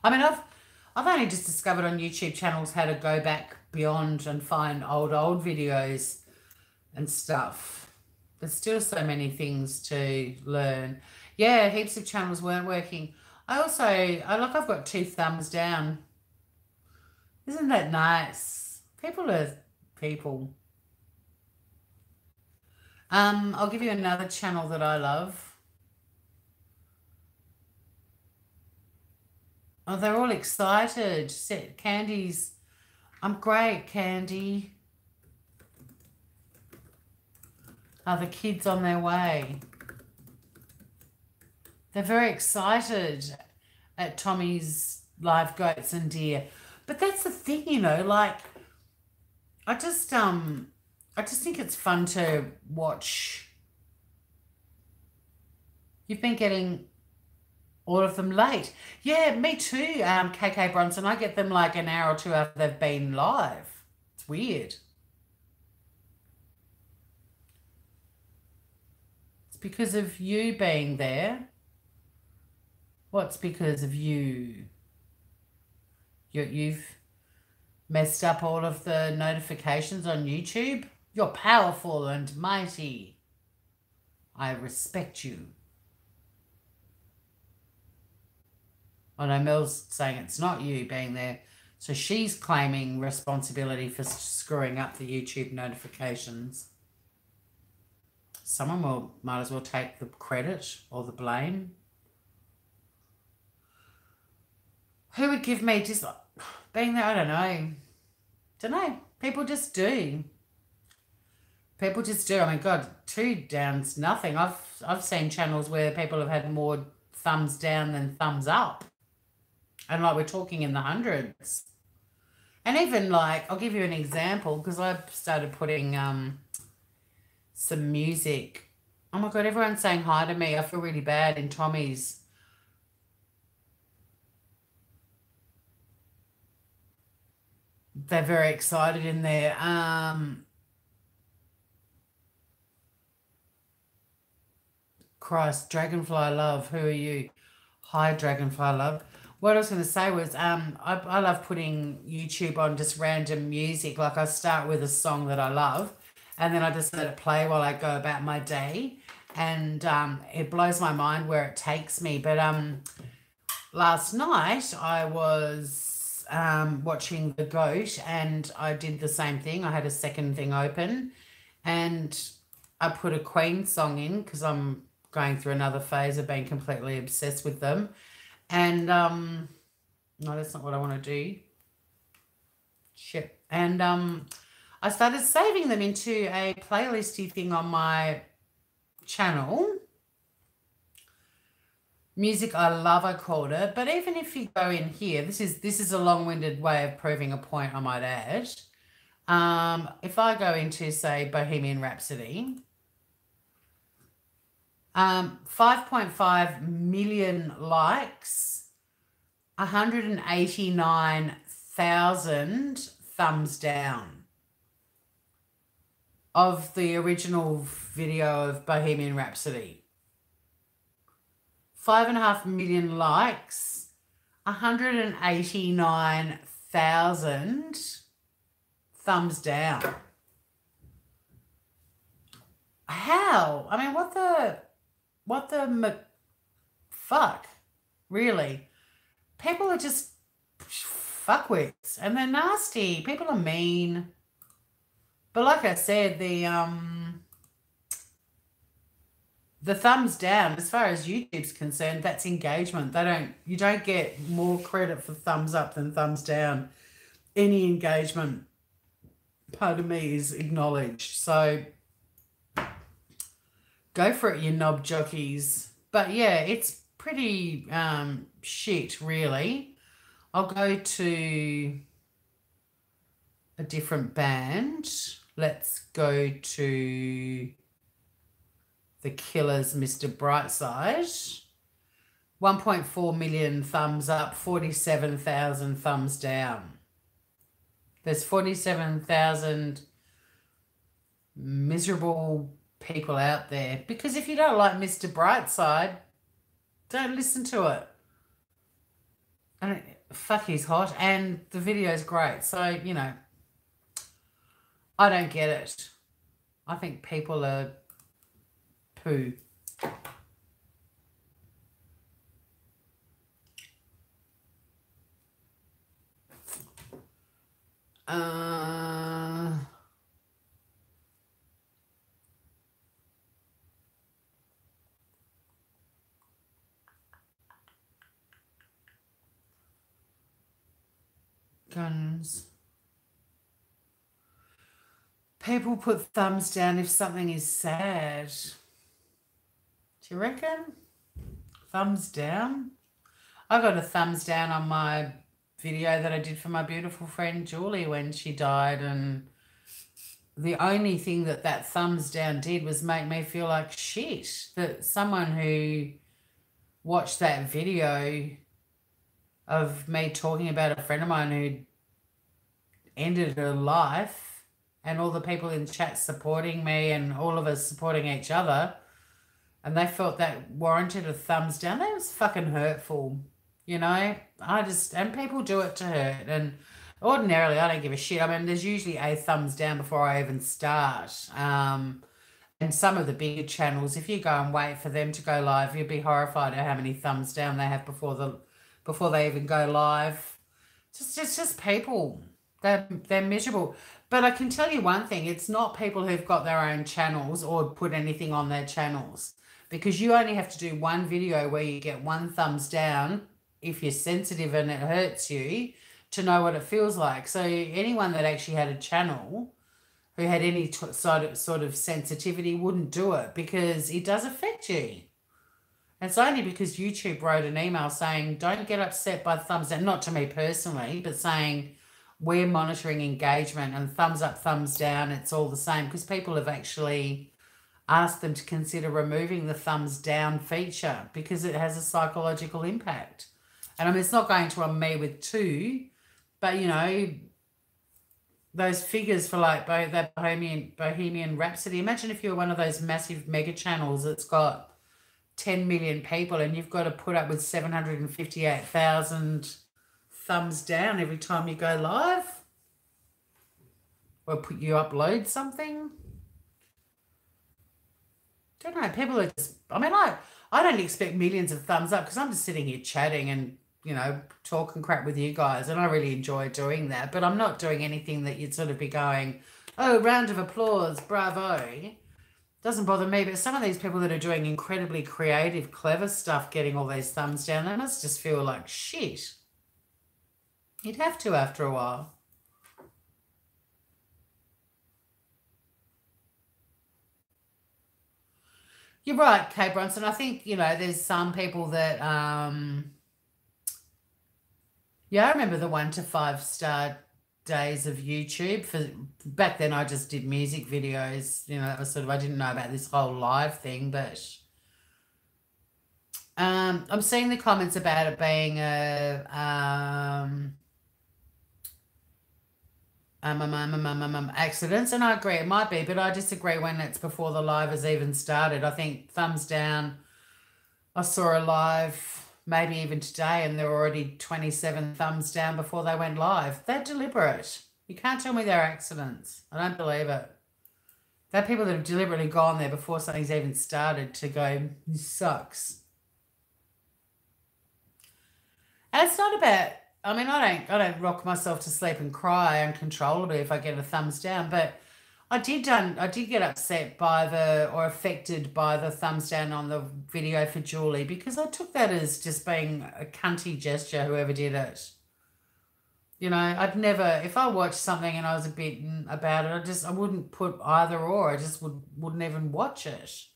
I mean, I've only just discovered on YouTube channels how to go back beyond and find old videos and stuff. There's still so many things to learn. Yeah, heaps of channels weren't working. I've got 2 thumbs down. Isn't that nice? People are people. I'll give you another channel that I love. Oh, they're all excited. Candy's, I'm great, Candy. Are the kids on their way? They're very excited at Tommy's live goats and deer. But that's the thing, you know, like, I just think it's fun to watch. You've been getting all of them late. Yeah, me too, KK Bronson. I get them like an hour or 2 after they've been live. It's weird. It's because of you being there. What's because of you? You've messed up all of the notifications on YouTube? You're powerful and mighty. I respect you. I know Mel's saying it's not you being there. So she's claiming responsibility for screwing up the YouTube notifications. Someone might as well take the credit or the blame. Who would give me just being there? I don't know. Don't know. People just do. People just do. I mean, God, 2 down's nothing. I've seen channels where people have had more thumbs down than thumbs up. And like we're talking in the hundreds. And even like, I'll give you an example because I started putting some music. Oh my God, everyone's saying hi to me. I feel really bad in Tommy's. They're very excited in there. Christ, Dragonfly Love, who are you? Hi, Dragonfly Love. What I was going to say was I love putting YouTube on just random music. Like I start with a song that I love and then I just let it play while I go about my day. And it blows my mind where it takes me. But last night I was watching The Goat and I did the same thing. I had a second thing open and I put a Queen song in because I'm going through another phase of being completely obsessed with them. And no, that's not what I want to do. Shit. And I started saving them into a playlisty thing on my channel. Music I Love, I called it. But even if you go in here, this is a long-winded way of proving a point, I might add. If I go into, say, Bohemian Rhapsody, 5.5 million likes, 189,000 thumbs down of the original video of Bohemian Rhapsody. 5.5 million likes, 189,000 thumbs down. How? I mean, what the fuck? Really? People are just fuckwits, and they're nasty. People are mean. But like I said, the thumbs down, as far as YouTube's concerned, that's engagement. You don't get more credit for thumbs up than thumbs down. Any engagement, part of me, is acknowledged. So go for it, you knob jockeys. But yeah, it's pretty shit, really. I'll go to a different band. Let's go to The Killers, Mr. Brightside. 1.4 million thumbs up, 47,000 thumbs down. There's 47,000 miserable people out there. Because if you don't like Mr. Brightside, don't listen to it. And fuck, he's hot. And the video's great. So, you know, I don't get it. I think people are poo. Guns. People put thumbs down if something is sad. Do you reckon? Thumbs down? I got a thumbs down on my video that I did for my beautiful friend Julie when she died, and the only thing that thumbs down did was make me feel like shit. That someone who watched that video of me talking about a friend of mine who ended her life, and all the people in the chat supporting me and all of us supporting each other, and they felt that warranted a thumbs down. That was fucking hurtful, you know? And people do it to hurt, and ordinarily I don't give a shit. I mean, there's usually a thumbs down before I even start. And some of the bigger channels, if you go and wait for them to go live, you'd be horrified at how many thumbs down they have before they even go live. Just people. They're miserable. But I can tell you one thing, it's not people who've got their own channels or put anything on their channels, because you only have to do one video where you get one thumbs down if you're sensitive and it hurts you to know what it feels like. So anyone that actually had a channel who had any sort of sensitivity wouldn't do it, because it does affect you. And it's only because YouTube wrote an email saying, don't get upset by thumbs down, not to me personally, but saying we're monitoring engagement, and thumbs up, thumbs down, it's all the same, because people have actually asked them to consider removing the thumbs down feature because it has a psychological impact. And I mean, it's not going to on me with 2, but, you know, those figures for like that Bohemian Rhapsody. Imagine if you're one of those massive mega channels that's got 10 million people and you've got to put up with 758,000 thumbs down every time you go live or you upload something. Don't know. People are just, I mean, I don't expect millions of thumbs up, because I'm just sitting here chatting and, you know, talking crap with you guys, and I really enjoy doing that. But I'm not doing anything that you'd sort of be going, oh, round of applause, bravo. Doesn't bother me, but some of these people that are doing incredibly creative, clever stuff, getting all these thumbs down, they must just feel like shit. You'd have to after a while. You're right, Kate Bronson. I think, there's some people that, yeah, I remember the 1 to 5 star days of YouTube. For back then, I just did music videos. That was I didn't know about this whole live thing, but I'm seeing the comments about it being a accidents, and I agree it might be, but I disagree when it's before the live has even started. I think thumbs down. I saw a live maybe even today, and there were already 27 thumbs down before they went live. They're deliberate. You can't tell me they're accidents. I don't believe it. They're people that have deliberately gone there before something's even started to go, this sucks. And it's not about, I don't rock myself to sleep and cry uncontrollably if I get a thumbs down, but I did get upset or affected by the thumbs down on the video for Julie, because I took that as just being a cunty gesture, whoever did it. I'd never, if I watched something and I was a bit about it, I wouldn't put either or. I just wouldn't even watch it.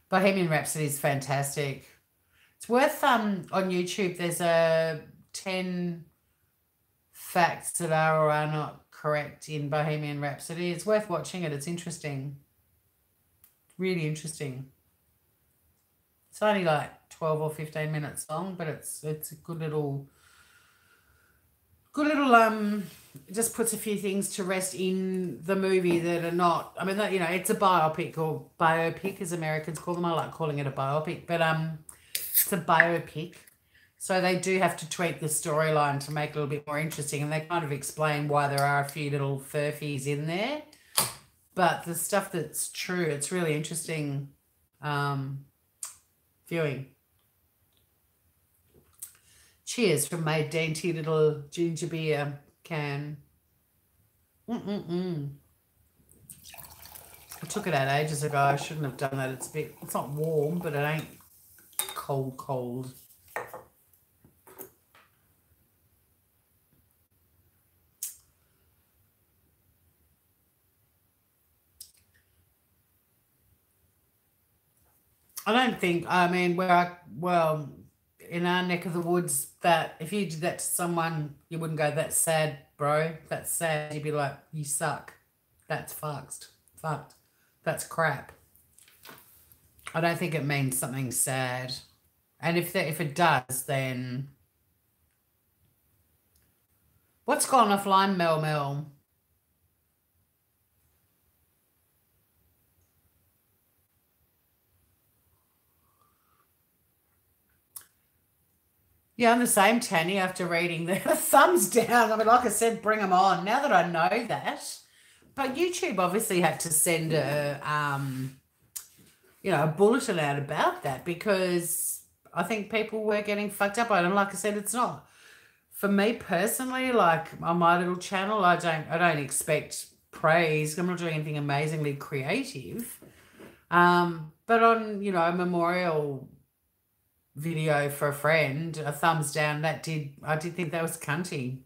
Bohemian Rhapsody is fantastic. It's worth on YouTube. There's a 10 facts that are or are not correct in Bohemian Rhapsody. It's worth watching it. It's interesting. Really interesting. It's only like 12 or 15 minutes long, but it's a good little it just puts a few things to rest in the movie that are not, it's a biopic, or biopic as Americans call them. I like calling it a biopic, but it's a biopic. So they do have to tweak the storyline to make it a little bit more interesting, and they kind of explain why there are a few little furfies in there. But the stuff that's true, it's really interesting viewing. Cheers from my dainty little ginger beer can. I took it out ages ago. I shouldn't have done that. It's not warm, but it ain't cold. I don't think, in our neck of the woods, that if you did that to someone, you wouldn't go, that's sad, bro. That's sad. You'd be like, you suck. That's fucked. That's crap. I don't think it means something sad. And if it does, then what's gone offline, Mel? Yeah, I'm the same, Tanny, after reading the thumbs down. Like I said, bring them on. Now that I know that. But YouTube obviously had to send a bulletin out about that, because I think people were getting fucked up by it. And like I said, it's not, for me personally, like on my little channel, I don't expect praise. I'm not doing anything amazingly creative. But on, a memorial video for a friend, a thumbs down, I did think that was cunty.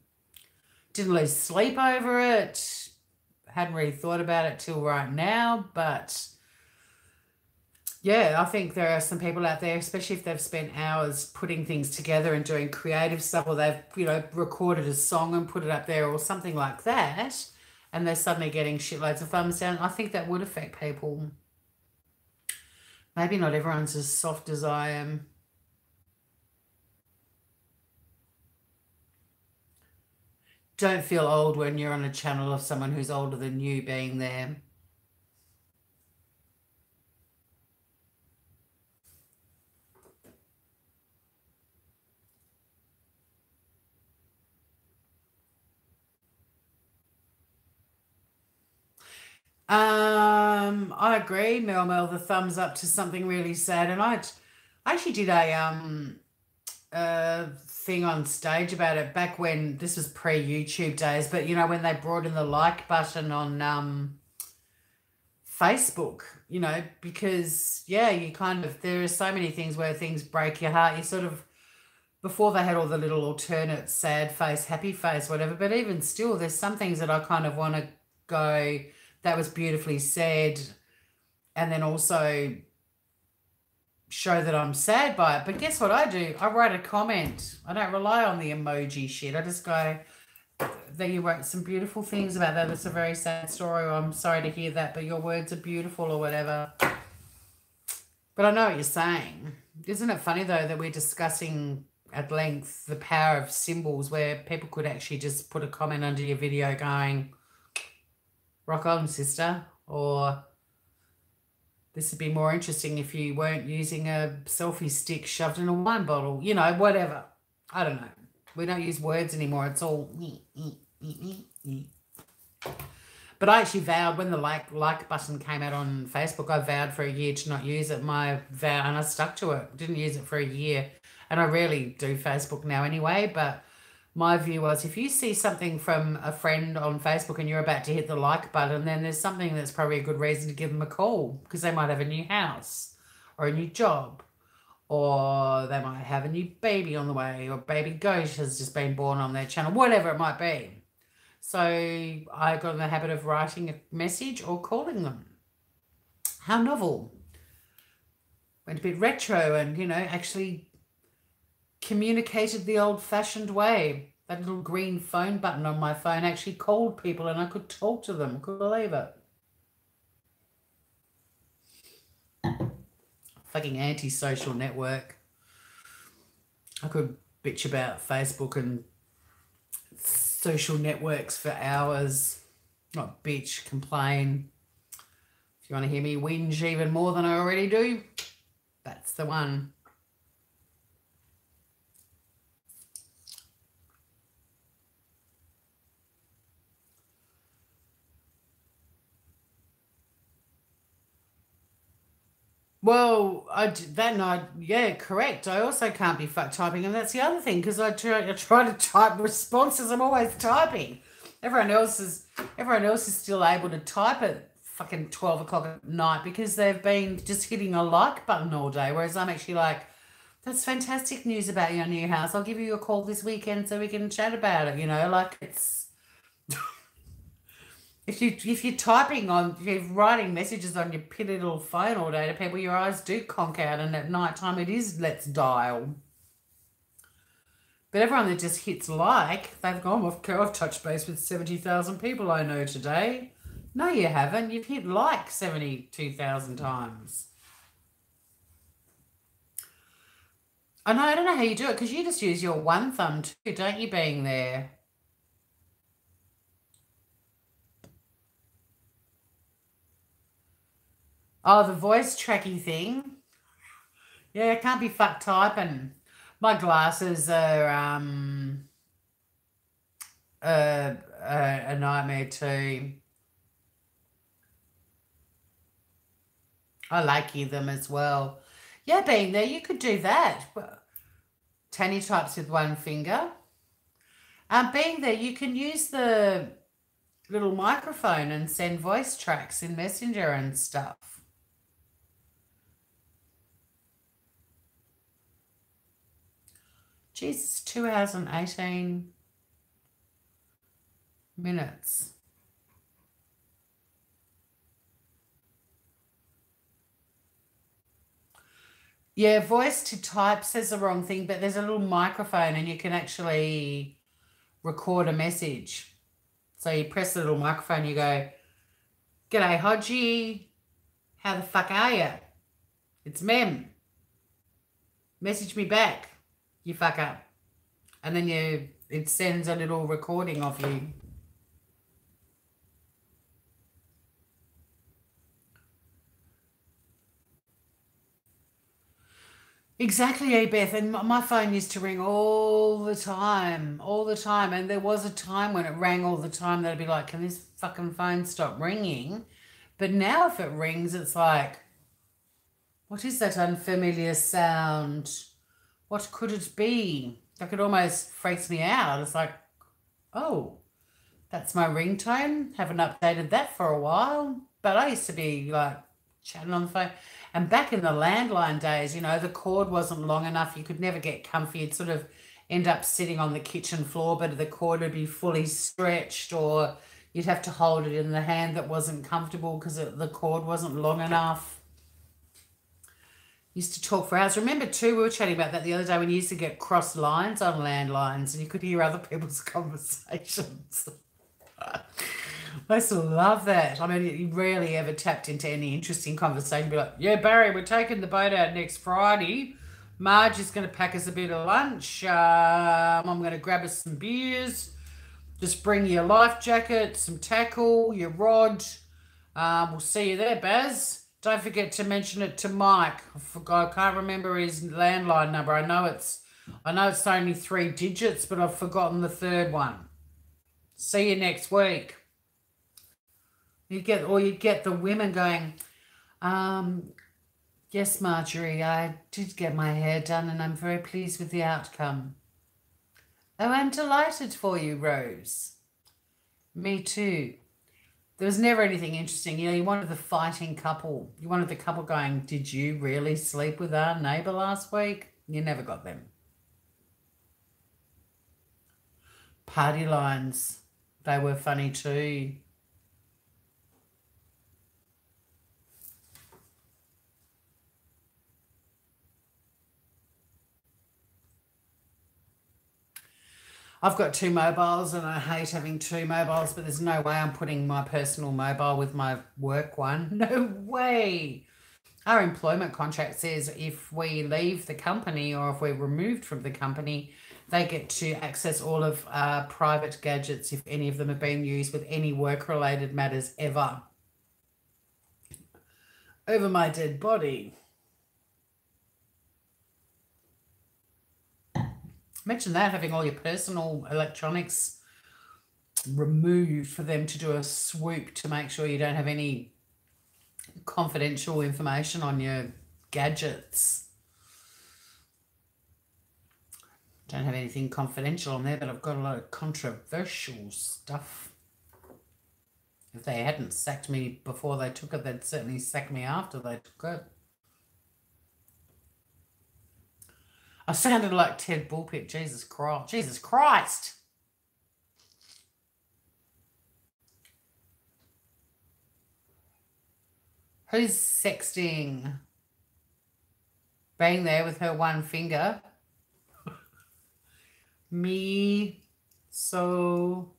Didn't lose sleep over it. Hadn't really thought about it till right now, but yeah, I think there are some people out there, especially if they've spent hours putting things together and doing creative stuff, or they've, recorded a song and put it up there or something like that, and they're suddenly getting shitloads of thumbs down. I think that would affect people. Maybe not everyone's as soft as I am. Don't feel old when you're on a channel of someone who's older than you being there. I agree, Mel, the thumbs up to something really sad. And I actually did a thing on stage about it back when this was pre-YouTube days, but you know, when they brought in the like button on Facebook, you know, because yeah, you kind of, there are so many things where things break your heart. You sort of, before they had all the little alternate sad face, happy face, whatever, but even still, there's some things that I kind of want to go, that was beautifully said, and then also show that I'm sad by it. But guess what I do? I write a comment. I don't rely on the emoji shit. I just go, that you wrote some beautiful things about that. It's a very sad story. Or I'm sorry to hear that, but your words are beautiful or whatever. But I know what you're saying. Isn't it funny, though, that we're discussing at length the power of symbols, where people could actually just put a comment under your video going, rock on, sister, or this would be more interesting if you weren't using a selfie stick shoved in a wine bottle, you know, whatever. I don't know. We don't use words anymore. It's all... But I actually vowed, when the like button came out on Facebook, I vowed for a year to not use it. My vow, and I stuck to it. Didn't use it for a year. And I rarely do Facebook now anyway, but my view was, if you see something from a friend on Facebook and you're about to hit the like button, then there's something that's probably a good reason to give them a call, because they might have a new house or a new job, or they might have a new baby on the way, or baby goat has just been born on their channel, whatever it might be. So I got in the habit of writing a message or calling them. How novel. Went a bit retro and, you know, actually communicated the old-fashioned way. That little green phone button on my phone actually called people and I could talk to them. Couldn't believe it. Fucking anti-social network. I could bitch about Facebook and social networks for hours. Not bitch, complain. If you want to hear me whinge even more than I already do, that's the one. Well, that night, yeah, correct. I also can't be fuck typing, and that's the other thing, because I try to type responses. I'm always typing. Everyone else is still able to type at fucking 12 o'clock at night because they've been just hitting a like button all day, whereas I'm actually like, that's fantastic news about your new house. I'll give you a call this weekend so we can chat about it, you know, like it's... If you're typing on, if you're writing messages on your pretty little phone all day to people, your eyes do conk out, and at night time it is let's dial. But everyone that just hits like, they've gone, I've touched base with 70,000 people I know today. No, you haven't. You've hit like 72,000 times. I know, I don't know how you do it, because you just use your one thumb too, don't you, being there? Oh, the voice tracky thing. Yeah, I can't be fucked typing. My glasses are a nightmare too. I like them as well. Yeah, being there, you could do that. Tanny types with one finger. Being there, you can use the little microphone and send voice tracks in Messenger and stuff. Jesus, 2 hours and 18 minutes. Yeah, voice to type says the wrong thing, but there's a little microphone and you can actually record a message. So you press the little microphone, you go, "G'day, Hodgie. How the fuck are you? It's Mem. Message me back, you fucker." And then it sends a little recording of you. Exactly, Beth. And my phone used to ring all the time, all the time. And there was a time when it rang all the time that I'd be like, can this fucking phone stop ringing? But now if it rings, it's like, what is that unfamiliar sound? What could it be? Like it almost freaks me out. It's like, oh, that's my ringtone. Haven't updated that for a while. But I used to be like chatting on the phone. And back in the landline days, the cord wasn't long enough. You could never get comfy. You'd sort of end up sitting on the kitchen floor, but the cord would be fully stretched, or you'd have to hold it in the hand that wasn't comfortable because the cord wasn't long enough. Used to talk for hours. Remember too, we were chatting about that the other day when you used to get cross lines on landlines and you could hear other people's conversations. I used to love that. I mean, you rarely ever tapped into any interesting conversation. Be like, yeah, Barry, we're taking the boat out next Friday. Marge is going to pack us a bit of lunch. I'm going to grab us some beers. Just bring your life jacket, some tackle, your rod. We'll see you there, Baz. Don't forget to mention it to Mike. I can't remember his landline number. I know it's only 3 digits, but I've forgotten the third one. See you next week. You get the women going, yes, Marjorie, I did get my hair done and I'm very pleased with the outcome. Oh, I'm delighted for you, Rose. Me too. There was never anything interesting. You wanted the fighting couple. You wanted the couple going, did you really sleep with our neighbour last week? You never got them. Party lines. They were funny too. I've got 2 mobiles and I hate having 2 mobiles, but there's no way I'm putting my personal mobile with my work one. No way. Our employment contract says if we leave the company or if we're removed from the company, they get to access all of our private gadgets if any of them have been used with any work-related matters ever. Over my dead body. Imagine that, having all your personal electronics removed for them to do a swoop to make sure you don't have any confidential information on your gadgets. Don't have anything confidential on there, but I've got a lot of controversial stuff. If they hadn't sacked me before they took it, they'd certainly sack me after they took it. I sounded like Ted Bullpit. Jesus Christ. Jesus Christ. Who's sexting? Being there with her one finger. Me so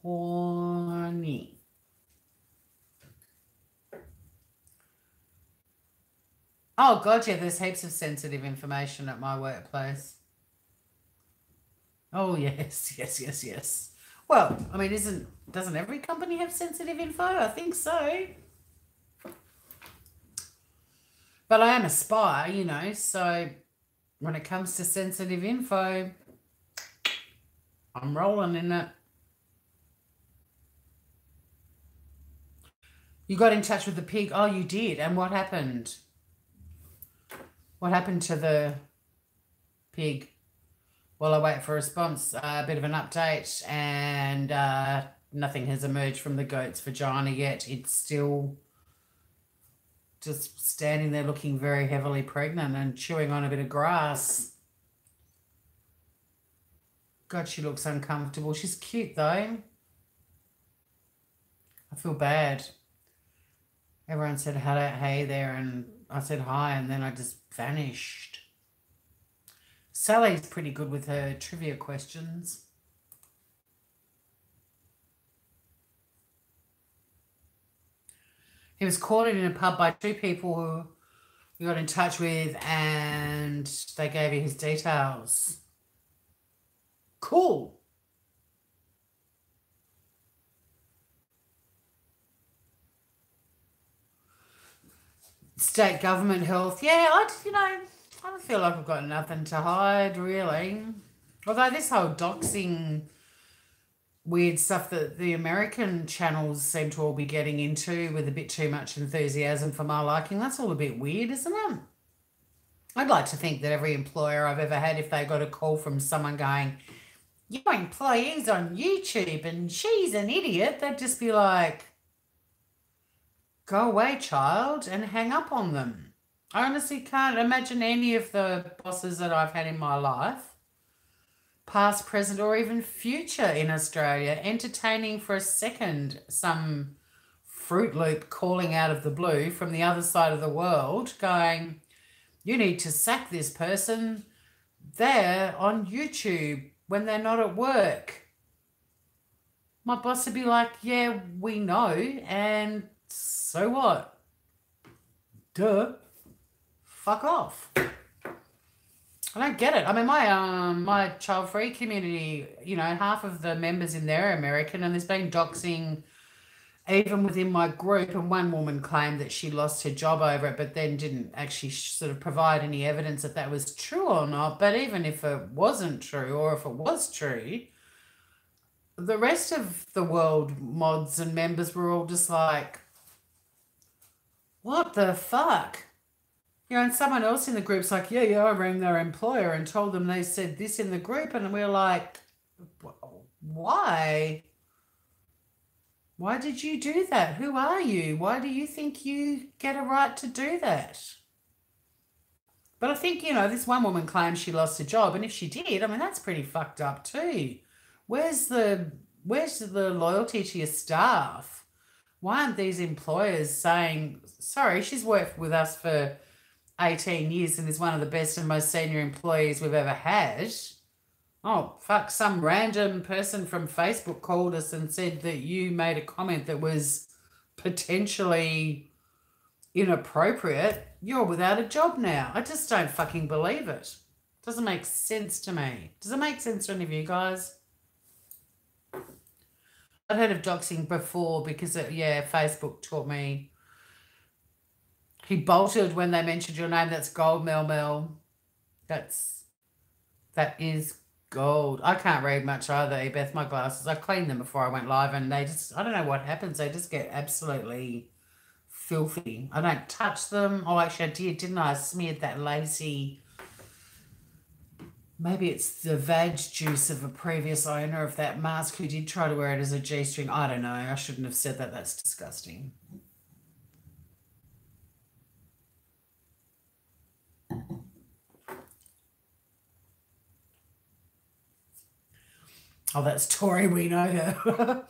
horny. Oh, God, yeah, there's heaps of sensitive information at my workplace. Oh, yes, yes, yes, yes. Well, I mean, doesn't every company have sensitive info? I think so. But I am a spy, so when it comes to sensitive info, I'm rolling in it. You got in touch with the pig. Oh, you did. And what happened? What happened to the pig? Well, I wait for a response, a bit of an update, and nothing has emerged from the goat's vagina yet. It's still just standing there looking very heavily pregnant and chewing on a bit of grass. God, she looks uncomfortable. She's cute, though. I feel bad. Everyone said, hey there, and I said hi, and then I just vanished. Sally's pretty good with her trivia questions. He was caught in a pub by 2 people who we got in touch with, and they gave you his details. Cool. State government health. Yeah, I don't feel like I've got nothing to hide, really. Although this whole doxing weird stuff that the American channels seem to all be getting into with a bit too much enthusiasm for my liking, that's all a bit weird, isn't it? I'd like to think that every employer I've ever had, if they got a call from someone going, your employee's on YouTube and she's an idiot, they'd just be like, go away, child, and hang up on them. I honestly can't imagine any of the bosses that I've had in my life, past, present, or even future in Australia, entertaining for a second some Fruit Loop calling out of the blue from the other side of the world going, you need to sack this person. They're on YouTube when they're not at work. My boss would be like, yeah, we know, and so what? Duh. Fuck off. I don't get it. I mean, my child-free community, you know, half of the members in there are American, and there's been doxing even within my group, and one woman claimed that she lost her job over it, but then didn't actually sort of provide any evidence that that was true or not. But even if it wasn't true, or if it was true, the rest of the world mods and members were all just like, what the fuck? You know, and someone else in the group's like, yeah, I rang their employer and told them they said this in the group. And we're like, why? Why did you do that? Who are you? Why do you think you get a right to do that? But I think, you know, this one woman claims she lost her job, and if she did, I mean, that's pretty fucked up too. Where's the loyalty to your staff? Why aren't these employers saying, sorry, she's worked with us for 18 years and is one of the best and most senior employees we've ever had? Oh, fuck, some random person from Facebook called us and said that you made a comment that was potentially inappropriate. You're without a job now. I just don't fucking believe it. Doesn't make sense to me. Does it make sense to any of you guys? I've heard of doxing before because, Facebook taught me. He bolted when they mentioned your name. That's gold, Mel. That is gold. I can't read much either, Beth, my glasses. I cleaned them before I went live, and they just, I don't know what happens. They just get absolutely filthy. I don't touch them. Oh, actually, I didn't I? I smeared that lacy, maybe it's the vag juice of a previous owner of that mask who did try to wear it as a G-string. I don't know. I shouldn't have said that. That's disgusting. Oh, that's Tori. We know her.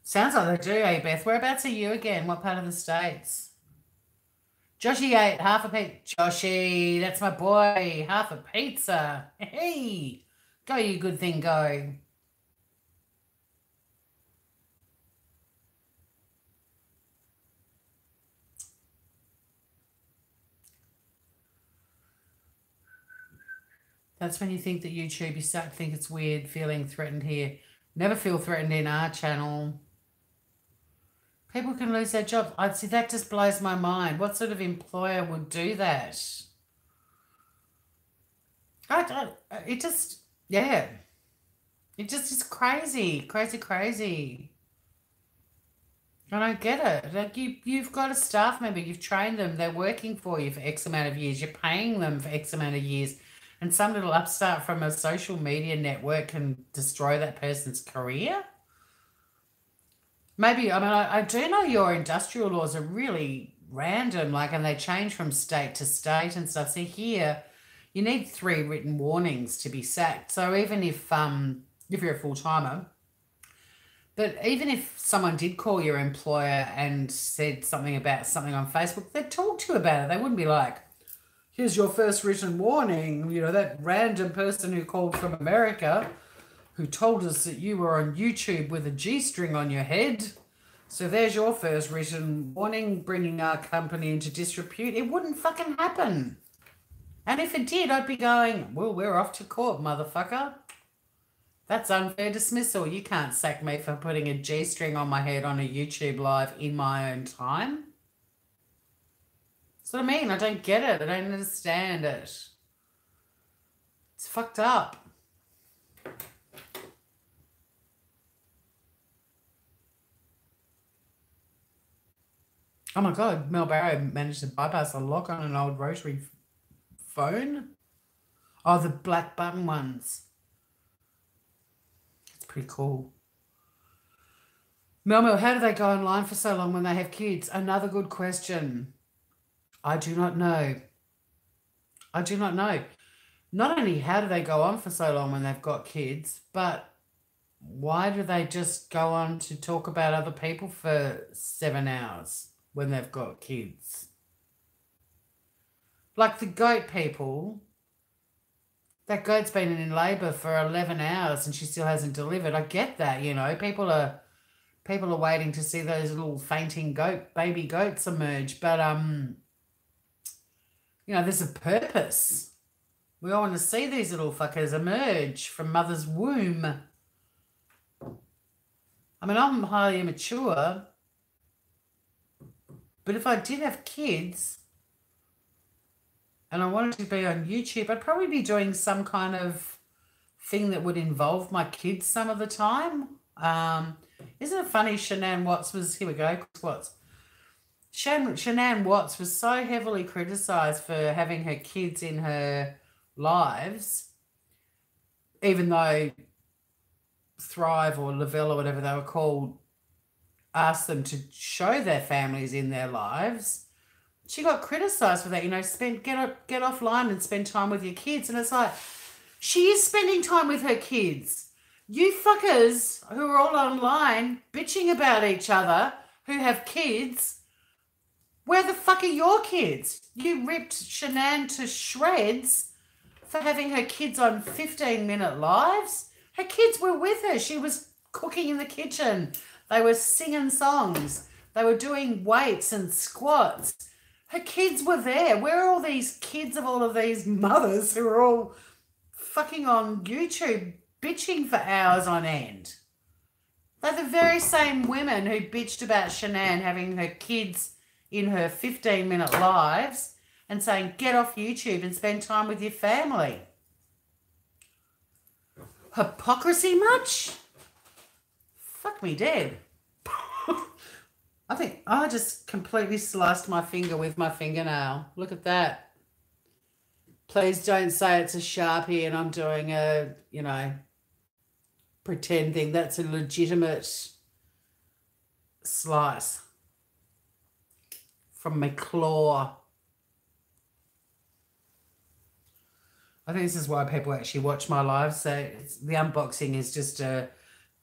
Sounds like they do, eh, Beth? Whereabouts are you again? What part of the States? Joshy ate half a pizza. Joshy, that's my boy. Half a pizza. Hey, go, you good thing, go. That's when you think that YouTube, you start to think it's weird feeling threatened here. Never feel threatened in our channel. People can lose their job. I'd see that just blows my mind. What sort of employer would do that? It just, yeah. It just is crazy, crazy. I don't get it. Like you've got a staff member, you've trained them, they're working for you for X amount of years, you're paying them for X amount of years, and some little upstart from a social media network can destroy that person's career? Maybe, I mean, I do know your industrial laws are really random, like, and they change from state to state and stuff. So here, you need 3 written warnings to be sacked. So even if you're a full-timer, but even if someone did call your employer and said something about something on Facebook, they'd talk to you about it. They wouldn't be like, here's your first written warning. You know, that random person who called from America who told us that you were on YouTube with a G-string on your head. So there's your first written warning, bringing our company into disrepute. It wouldn't fucking happen. And if it did, I'd be going, well, we're off to court, motherfucker. That's unfair dismissal. You can't sack me for putting a G-string on my head on a YouTube live in my own time. That's what I mean. I don't get it. I don't understand it. It's fucked up. Oh my God, Mel Barrow managed to bypass a lock on an old rotary phone. Oh, the black button ones. It's pretty cool. Mel, how do they go online for so long when they have kids? Another good question. I do not know. I do not know. Not only how do they go on for so long when they've got kids, but why do they just go on to talk about other people for 7 hours when they've got kids? Like the goat people, that goat's been in labour for 11 hours and she still hasn't delivered. I get that, you know. People are waiting to see those little fainting baby goats emerge, but you know, there's a purpose. We all want to see these little fuckers emerge from mother's womb. I mean, I'm highly immature, but if I did have kids and I wanted to be on YouTube, I'd probably be doing some kind of thing that would involve my kids some of the time. Isn't it funny? Shanann Watts was, here we go, Chris Watts. Shanann Watts was so heavily criticised for having her kids in her lives, even though Thrive or Lavelle or whatever they were called asked them to show their families in their lives. She got criticised for that, you know, get offline and spend time with your kids. And it's like, she is spending time with her kids. You fuckers who are all online bitching about each other who have kids, where the fuck are your kids? You ripped Shanann to shreds for having her kids on 15-minute lives. Her kids were with her. She was cooking in the kitchen. They were singing songs. They were doing weights and squats. Her kids were there. Where are all these kids of all of these mothers who are all fucking on YouTube bitching for hours on end? They're the very same women who bitched about Shanann having her kids in her 15-minute lives and saying, get off YouTube and spend time with your family. Hypocrisy much? Fuck me dead. I think I just completely sliced my finger with my fingernail. Look at that. Please don't say it's a Sharpie and I'm doing a, you know, pretend thing. That's a legitimate slice from my claw. I think this is why people actually watch my live. So the unboxing is just a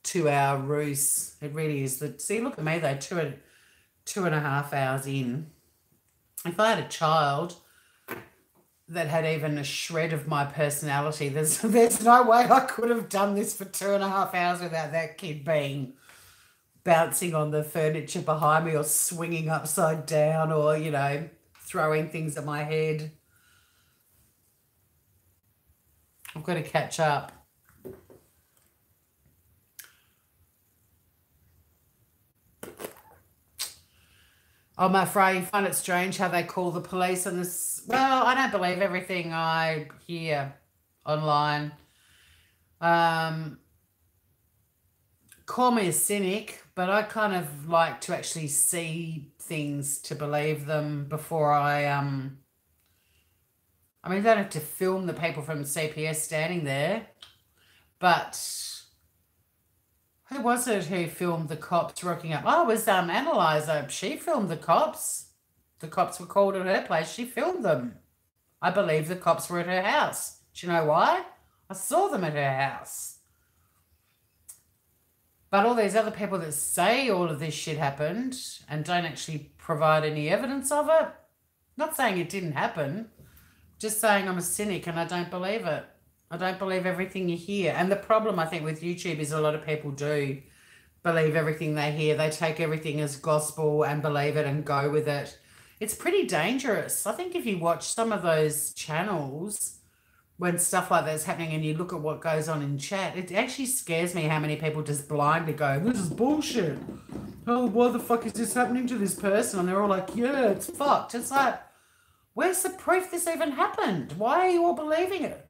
2-hour ruse. It really is. See, look at me though, 2.5 hours in. If I had a child that had even a shred of my personality, there's no way I could have done this for 2.5 hours without that kid being bouncing on the furniture behind me or swinging upside down or, you know, throwing things at my head. I've got to catch up. Oh, my Fry, you find it strange how they call the police on this? Well, I don't believe everything I hear online. Call me a cynic, but I kind of like to actually see things to believe them before I mean, you don't have to film the people from CPS standing there, but who was it who filmed the cops rocking up? Oh, it was Analyzer. She filmed the cops. The cops were called at her place. She filmed them. I believe the cops were at her house. Do you know why? I saw them at her house. But all these other people that say all of this shit happened and don't actually provide any evidence of it, not saying it didn't happen, just saying I'm a cynic and I don't believe it. I don't believe everything you hear. And the problem, I think, with YouTube is a lot of people do believe everything they hear. They take everything as gospel and believe it and go with it. It's pretty dangerous. I think if you watch some of those channels when stuff like that's happening and you look at what goes on in chat, it actually scares me how many people just blindly go, this is bullshit. Oh, why the fuck is this happening to this person? And they're all like, yeah, it's fucked. It's like, where's the proof this even happened? Why are you all believing it?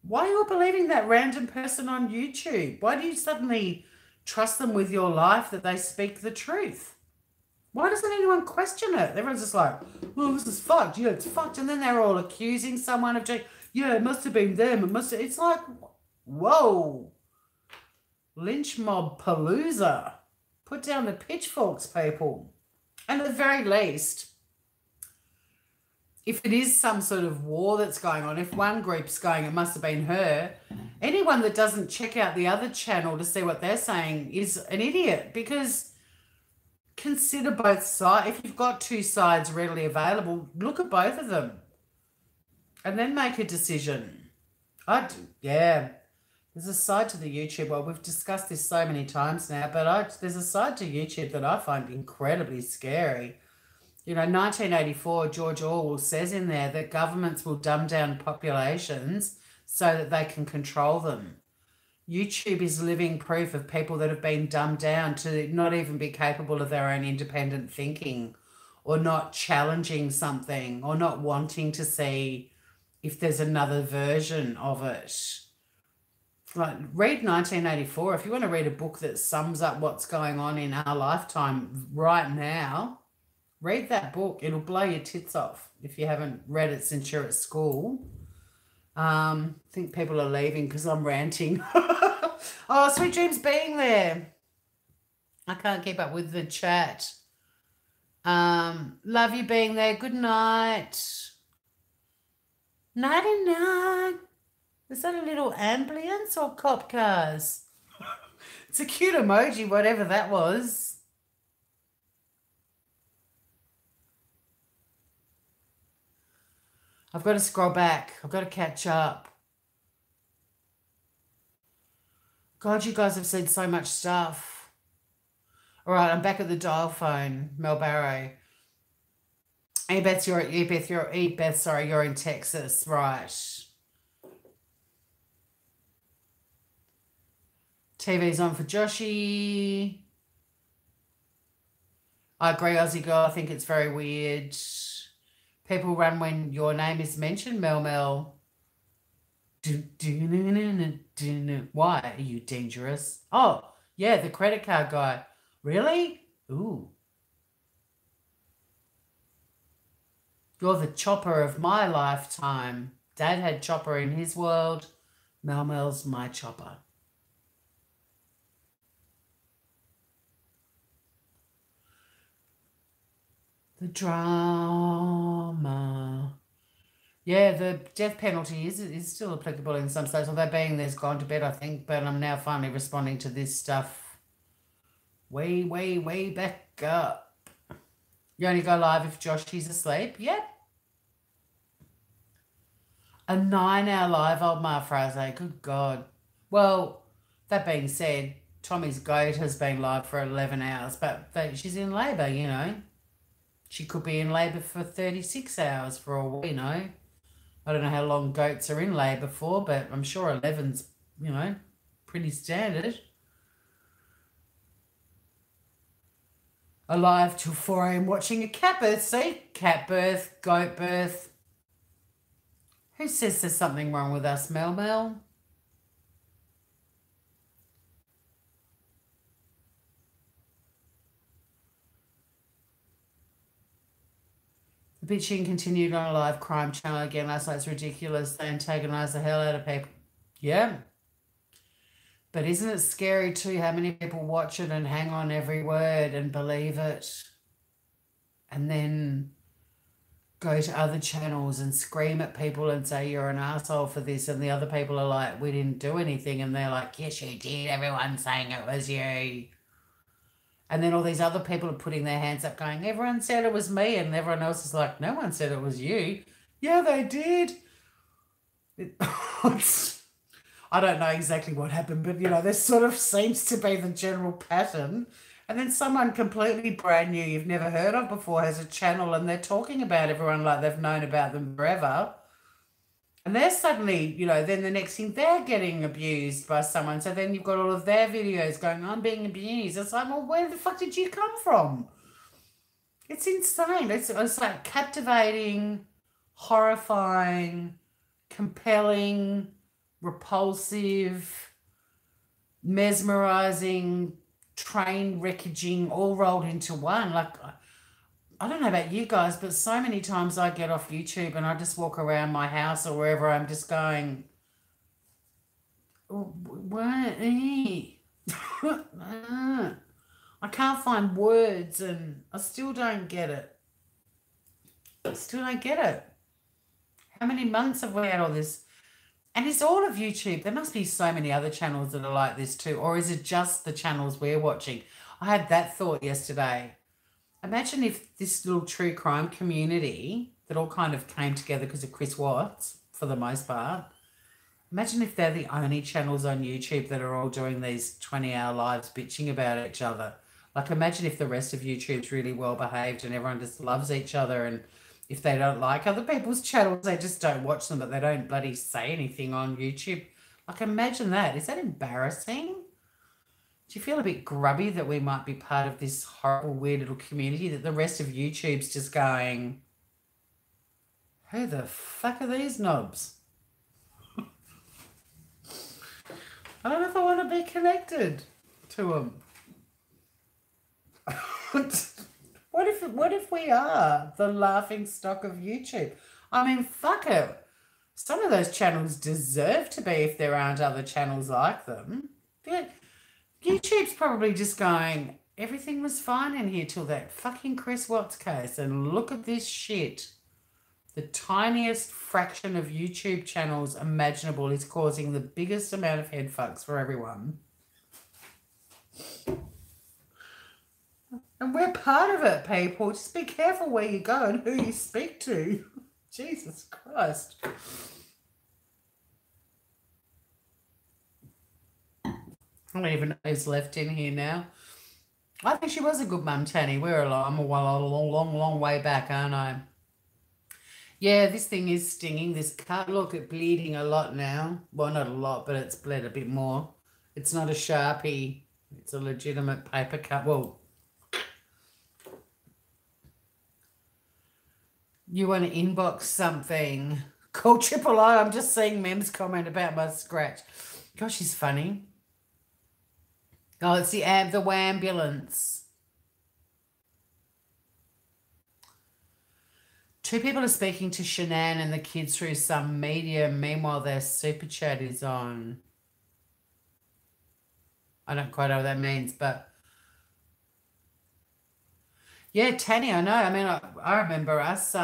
Why are you all believing that random person on YouTube? Why do you suddenly trust them with your life that they speak the truth? Why doesn't anyone question it? Everyone's just like, "Oh, this is fucked. Yeah, it's fucked." And then they're all accusing someone of doing. Yeah, it must have been them. It must. It's like, whoa, lynch mob palooza. Put down the pitchforks, people. And at the very least, if it is some sort of war that's going on, if one group's going, it must have been her. Anyone that doesn't check out the other channel to see what they're saying is an idiot, because consider both sides. If you've got two sides readily available, look at both of them and then make a decision. Yeah. There's a side to the YouTube. Well, we've discussed this so many times now, but there's a side to YouTube that I find incredibly scary. 1984, George Orwell says in there that governments will dumb down populations so that they can control them. YouTube is living proof of people that have been dumbed down to not even be capable of their own independent thinking, or not challenging something, or not wanting to see if there's another version of it. Like, read 1984. If you want to read a book that sums up what's going on in our lifetime right now, read that book. It'll blow your tits off if you haven't read it since you're at school. I think people are leaving because I'm ranting. Oh, Sweet Dreams being there. I can't keep up with the chat. Love you being there. Good night. Nighty-night. Is that a little ambulance or cop cars? It's a cute emoji, whatever that was. I've got to scroll back. I've got to catch up. God, you guys have said so much stuff. All right, I'm back at the dial phone, Mel Barrow. Ebeth, you're in Texas, right? TV's on for Joshy. I agree, Aussie girl. I think it's very weird. People run when your name is mentioned, Mel. Why? Are you dangerous? Oh, yeah, the credit card guy. Really? Ooh. You're the chopper of my lifetime. Dad had chopper in his world. Mel's my chopper. The drama. Yeah, the death penalty is still applicable in some states, although being there's gone to bed, I think, but I'm now finally responding to this stuff way, way, way back up. You only go live if Joshy's asleep? Yep. A 9-hour live, old Ma Frase. Good God. Well, that being said, Tommy's goat has been live for 11 hours, but she's in labour, She could be in labour for 36 hours for all we know. I don't know how long goats are in labour for, but I'm sure 11's, pretty standard. Alive till 4 a.m. watching a cat birth. See? Cat birth, goat birth. Who says there's something wrong with us, Mel? The bitching continued on a live crime channel again last night. It's ridiculous. They antagonise the hell out of people. Yeah. But isn't it scary too how many people watch it and hang on every word and believe it, and then go to other channels and scream at people and say you're an asshole for this, and the other people are like, we didn't do anything, and they're like, yes you did, everyone's saying it was you. And then all these other people are putting their hands up going, everyone said it was me, and everyone else is like, no one said it was you. Yeah, they did. I don't know exactly what happened, but, this sort of seems to be the general pattern. And then someone completely brand new you've never heard of before has a channel, and they're talking about everyone like they've known about them forever. And they're suddenly, then the next thing, they're getting abused by someone. So then you've got all of their videos going, I'm being abused. It's like, well, where the fuck did you come from? It's insane. It's like captivating, horrifying, compelling, repulsive, mesmerizing, train wreckaging, all rolled into one. Like, I don't know about you guys, but so many times I get off YouTube and I just walk around my house or wherever I'm just going, what? I can't find words and I still don't get it. I still don't get it. How many months have we had all this? And it's all of YouTube. There must be so many other channels that are like this too. Or is it just the channels we're watching? I had that thought yesterday. Imagine if this little true crime community that all kind of came together because of Chris Watts, for the most part, imagine if they're the only channels on YouTube that are all doing these 20-hour lives bitching about each other. Like, imagine if the rest of YouTube's really well behaved and everyone just loves each other, and if they don't like other people's channels, they just don't watch them, but they don't bloody say anything on YouTube. Like, imagine that. Is that embarrassing? Do you feel a bit grubby that we might be part of this horrible, weird little community that the rest of YouTube's just going, who the fuck are these knobs? I don't know if I want to be connected to them. What if we are the laughing stock of YouTube? I mean, fuck it. Some of those channels deserve to be if there aren't other channels like them. YouTube's probably just going, everything was fine in here till that fucking Chris Watts case, and look at this shit. The tiniest fraction of YouTube channels imaginable is causing the biggest amount of head fucks for everyone. And we're part of it, people. Just be careful where you go and who you speak to. Jesus Christ. I don't even know who's left in here now. I think she was a good mum, Tanny. I'm a long way back, aren't I? Yeah, this thing is stinging. This cut, look, it's bleeding a lot now. Well, not a lot, but it's bled a bit more. It's not a Sharpie. It's a legitimate paper cut. Well, you want to inbox something. Call Triple O. I'm just seeing Mem's comment about my scratch. Gosh, she's funny. Oh, it's the ambulance. Two people are speaking to Shanann and the kids through some medium. Meanwhile, their super chat is on. I don't quite know what that means, but yeah, Tanny, I know. I mean, I remember us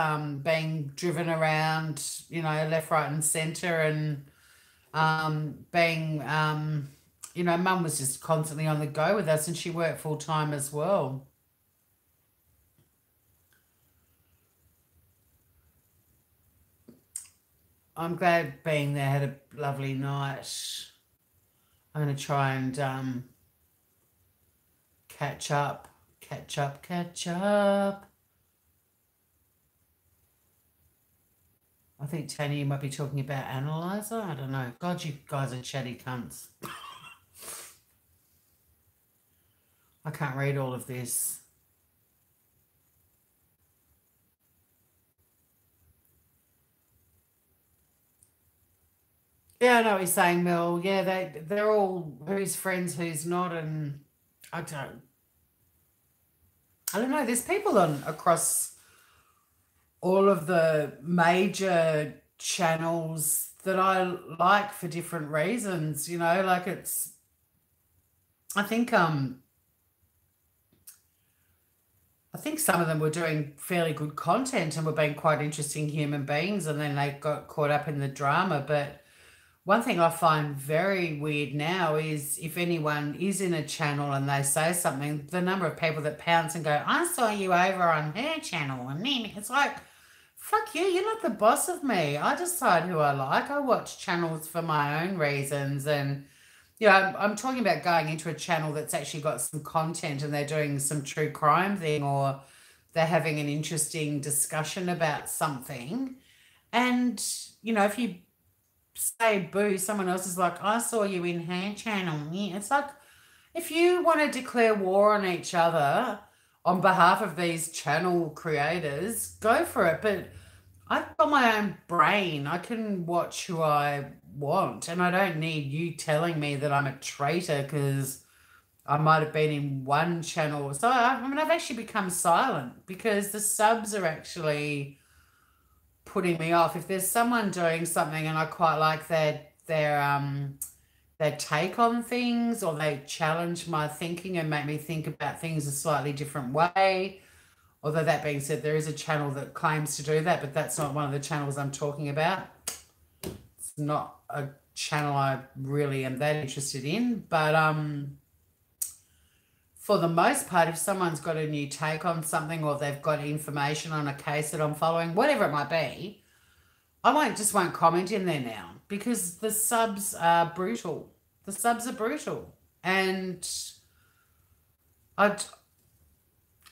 being driven around, left, right, and centre, and being, Mum was just constantly on the go with us, and she worked full time as well. I'm glad being there, had a lovely night. I'm going to try and catch up. I think, Tanya, you might be talking about Analyzer. I don't know. God, you guys are chatty cunts. I can't read all of this. Yeah, I know what you're saying, Mel. Yeah, they're all who's friends, who's not, and I don't know. There's people across all of the major channels that I like for different reasons. Like I think some of them were doing fairly good content and were being quite interesting human beings, and then they got caught up in the drama. But one thing I find very weird now is if anyone is in a channel and they say something, the number of people that pounce and go, I saw you over on her channel, and then it's like, fuck you, you're not the boss of me. I decide who I like. I watch channels for my own reasons, and I'm talking about going into a channel that's actually got some content and they're doing some true crime thing, or they're having an interesting discussion about something. And, if you say boo, someone else is like, I saw you in her channel. Yeah, it's like, if you want to declare war on each other on behalf of these channel creators, go for it. But I've got my own brain. I can watch who I want, and I don't need you telling me that I'm a traitor because I might have been in one channel. So I mean, I've actually become silent because the subs are actually putting me off. If there's someone doing something and I quite like their take on things, or they challenge my thinking and make me think about things a slightly different way. Although that being said, there is a channel that claims to do that, but that's not one of the channels I'm talking about. It's not a channel I really am that interested in. But for the most part, if someone's got a new take on something, or they've got information on a case that I'm following, whatever it might be, I won't comment in there now, because the subs are brutal. The subs are brutal. And I,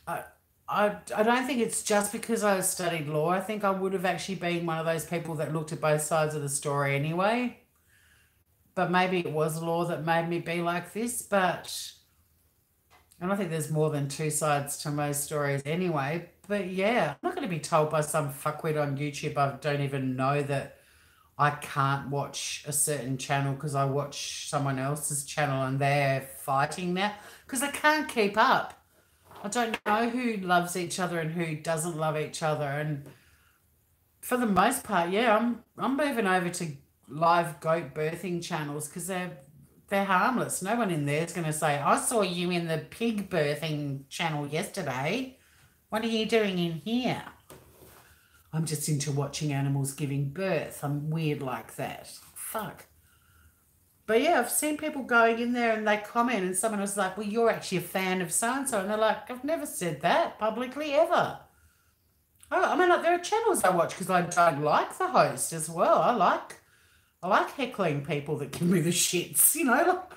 I, I don't think it's just because I studied law. I think I would have actually been one of those people that looked at both sides of the story anyway. But maybe it was law that made me be like this. But I don't think there's more than two sides to most stories anyway. But yeah, I'm not going to be told by some fuckwit on YouTube I don't even know that I can't watch a certain channel because I watch someone else's channel and they're fighting now because I can't keep up. I don't know who loves each other and who doesn't love each other. And for the most part, yeah, I'm moving over to live goat birthing channels because they're harmless. No one in there is going to say, I saw you in the pig birthing channel yesterday. What are you doing in here? I'm just into watching animals giving birth. I'm weird like that. Fuck. But yeah, I've seen people going in there and they comment and someone was like, well, you're actually a fan of so-and-so. And they're like, I've never said that publicly ever. Oh, I mean, like, there are channels I watch because I don't like the host as well. I like heckling people that give me the shits, you know. Like,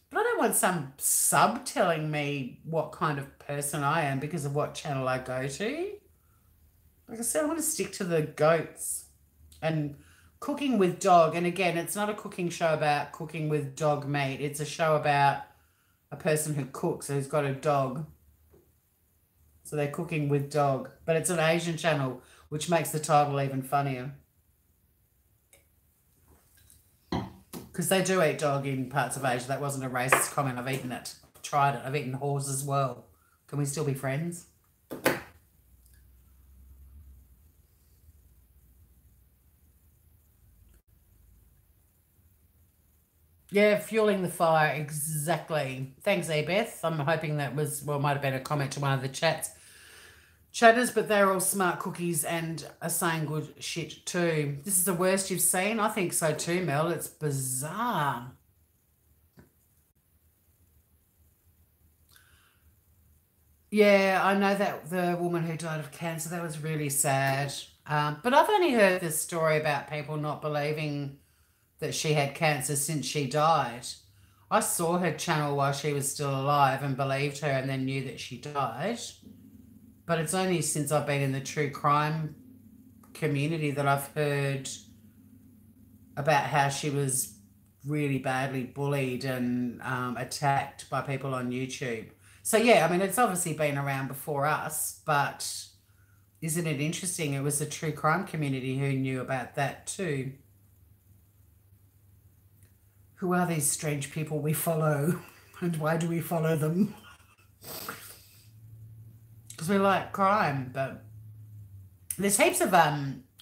but I don't want some sub telling me what kind of person I am because of what channel I go to. Like I said, I want to stick to the goats and cooking with dog. And again, it's not a cooking show about cooking with dog meat. It's a show about a person who cooks, who's got a dog. So they're cooking with dog. But it's an Asian channel, which makes the title even funnier. Because they do eat dog in parts of Asia. That wasn't a racist comment. I've eaten it. I've tried it. I've eaten horse as well. Can we still be friends? Yeah, fueling the fire, exactly. Thanks, Ebeth. I'm hoping that was, well, might have been a comment to one of the chatters, but they're all smart cookies and are saying good shit too. This is the worst you've seen? I think so too, Mel. It's bizarre. Yeah, I know that the woman who died of cancer, that was really sad. But I've only heard this story about people not believing that she had cancer since she died. I saw her channel while she was still alive and believed her and then knew that she died. But it's only since I've been in the true crime community that I've heard about how she was really badly bullied and attacked by people on YouTube. So yeah, I mean, it's obviously been around before us, but isn't it interesting? It was the true crime community who knew about that too. Who are these strange people we follow and why do we follow them? Because we like crime, but there's heaps of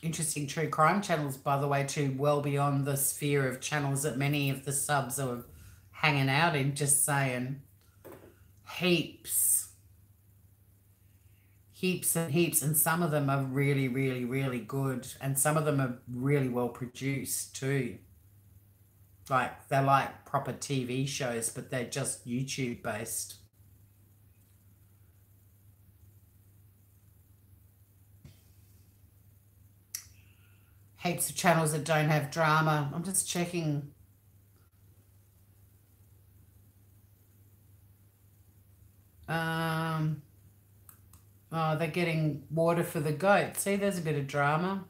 interesting true crime channels, by the way, too, well beyond the sphere of channels that many of the subs are hanging out in, just saying. Heaps. Heaps and heaps, and some of them are really, really, really good, and some of them are really well produced too. Like, they're like proper TV shows, but they're just YouTube based. Heaps of channels that don't have drama. I'm just checking. Oh, they're getting water for the goat. See, there's a bit of drama.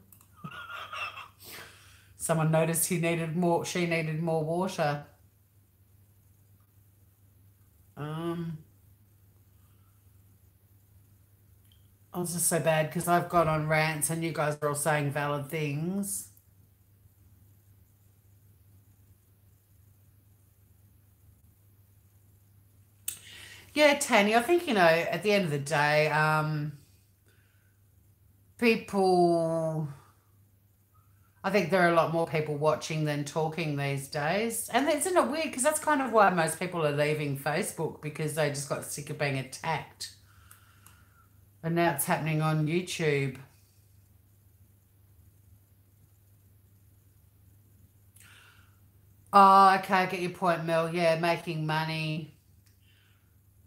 Someone noticed she needed more water. I was just so bad because I've gone on rants and you guys are all saying valid things. Yeah, Tanya, I think, at the end of the day, people, I think there are a lot more people watching than talking these days. And isn't it weird? Because that's kind of why most people are leaving Facebook because they just got sick of being attacked. And now it's happening on YouTube. Oh, okay, I get your point, Mel. Yeah, making money.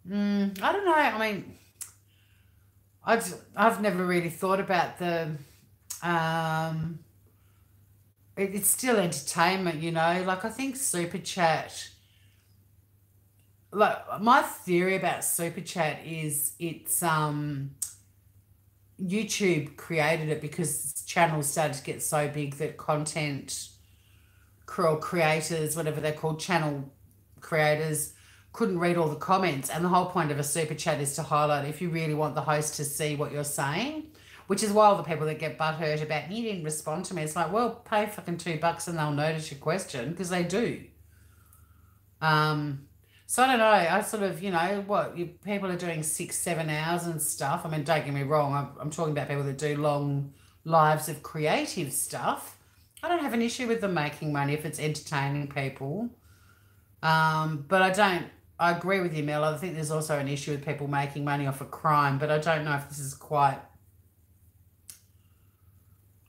I don't know. I mean, I've never really thought about um, it's still entertainment, Like I think Super Chat, like my theory about Super Chat is YouTube created it because channels started to get so big that content creators, whatever they're called, channel creators, couldn't read all the comments. And the whole point of a super chat is to highlight if you really want the host to see what you're saying, which is why all the people that get butthurt about you didn't respond to me, it's like, well, pay fucking $2 and they'll notice your question because they do. So I don't know. I sort of, people are doing 6, 7 hours and stuff. I mean, don't get me wrong. I'm talking about people that do long lives of creative stuff. I don't have an issue with them making money if it's entertaining people. But I agree with you, Mel. I think there's also an issue with people making money off a crime, but I don't know if this is I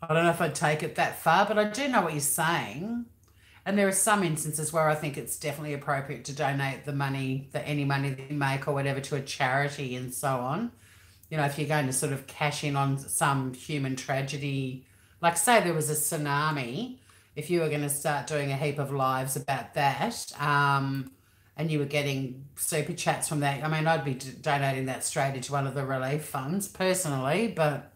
don't know if I'd take it that far, but I do know what you're saying. And there are some instances where I think it's definitely appropriate to donate any money that you make or whatever to a charity and so on. If you're going to sort of cash in on some human tragedy, like say there was a tsunami, if you were going to start doing a heap of lives about that, and you were getting super chats from that, I mean, I'd be donating that straight into one of the relief funds personally, but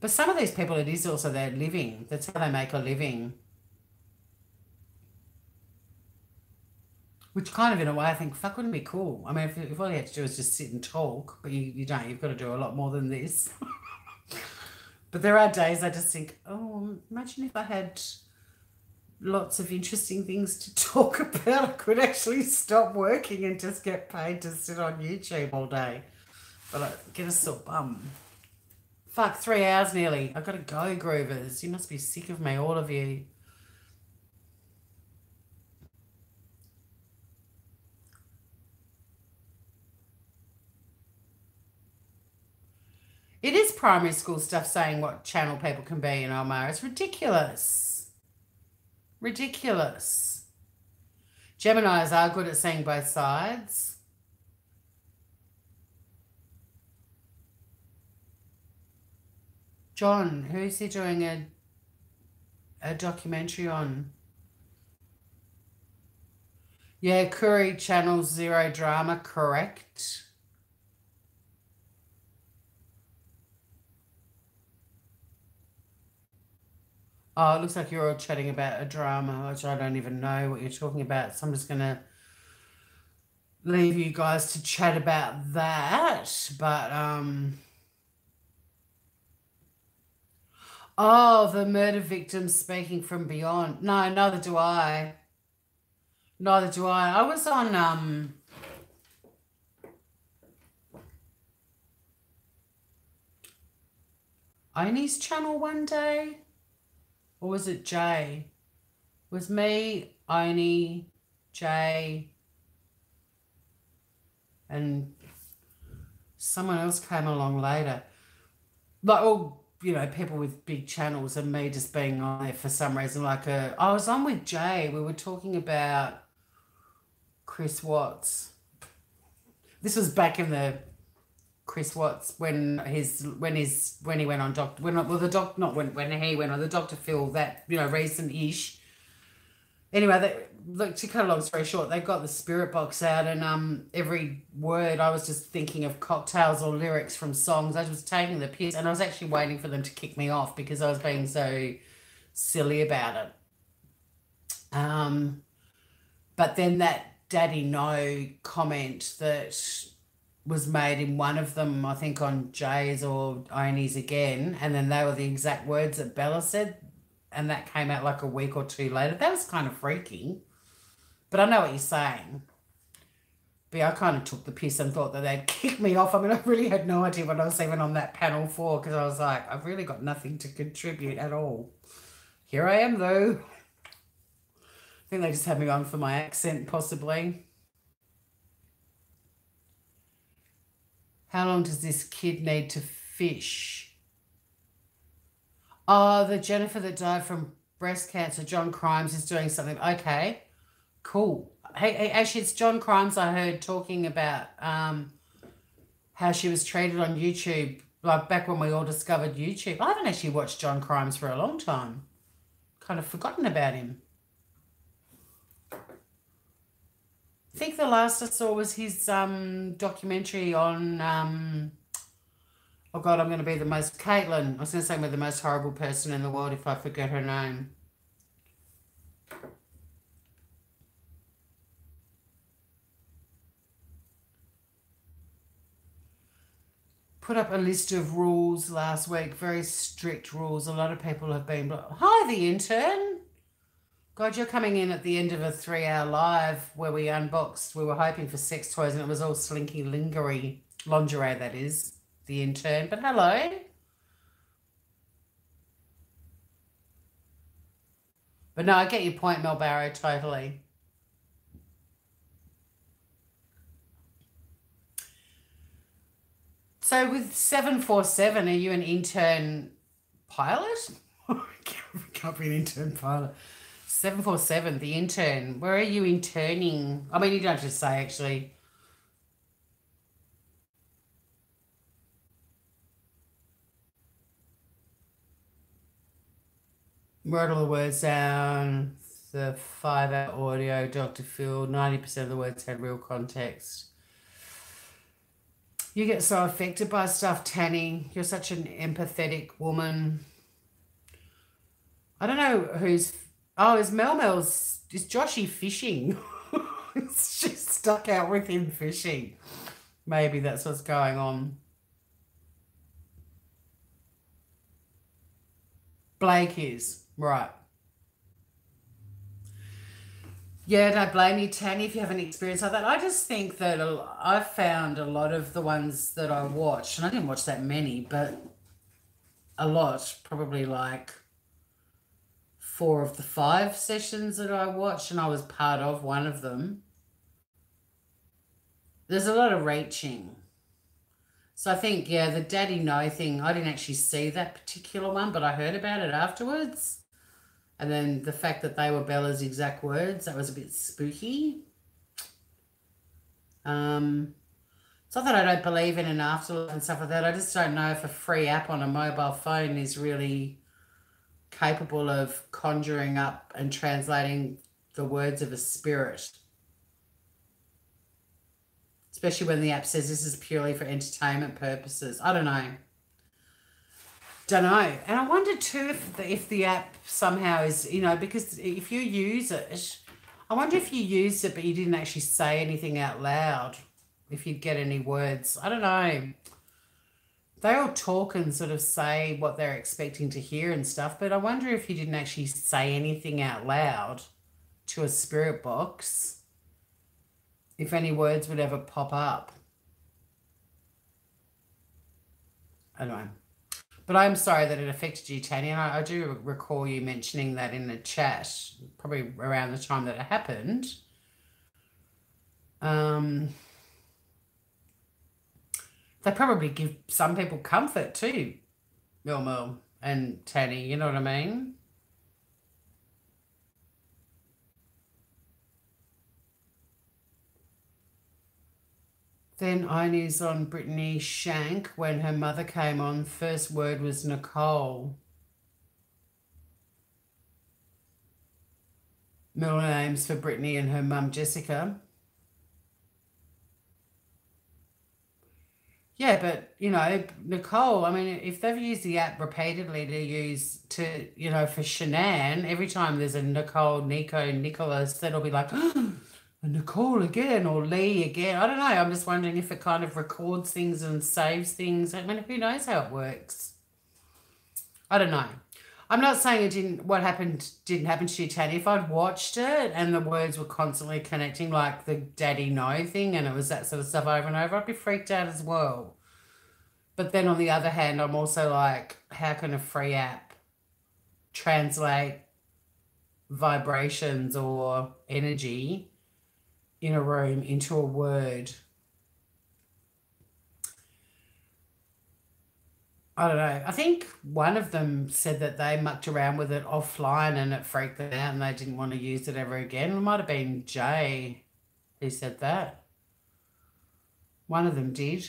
some of these people, it is also their living. That's how they make a living. Which kind of, in a way, I think, fuck, wouldn't it be cool? I mean, if all you had to do is just sit and talk, but you don't, you've got to do a lot more than this. But there are days I just think, oh, imagine if I had lots of interesting things to talk about. I could actually stop working and just get paid to sit on YouTube all day. But I get a sore bum. Fuck, 3 hours nearly. I've got to go, Groovers. You must be sick of me, all of you. It is primary school stuff saying what channel people can be in Omar. It's ridiculous. Ridiculous. Geminis are good at seeing both sides. John, who's he doing a documentary on? Yeah, Curry Channel Zero Drama, correct. Oh, it looks like you're all chatting about a drama, which I don't even know what you're talking about. So I'm just going to leave you guys to chat about that. But, oh, the murder victim speaking from beyond. No, neither do I. Neither do I. I was on, Oni's channel one day. Or was it Jay? It was me, Oni, Jay, and someone else came along later. Like all, people with big channels and me just being on there for some reason. I was on with Jay. We were talking about Chris Watts. This was back in the Chris Watts when he went on Doctor when he went on the Dr. Phil, that recent-ish. Anyway, look, to cut a long story short, they got the spirit box out, and every word I was just thinking of cocktails or lyrics from songs. I was taking the piss, and I was actually waiting for them to kick me off because I was being so silly about it. But then that Daddy No comment that was made in one of them, I think on Jay's or Oni's again, and then they were the exact words that Bella said, and that came out like a week or two later. That was kind of freaky, but I know what you're saying. But yeah, I kind of took the piss and thought that they'd kick me off. I mean, I really had no idea what I was even on that panel for, because I was like, I've really got nothing to contribute at all. Here I am, though. I think they just had me on for my accent, possibly. How long does this kid need to fish? Oh, the Jennifer that died from breast cancer, John Crimes, is doing something. Okay, cool. Hey, actually, it's John Crimes I heard talking about how she was treated on YouTube, like back when we all discovered YouTube. I haven't actually watched John Crimes for a long time. Kind of forgotten about him. I think the last I saw was his documentary on, oh God, I'm going to be the most, Caitlin. I was going to say we're the most horrible person in the world if I forget her name. Put up a list of rules last week, very strict rules. A lot of people have been, hi, the intern. God, you're coming in at the end of a 3-hour live where we unboxed. We were hoping for sex toys and it was all slinky lingerie, that is, the intern. But hello. But no, I get your point, Mel Barrow, totally. So with 747, are you an intern pilot? Can't be an intern pilot. 747, the intern. Where are you interning? I mean, you don't have to say, actually. Wrote all the words down. The 5-hour audio, Dr. Phil. 90% of the words had real context. You get so affected by stuff, Tanny. You're such an empathetic woman. I don't know who's... Oh, is Joshy fishing? She's stuck out with him fishing. Maybe that's what's going on. Blake is. Right. Yeah, don't blame you, Tanny, if you have any experience like that. I just think that I've found a lot of the ones that I watched, and I didn't watch that many, but a lot, probably like 4 of the 5 sessions that I watched, and I was part of one of them. There's a lot of reaching. So I think, yeah, the daddy no thing, I didn't actually see that particular one, but I heard about it afterwards. And then the fact that they were Bella's exact words, that was a bit spooky. It's not that I don't believe in an afterlife and stuff like that. I just don't know if a free app on a mobile phone is really capable of conjuring up and translating the words of a spirit. Especially when the app says this is purely for entertainment purposes. I don't know. Don't know. And I wonder too if the app somehow is, because if you use it, I wonder if you used it but you didn't actually say anything out loud, if you'd get any words. I don't know. They all talk and sort of say what they're expecting to hear and stuff, but I wonder if you didn't actually say anything out loud to a spirit box, if any words would ever pop up. I don't know. But I'm sorry that it affected you, Tanya. And I do recall you mentioning that in the chat, probably around the time that it happened. They probably give some people comfort too, Mil and Tanny, you know what I mean? Then iNews on Brittany Shank when her mother came on. First word was Nicole. Middle names for Brittany and her mum Jessica. Yeah, but, Nicole, I mean, if they've used the app repeatedly for Shanann, every time there's a Nicole, Nico, Nicholas, that'll be like, Nicole again or Lee again. I don't know. I'm just wondering if it kind of records things and saves things. I mean, who knows how it works? I don't know. I'm not saying it didn't. What happened didn't happen to you, Tanya. If I'd watched it and the words were constantly connecting, like the "daddy no" thing, and it was that sort of stuff over and over, I'd be freaked out as well. But then on the other hand, I'm also like, how can a free app translate vibrations or energy in a room into a word? I don't know. I think one of them said that they mucked around with it offline and it freaked them out and they didn't want to use it ever again. It might have been Jay who said that. One of them did.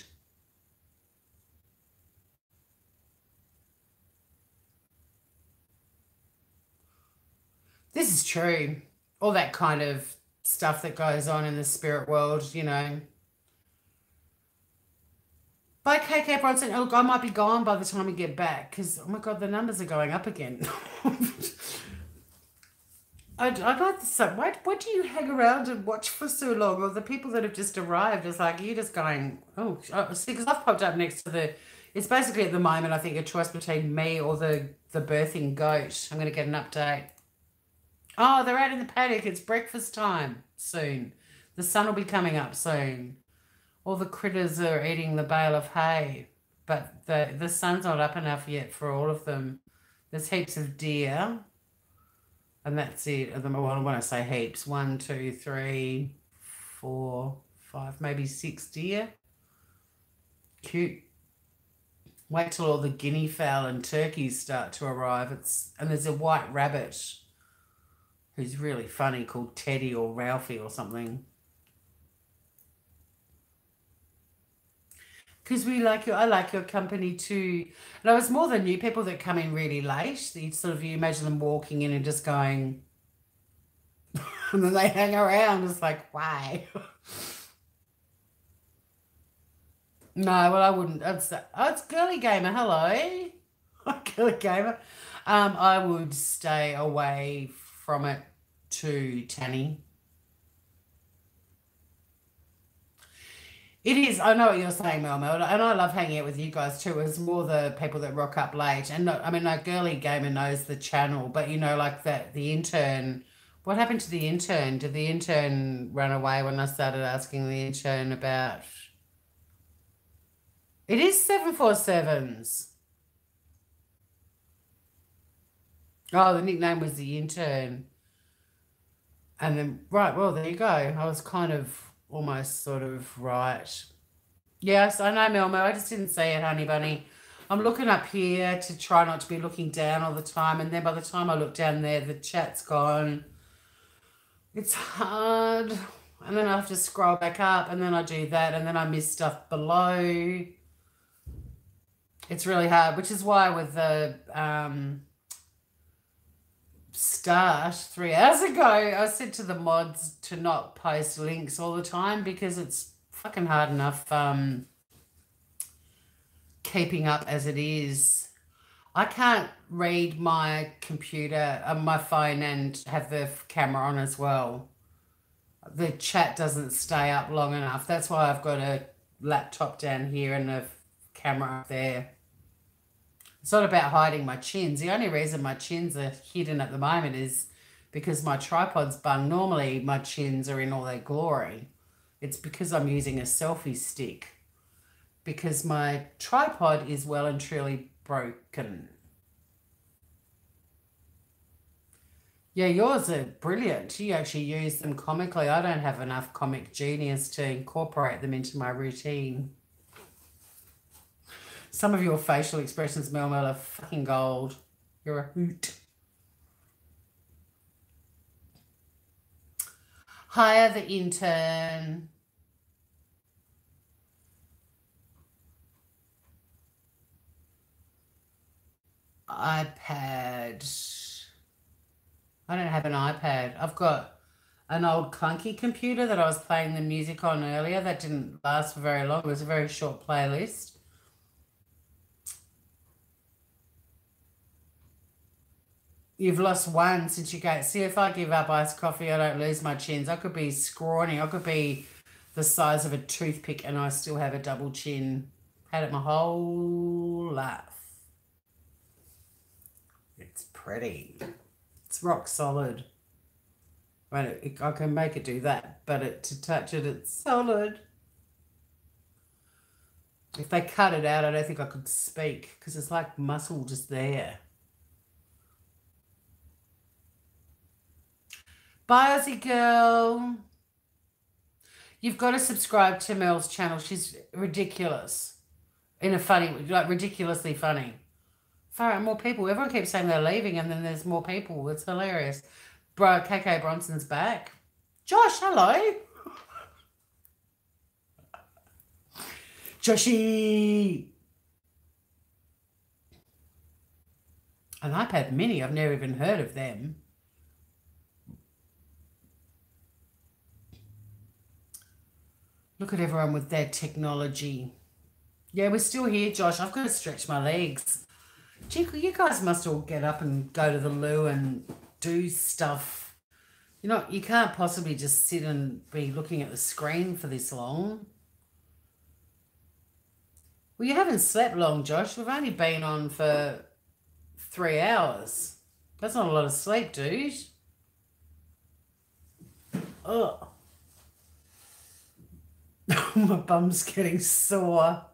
This is true. All that kind of stuff that goes on in the spirit world, you know. By KK Bronson, oh, look, I might be gone by the time we get back because, oh my God, the numbers are going up again. I'd like to say, why do you hang around and watch for so long? Or the people that have just arrived, it's like you're just going, oh, see, because I've popped up next to the, it's basically at the moment, I think, a choice between me or the birthing goat. I'm going to get an update. Oh, they're out in the paddock. It's breakfast time soon. The sun will be coming up soon. All the critters are eating the bale of hay, but the sun's not up enough yet for all of them. There's heaps of deer, and that's it. Well, when I say heaps, 1, 2, 3, 4, 5, maybe 6 deer. Cute. Wait till all the guinea fowl and turkeys start to arrive. And there's a white rabbit who's really funny called Teddy or Ralphie or something. Because I like your company too. And I was more than you people that come in really late. You imagine them walking in and just going, and then they hang around. It's like, why? No, well, I wouldn't. It's Girly Gamer. Hello, Girly Gamer. I would stay away from it too, Tanny. It is. I know what you're saying, Mel Mel, and I love hanging out with you guys too. It's more the people that rock up late, and I mean, like Girly Gamer knows the channel, but you know, like that the intern. What happened to the intern? Did the intern run away when I started asking the intern about? It is 747s. Oh, the nickname was the intern, and then right. Well, there you go. I was kind of almost sort of right. Yes, I know, Melmo. I just didn't see it, honey bunny. I'm looking up here to try not to be looking down all the time, and then by the time I look down there, the chat's gone. It's hard. And then I have to scroll back up, and then I do that, and then I miss stuff below. It's really hard, which is why with the start 3 hours ago, I said to the mods to not post links all the time because it's fucking hard enough keeping up as it is. I can't read my computer, my phone, and have the camera on as well. The chat doesn't stay up long enough. That's why I've got a laptop down here and a camera up there. It's not about hiding my chins. The only reason my chins are hidden at the moment is because my tripod's bung. Normally my chins are in all their glory. It's because I'm using a selfie stick because my tripod is well and truly broken. Yeah, yours are brilliant. You actually use them comically. I don't have enough comic genius to incorporate them into my routine. Some of your facial expressions, Mel Mel, are fucking gold. You're a hoot. Hire the intern. iPad. I don't have an iPad. I've got an old clunky computer that I was playing the music on earlier that didn't last for very long. It was a very short playlist. You've lost one since you go. See, if I give up iced coffee, I don't lose my chins. I could be scrawny. I could be the size of a toothpick and I still have a double chin. Had it my whole life. It's pretty. It's rock solid. Right, I can make it do that, but to touch it, it's solid. If they cut it out, I don't think I could speak because it's like muscle just there. Bye, Aussie girl. You've got to subscribe to Mel's channel. She's ridiculous. In a funny, like ridiculously funny. Far out more people. Everyone keeps saying they're leaving and then there's more people. It's hilarious. Bro, KK Bronson's back. Josh, hello. Joshy. An iPad mini, I've never even heard of them. Look at everyone with their technology. Yeah, we're still here, Josh. I've got to stretch my legs. Gee, you guys must all get up and go to the loo and do stuff. You know, you can't possibly just sit and be looking at the screen for this long. Well, you haven't slept long, Josh. We've only been on for 3 hours. That's not a lot of sleep, dude. Ugh. My bum's getting sore.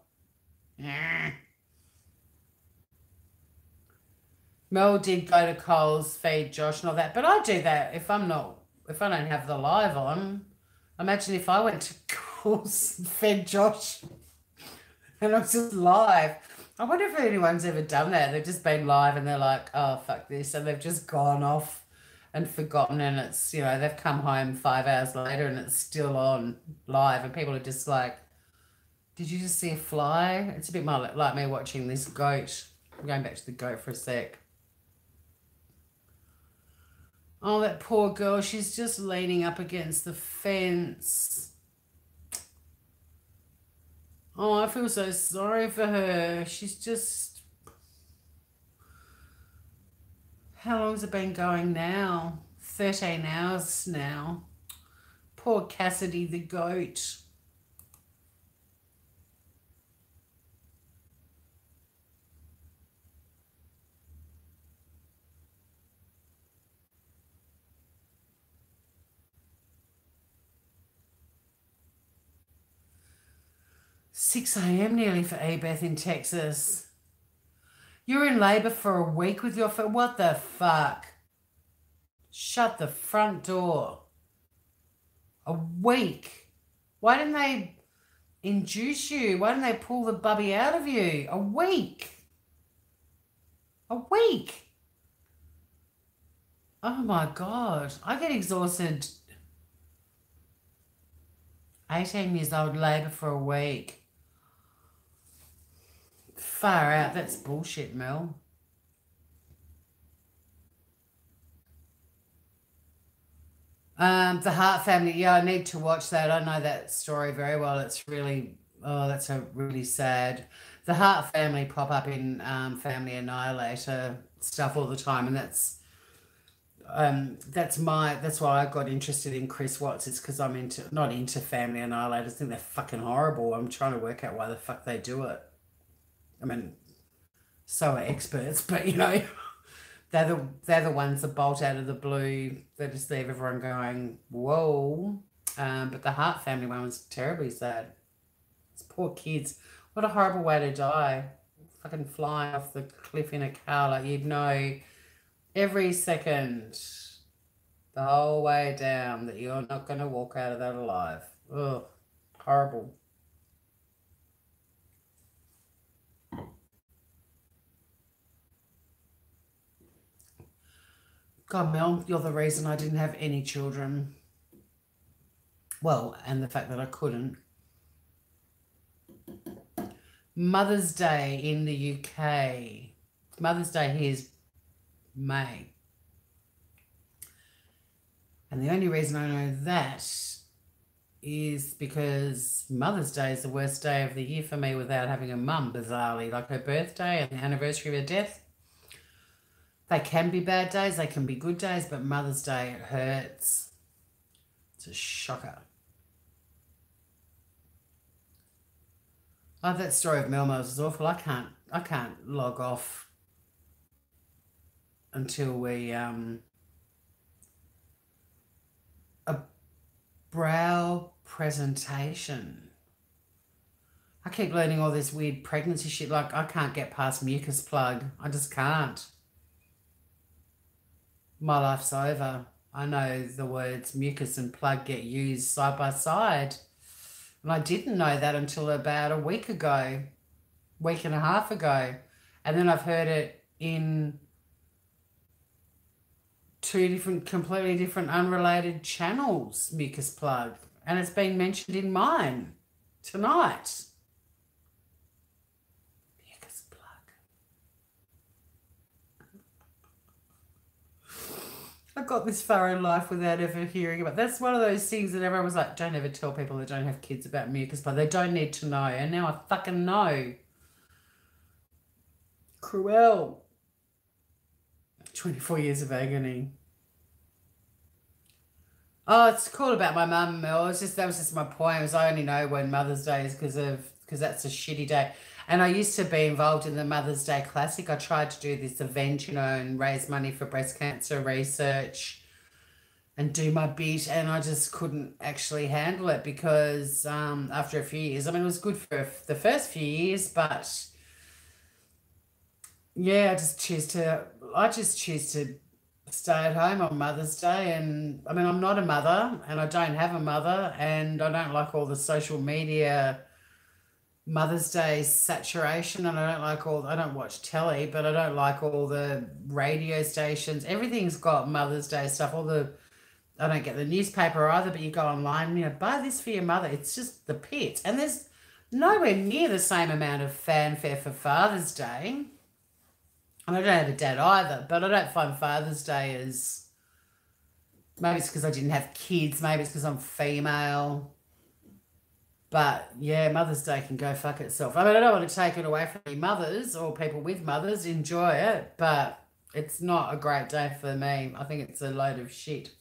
Mel did go to Coles, feed Josh and all that, but I do that if I don't have the live on. Imagine if I went to Coles and fed Josh and I was just live. I wonder if anyone's ever done that. They've just been live and they're like, oh, fuck this. And they've just gone off and forgotten, and it's, you know, they've come home 5 hours later and it's still on live and people are just like, did you just see a fly? It's a bit more like me watching this goat. I'm going back to the goat for a sec. Oh, that poor girl. She's just leaning up against the fence. Oh, I feel so sorry for her. She's just... How long's it been going now? 13 hours now. Poor Cassidy the goat. $6 a.m. nearly for Ebeth in Texas. You're in labour for a week with your... What the fuck? Shut the front door. A week? Why didn't they induce you? Why didn't they pull the bubby out of you? A week? A week? Oh my God. I get exhausted. 18 years old, labour for a week. Far out. That's bullshit, Mel. The Hart family. Yeah, I need to watch that. I know that story very well. It's really, oh, that's a really sad. The Hart family pop up in Family Annihilator stuff all the time, and that's why I got interested in Chris Watts. It's because I'm not into Family Annihilators. I think they're fucking horrible. I'm trying to work out why the fuck they do it. I mean, so are experts, but you know, they're the ones that bolt out of the blue. They just leave everyone going, whoa. But the Hart family one was terribly sad. It's poor kids. What a horrible way to die. Fucking flying off the cliff in a car. Like, you'd know every second, the whole way down, that you're not going to walk out of that alive. Ugh, horrible. God, Mel, you're the reason I didn't have any children. Well, and the fact that I couldn't. Mother's Day in the UK. Mother's Day here is May. And the only reason I know that is because Mother's Day is the worst day of the year for me without having a mum, bizarrely. Like her birthday and the anniversary of her death. They can be bad days, they can be good days, but Mother's Day, it hurts. It's a shocker. Oh, that story of Melmo's is awful. I can't log off until we a brow presentation. I keep learning all this weird pregnancy shit. Like, I can't get past mucus plug. I just can't. My life's over. I know the words mucus and plug get used side by side. And I didn't know that until about a week and a half ago. And then I've heard it in two completely different, unrelated channels, mucus plug. And it's been mentioned in mine tonight. Mucus plug. I got this far in life without ever hearing about it. That's one of those things that everyone was like, don't ever tell people that don't have kids about mucus plug. They don't need to know. And now I fucking know. Cruel. 24 years of agony. Oh, it's cool about my mum. That was just my point. I only know when Mother's Day is because that's a shitty day. And I used to be involved in the Mother's Day Classic. I tried to do this event, and raise money for breast cancer research and do my bit, and I just couldn't actually handle it because after a few years, I mean, it was good for the first few years, but yeah, I just choose to stay at home on Mother's Day. And I mean, I'm not a mother and I don't have a mother, and I don't like all the social media Mother's Day saturation, and I don't watch telly, but I don't like all the radio stations. Everything's got Mother's Day stuff. I don't get the newspaper either, but you go online, buy this for your mother. It's just the pits. And there's nowhere near the same amount of fanfare for Father's Day. And I don't have a dad either, but I don't find Father's Day as... Maybe it's because I didn't have kids. Maybe it's because I'm female. But, yeah, Mother's Day can go fuck itself. I mean, I don't want to take it away from any mothers or people with mothers. Enjoy it, but it's not a great day for me. I think it's a load of shit.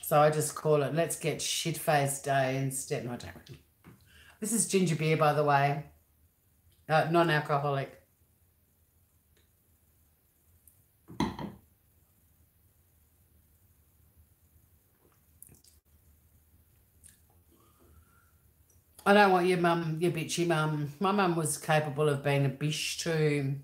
So I just call it, let's get shit-faced day instead. No, I don't really. This is ginger beer, by the way. Non-alcoholic. I don't want your mum, your bitchy mum. My mum was capable of being a bish too.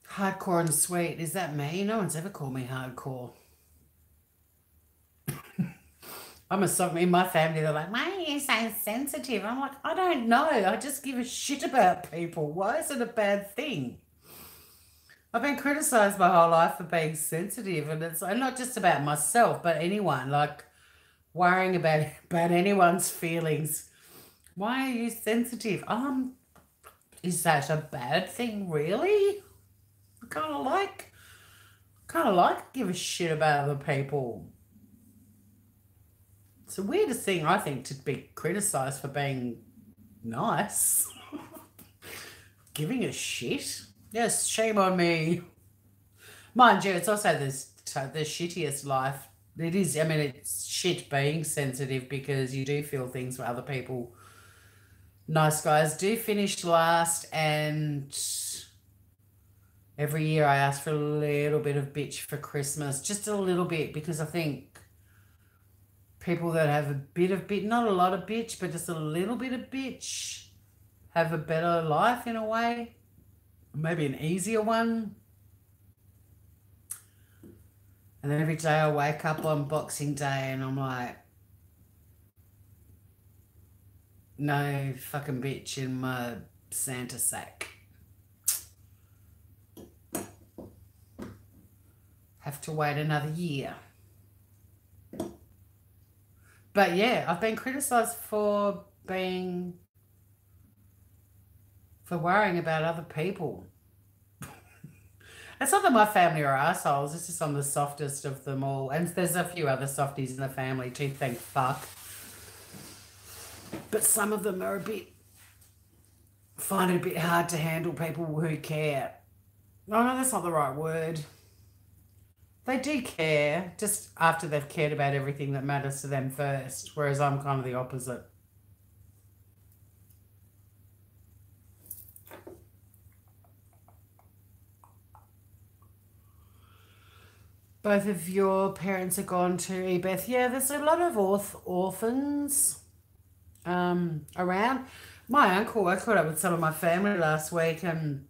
Hardcore and sweet. Is that me? No one's ever called me hardcore. I'm a song in my family. They're like, why are you so sensitive? I'm like, I don't know. I just give a shit about people. Why is it a bad thing? I've been criticised my whole life for being sensitive, and it's not just about myself, but anyone, like worrying about anyone's feelings. Why are you sensitive? Is that a bad thing, really? I kind of like give a shit about other people. It's the weirdest thing, I think, to be criticised for being nice. Giving a shit. Yes, shame on me. Mind you, it's also the shittiest life. It is, I mean, it's shit being sensitive because you do feel things for other people. Nice guys do finish last, and every year I ask for a little bit of bitch for Christmas. Just a little bit, because I think people that have a bit of bitch, not a lot of bitch, but just a little bit of bitch, have a better life in a way. Maybe an easier one. And then every day I wake up on Boxing Day and I'm like, no fucking bitch in my Santa sack. Have to wait another year. But yeah, I've been criticised for worrying about other people. It's not that my family are assholes, it's just I'm the softest of them all. And there's a few other softies in the family too, thank fuck. But some of them are find it a bit hard to handle people who care. No, that's not the right word. They do care, just after they've cared about everything that matters to them first, whereas I'm kind of the opposite. Both of your parents are gone to Ebeth. Yeah, there's a lot of orphans around. My uncle, I caught up with some of my family last week, and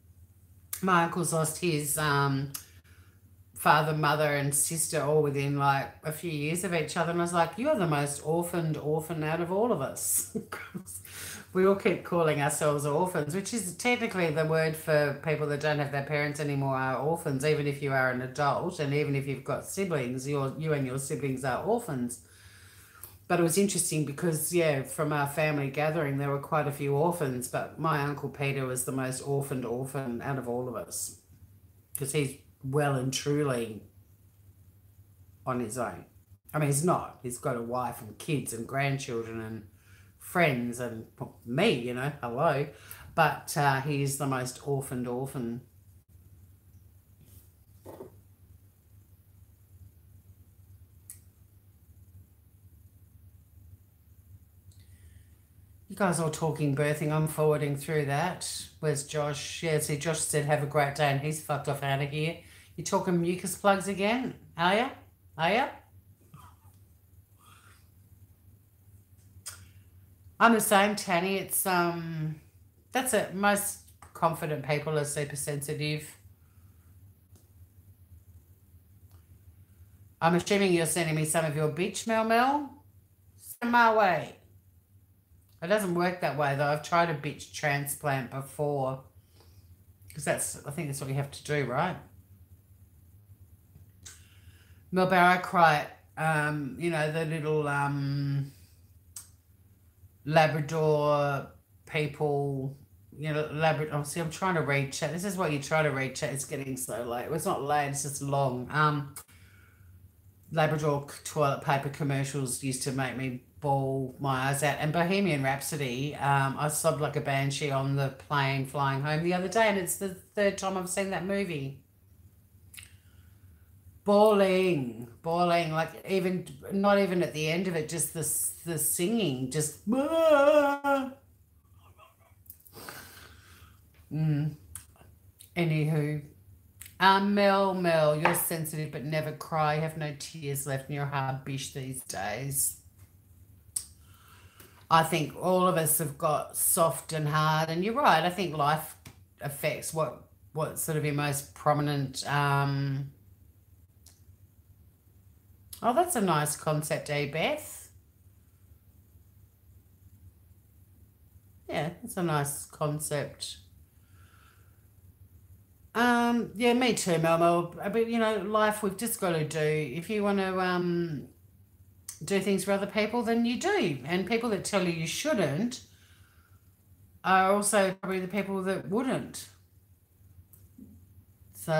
my uncle's lost his father, mother, and sister all within like a few years of each other. And I was like, you're the most orphan out of all of us. We all keep calling ourselves orphans, which is technically the word for people that don't have their parents anymore are orphans, even if you are an adult and even if you've got siblings, you and your siblings are orphans. But it was interesting because, yeah, from our family gathering, there were quite a few orphans, but my Uncle Peter was the most orphan out of all of us because he's well and truly on his own. I mean, he's not. He's got a wife and kids and grandchildren and friends and me, hello. But he is the most orphan. You guys all talking birthing. I'm forwarding through that. Where's Josh? Yeah, see, Josh said, have a great day, and he's fucked off out of here. You talking mucus plugs again? Are ya? Are ya? I'm the same, Tanny. It's that's it. Most confident people are super sensitive. I'm assuming you're sending me some of your beach Mel. Send my way. It doesn't work that way though. I've tried a bitch transplant before. Because I think that's what you have to do, right? Melbourne, I cry the little Labrador people, Labrador. Oh, see, I'm trying to read chat. This is what you try to read chat. It's getting so late. Well, it's not late, it's just long. Labrador toilet paper commercials used to make me bawl my eyes out. And Bohemian Rhapsody, I sobbed like a banshee on the plane flying home the other day, and it's the third time I've seen that movie. Bawling, like not even at the end of it, just the singing, just. Anywho, Mel, you're sensitive but never cry. You have no tears left in your heart, bish these days. I think all of us have got soft and hard, and you're right. I think life affects what sort of your most prominent. Oh, that's a nice concept, Beth. Yeah, it's a nice concept. Yeah, me too, Mel. But life we've just got to do. If you want to do things for other people, then you do. And people that tell you you shouldn't are also probably the people that wouldn't. So,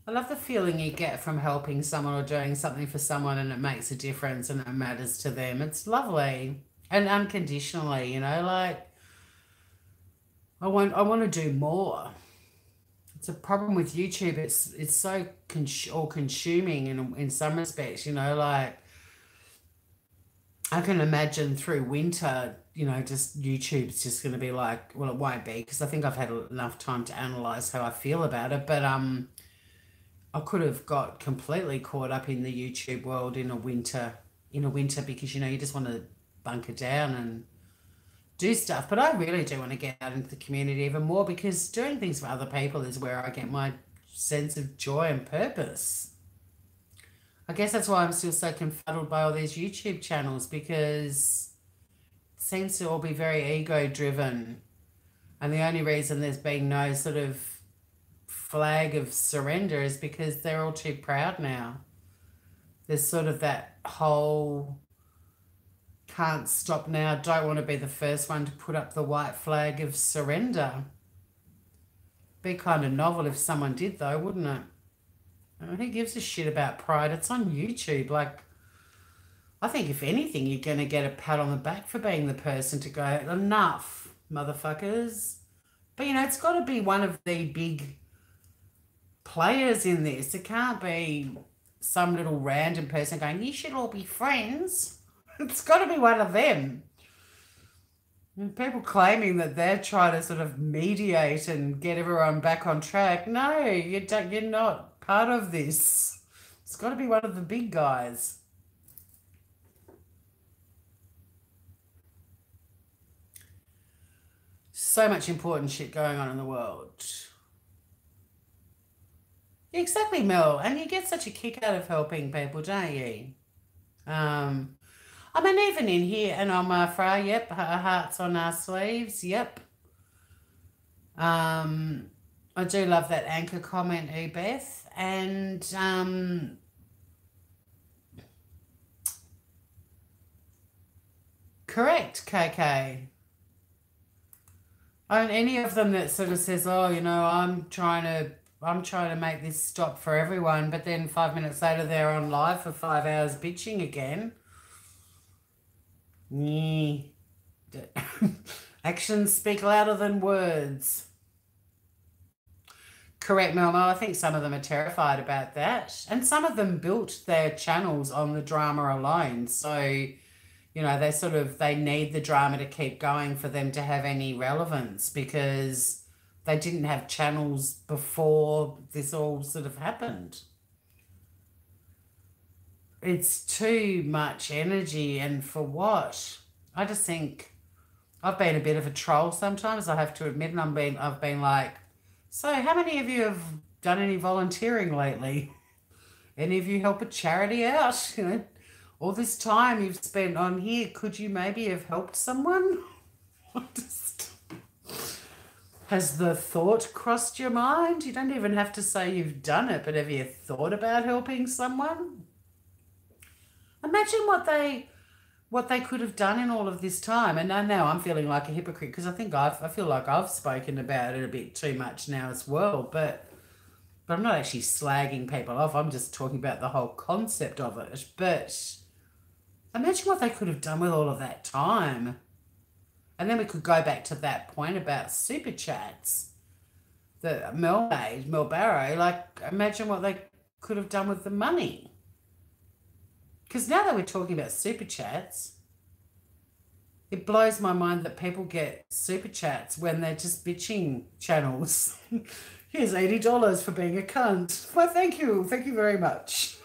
I love the feeling you get from helping someone or doing something for someone and it makes a difference and it matters to them. It's lovely. And unconditionally, like I want to do more. It's a problem with YouTube. It's so all consuming in some respects, like I can imagine through winter, just YouTube's just going to be like, well, it won't be because I think I've had enough time to analyze how I feel about it. But I could have got completely caught up in the YouTube world in a winter because you just want to bunker down and do stuff. But I really do want to get out into the community even more because doing things for other people is where I get my sense of joy and purpose. I guess that's why I'm still so confuddled by all these YouTube channels because it seems to all be very ego driven. And the only reason there's been no sort of flag of surrender is because they're all too proud now. There's sort of that whole can't stop now, don't want to be the first one to put up the white flag of surrender. Be kind of novel if someone did though, wouldn't it? Who gives a shit about pride? It's on YouTube. Like, I think if anything, you're going to get a pat on the back for being the person to go, enough, motherfuckers. But, it's got to be one of the big players in this. It can't be some little random person going, you should all be friends. It's got to be one of them. And people claiming that they're trying to sort of mediate and get everyone back on track. No, you're not part of this. It's got to be one of the big guys. So much important shit going on in the world. Exactly, Mel. And you get such a kick out of helping people, don't you? Um, I mean, even in here, and on my Fra, yep, her hearts on our sleeves, yep. I do love that anchor comment, Beth. And correct, KK. And any of them that sort of says, "Oh, I'm trying to make this stop for everyone," but then 5 minutes later they're on live for 5 hours bitching again. Yeah. Actions speak louder than words. Correct, Melmo. I think some of them are terrified about that. And some of them built their channels on the drama alone. So, they need the drama to keep going for them to have any relevance, because they didn't have channels before this all sort of happened. It's too much energy, and for what? I just think I've been a bit of a troll sometimes, I have to admit, and I've been like, so how many of you have done any volunteering lately? Any of you help a charity out? All this time you've spent on here, could you maybe have helped someone? Just, has the thought crossed your mind? You don't even have to say you've done it, but have you thought about helping someone? Imagine what they could have done in all of this time. And now I'm feeling like a hypocrite, because I feel like I've spoken about it a bit too much now as well. But I'm not actually slagging people off. I'm just talking about the whole concept of it. But imagine what they could have done with all of that time. And then we could go back to that point about super chats that Mel Barrow. Like, imagine what they could have done with the money. Because now that we're talking about super chats, it blows my mind that people get super chats when they're just bitching channels. Here's $80 for being a cunt. Well, thank you. Thank you very much.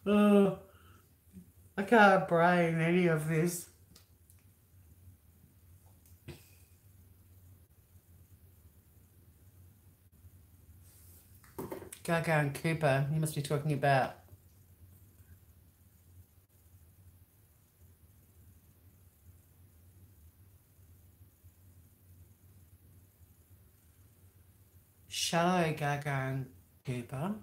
I can't brain any of this. Gaga and Cooper, you must be talking about. Shallow, Gaga and Cooper.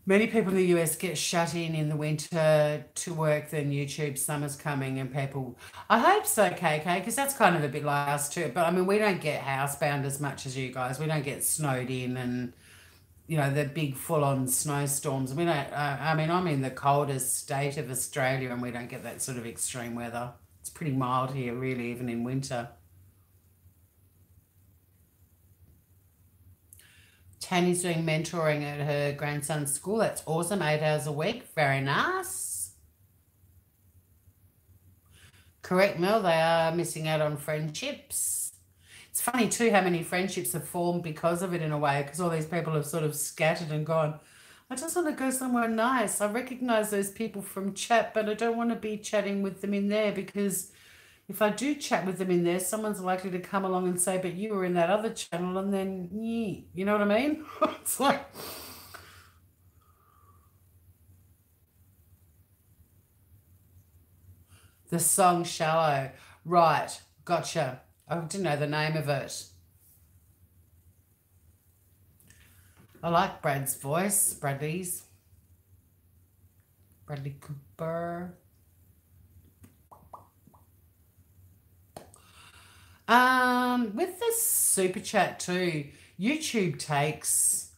Many people in the US get shut in the winter to work, then YouTube summer's coming and people, I hope so, KK, because that's kind of a bit like us too. But I mean, we don't get housebound as much as you guys. We don't get snowed in and, the big full-on snowstorms. We don't, I mean, I'm in the coldest state of Australia and we don't get that sort of extreme weather. It's pretty mild here, really, even in winter. Tanya's doing mentoring at her grandson's school. That's awesome. 8 hours a week. Very nice. Correct, Mel. They are missing out on friendships. It's funny too how many friendships have formed because of it, in a way, because all these people have sort of scattered and gone, I just want to go somewhere nice. I recognize those people from chat, but I don't want to be chatting with them in there, because if I do chat with them in there, someone's likely to come along and say, but you were in that other channel, and then, you know what I mean? It's like, the song Shallow. Right, gotcha. I didn't know the name of it. I like Brad's voice, Bradley Cooper. With the super chat too, YouTube takes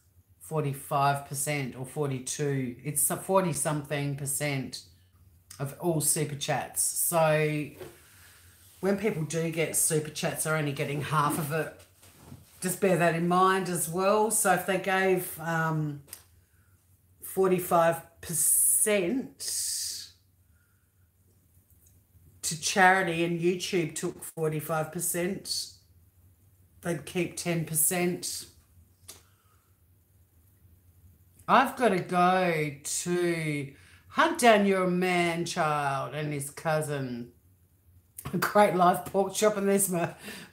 45% or 42. It's 40 something percent of all super chats. So when people do get super chats, they're only getting half of it. Just bear that in mind as well. So if they gave 45% to charity and YouTube took 45%, they'd keep 10%. I've got to go to hunt down your man child and his cousin. A great live pork chop, and there's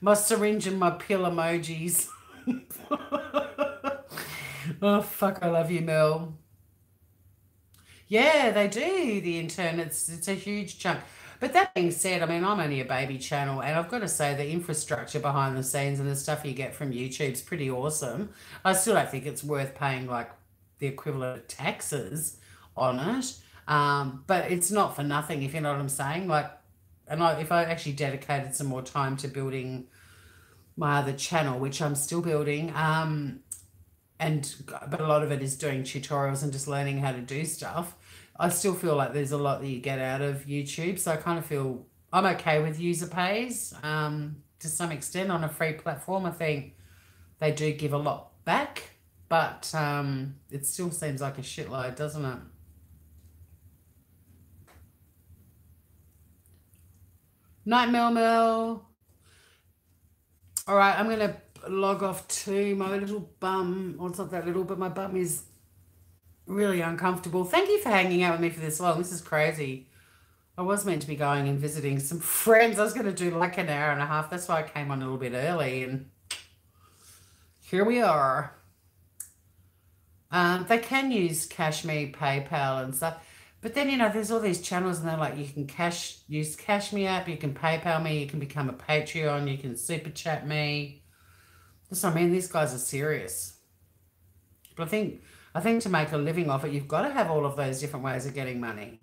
my syringe and my pill emojis. Oh, fuck, I love you, Mel. Yeah, they do, the intern. It's a huge chunk. But that being said, I mean, I'm only a baby channel, and I've got to say the infrastructure behind the scenes and the stuff you get from YouTube's pretty awesome. I still don't think it's worth paying like the equivalent of taxes on it. But it's not for nothing, if you know what I'm saying. Like, and if I actually dedicated some more time to building my other channel, which I'm still building, but a lot of it is doing tutorials and just learning how to do stuff. I still feel like there's a lot that you get out of YouTube. So I kind of feel I'm okay with user pays to some extent on a free platform. I think they do give a lot back, but it still seems like a shitload, doesn't it? Night, Mel. All right, I'm going to log off to my little bum. Well, it's not that little, but my bum is really uncomfortable. Thank you for hanging out with me for this long. This is crazy. I was meant to be going and visiting some friends. I was going to do like an hour and a half. That's why I came on a little bit early, and here we are. They can use Cash Me, PayPal and stuff. But then, you know, there's all these channels and they're like, you can use Cash Me app, you can PayPal me, you can become a Patreon, you can super chat me. So, I mean, these guys are serious. But I think to make a living off it, you've got to have all of those different ways of getting money.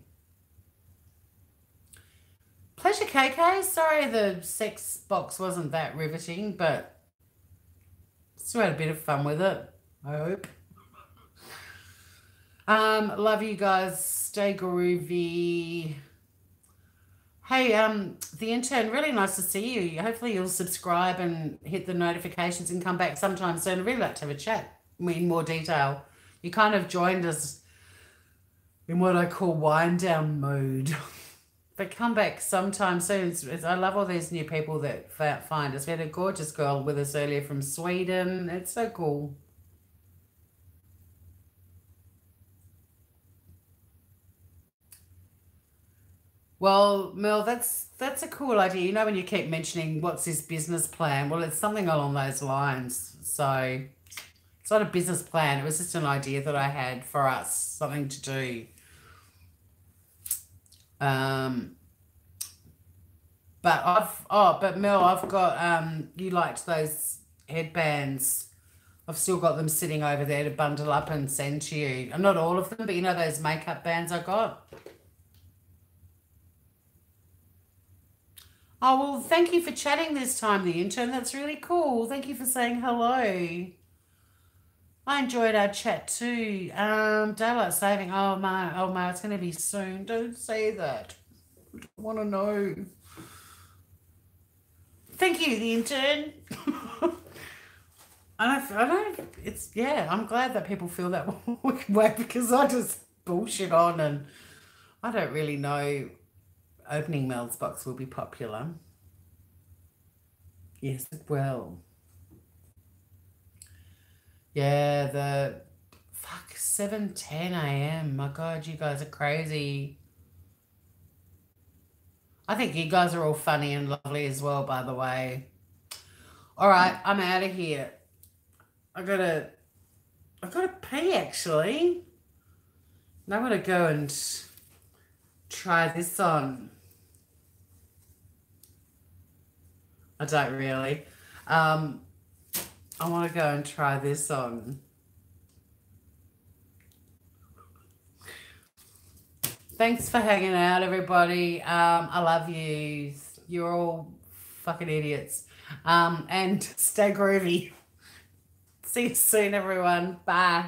Pleasure KK, sorry the sex box wasn't that riveting, but still had a bit of fun with it, I hope. Love you guys. Stay groovy. Hey, the intern, really nice to see you. Hopefully you'll subscribe and hit the notifications and come back sometime soon. I'd really like to have a chat in more detail. You kind of joined us in what I call wind down mode. But come back sometime soon. I love all these new people that find us. We had a gorgeous girl with us earlier from Sweden. It's so cool. Well, Mel, that's a cool idea. You know, when you keep mentioning what's this business plan, well, it's something along those lines. So it's not a business plan. It was just an idea that I had for us, something to do. But Mel, I've got you liked those headbands. I've still got them sitting over there to bundle up and send to you. And not all of them, but you know those makeup bands I got. Oh, well, thank you for chatting this time, the intern. That's really cool. Thank you for saying hello. I enjoyed our chat too. Daylight saving. Oh my, it's going to be soon. Don't say that. I don't want to know. Thank you, the intern. I'm glad that people feel that way because I just bullshit on and I don't really know. Opening Mel's box will be popular. Yes, it will. Yeah, 7:10 a.m. My God, you guys are crazy. I think you guys are all funny and lovely as well, by the way. All right, I'm out of here. I've got to pee actually. Now I'm gonna go and try this on. I don't really. I want to go and try this on. Thanks for hanging out, everybody. I love you. You're all fucking idiots. And stay groovy. See you soon, everyone. Bye.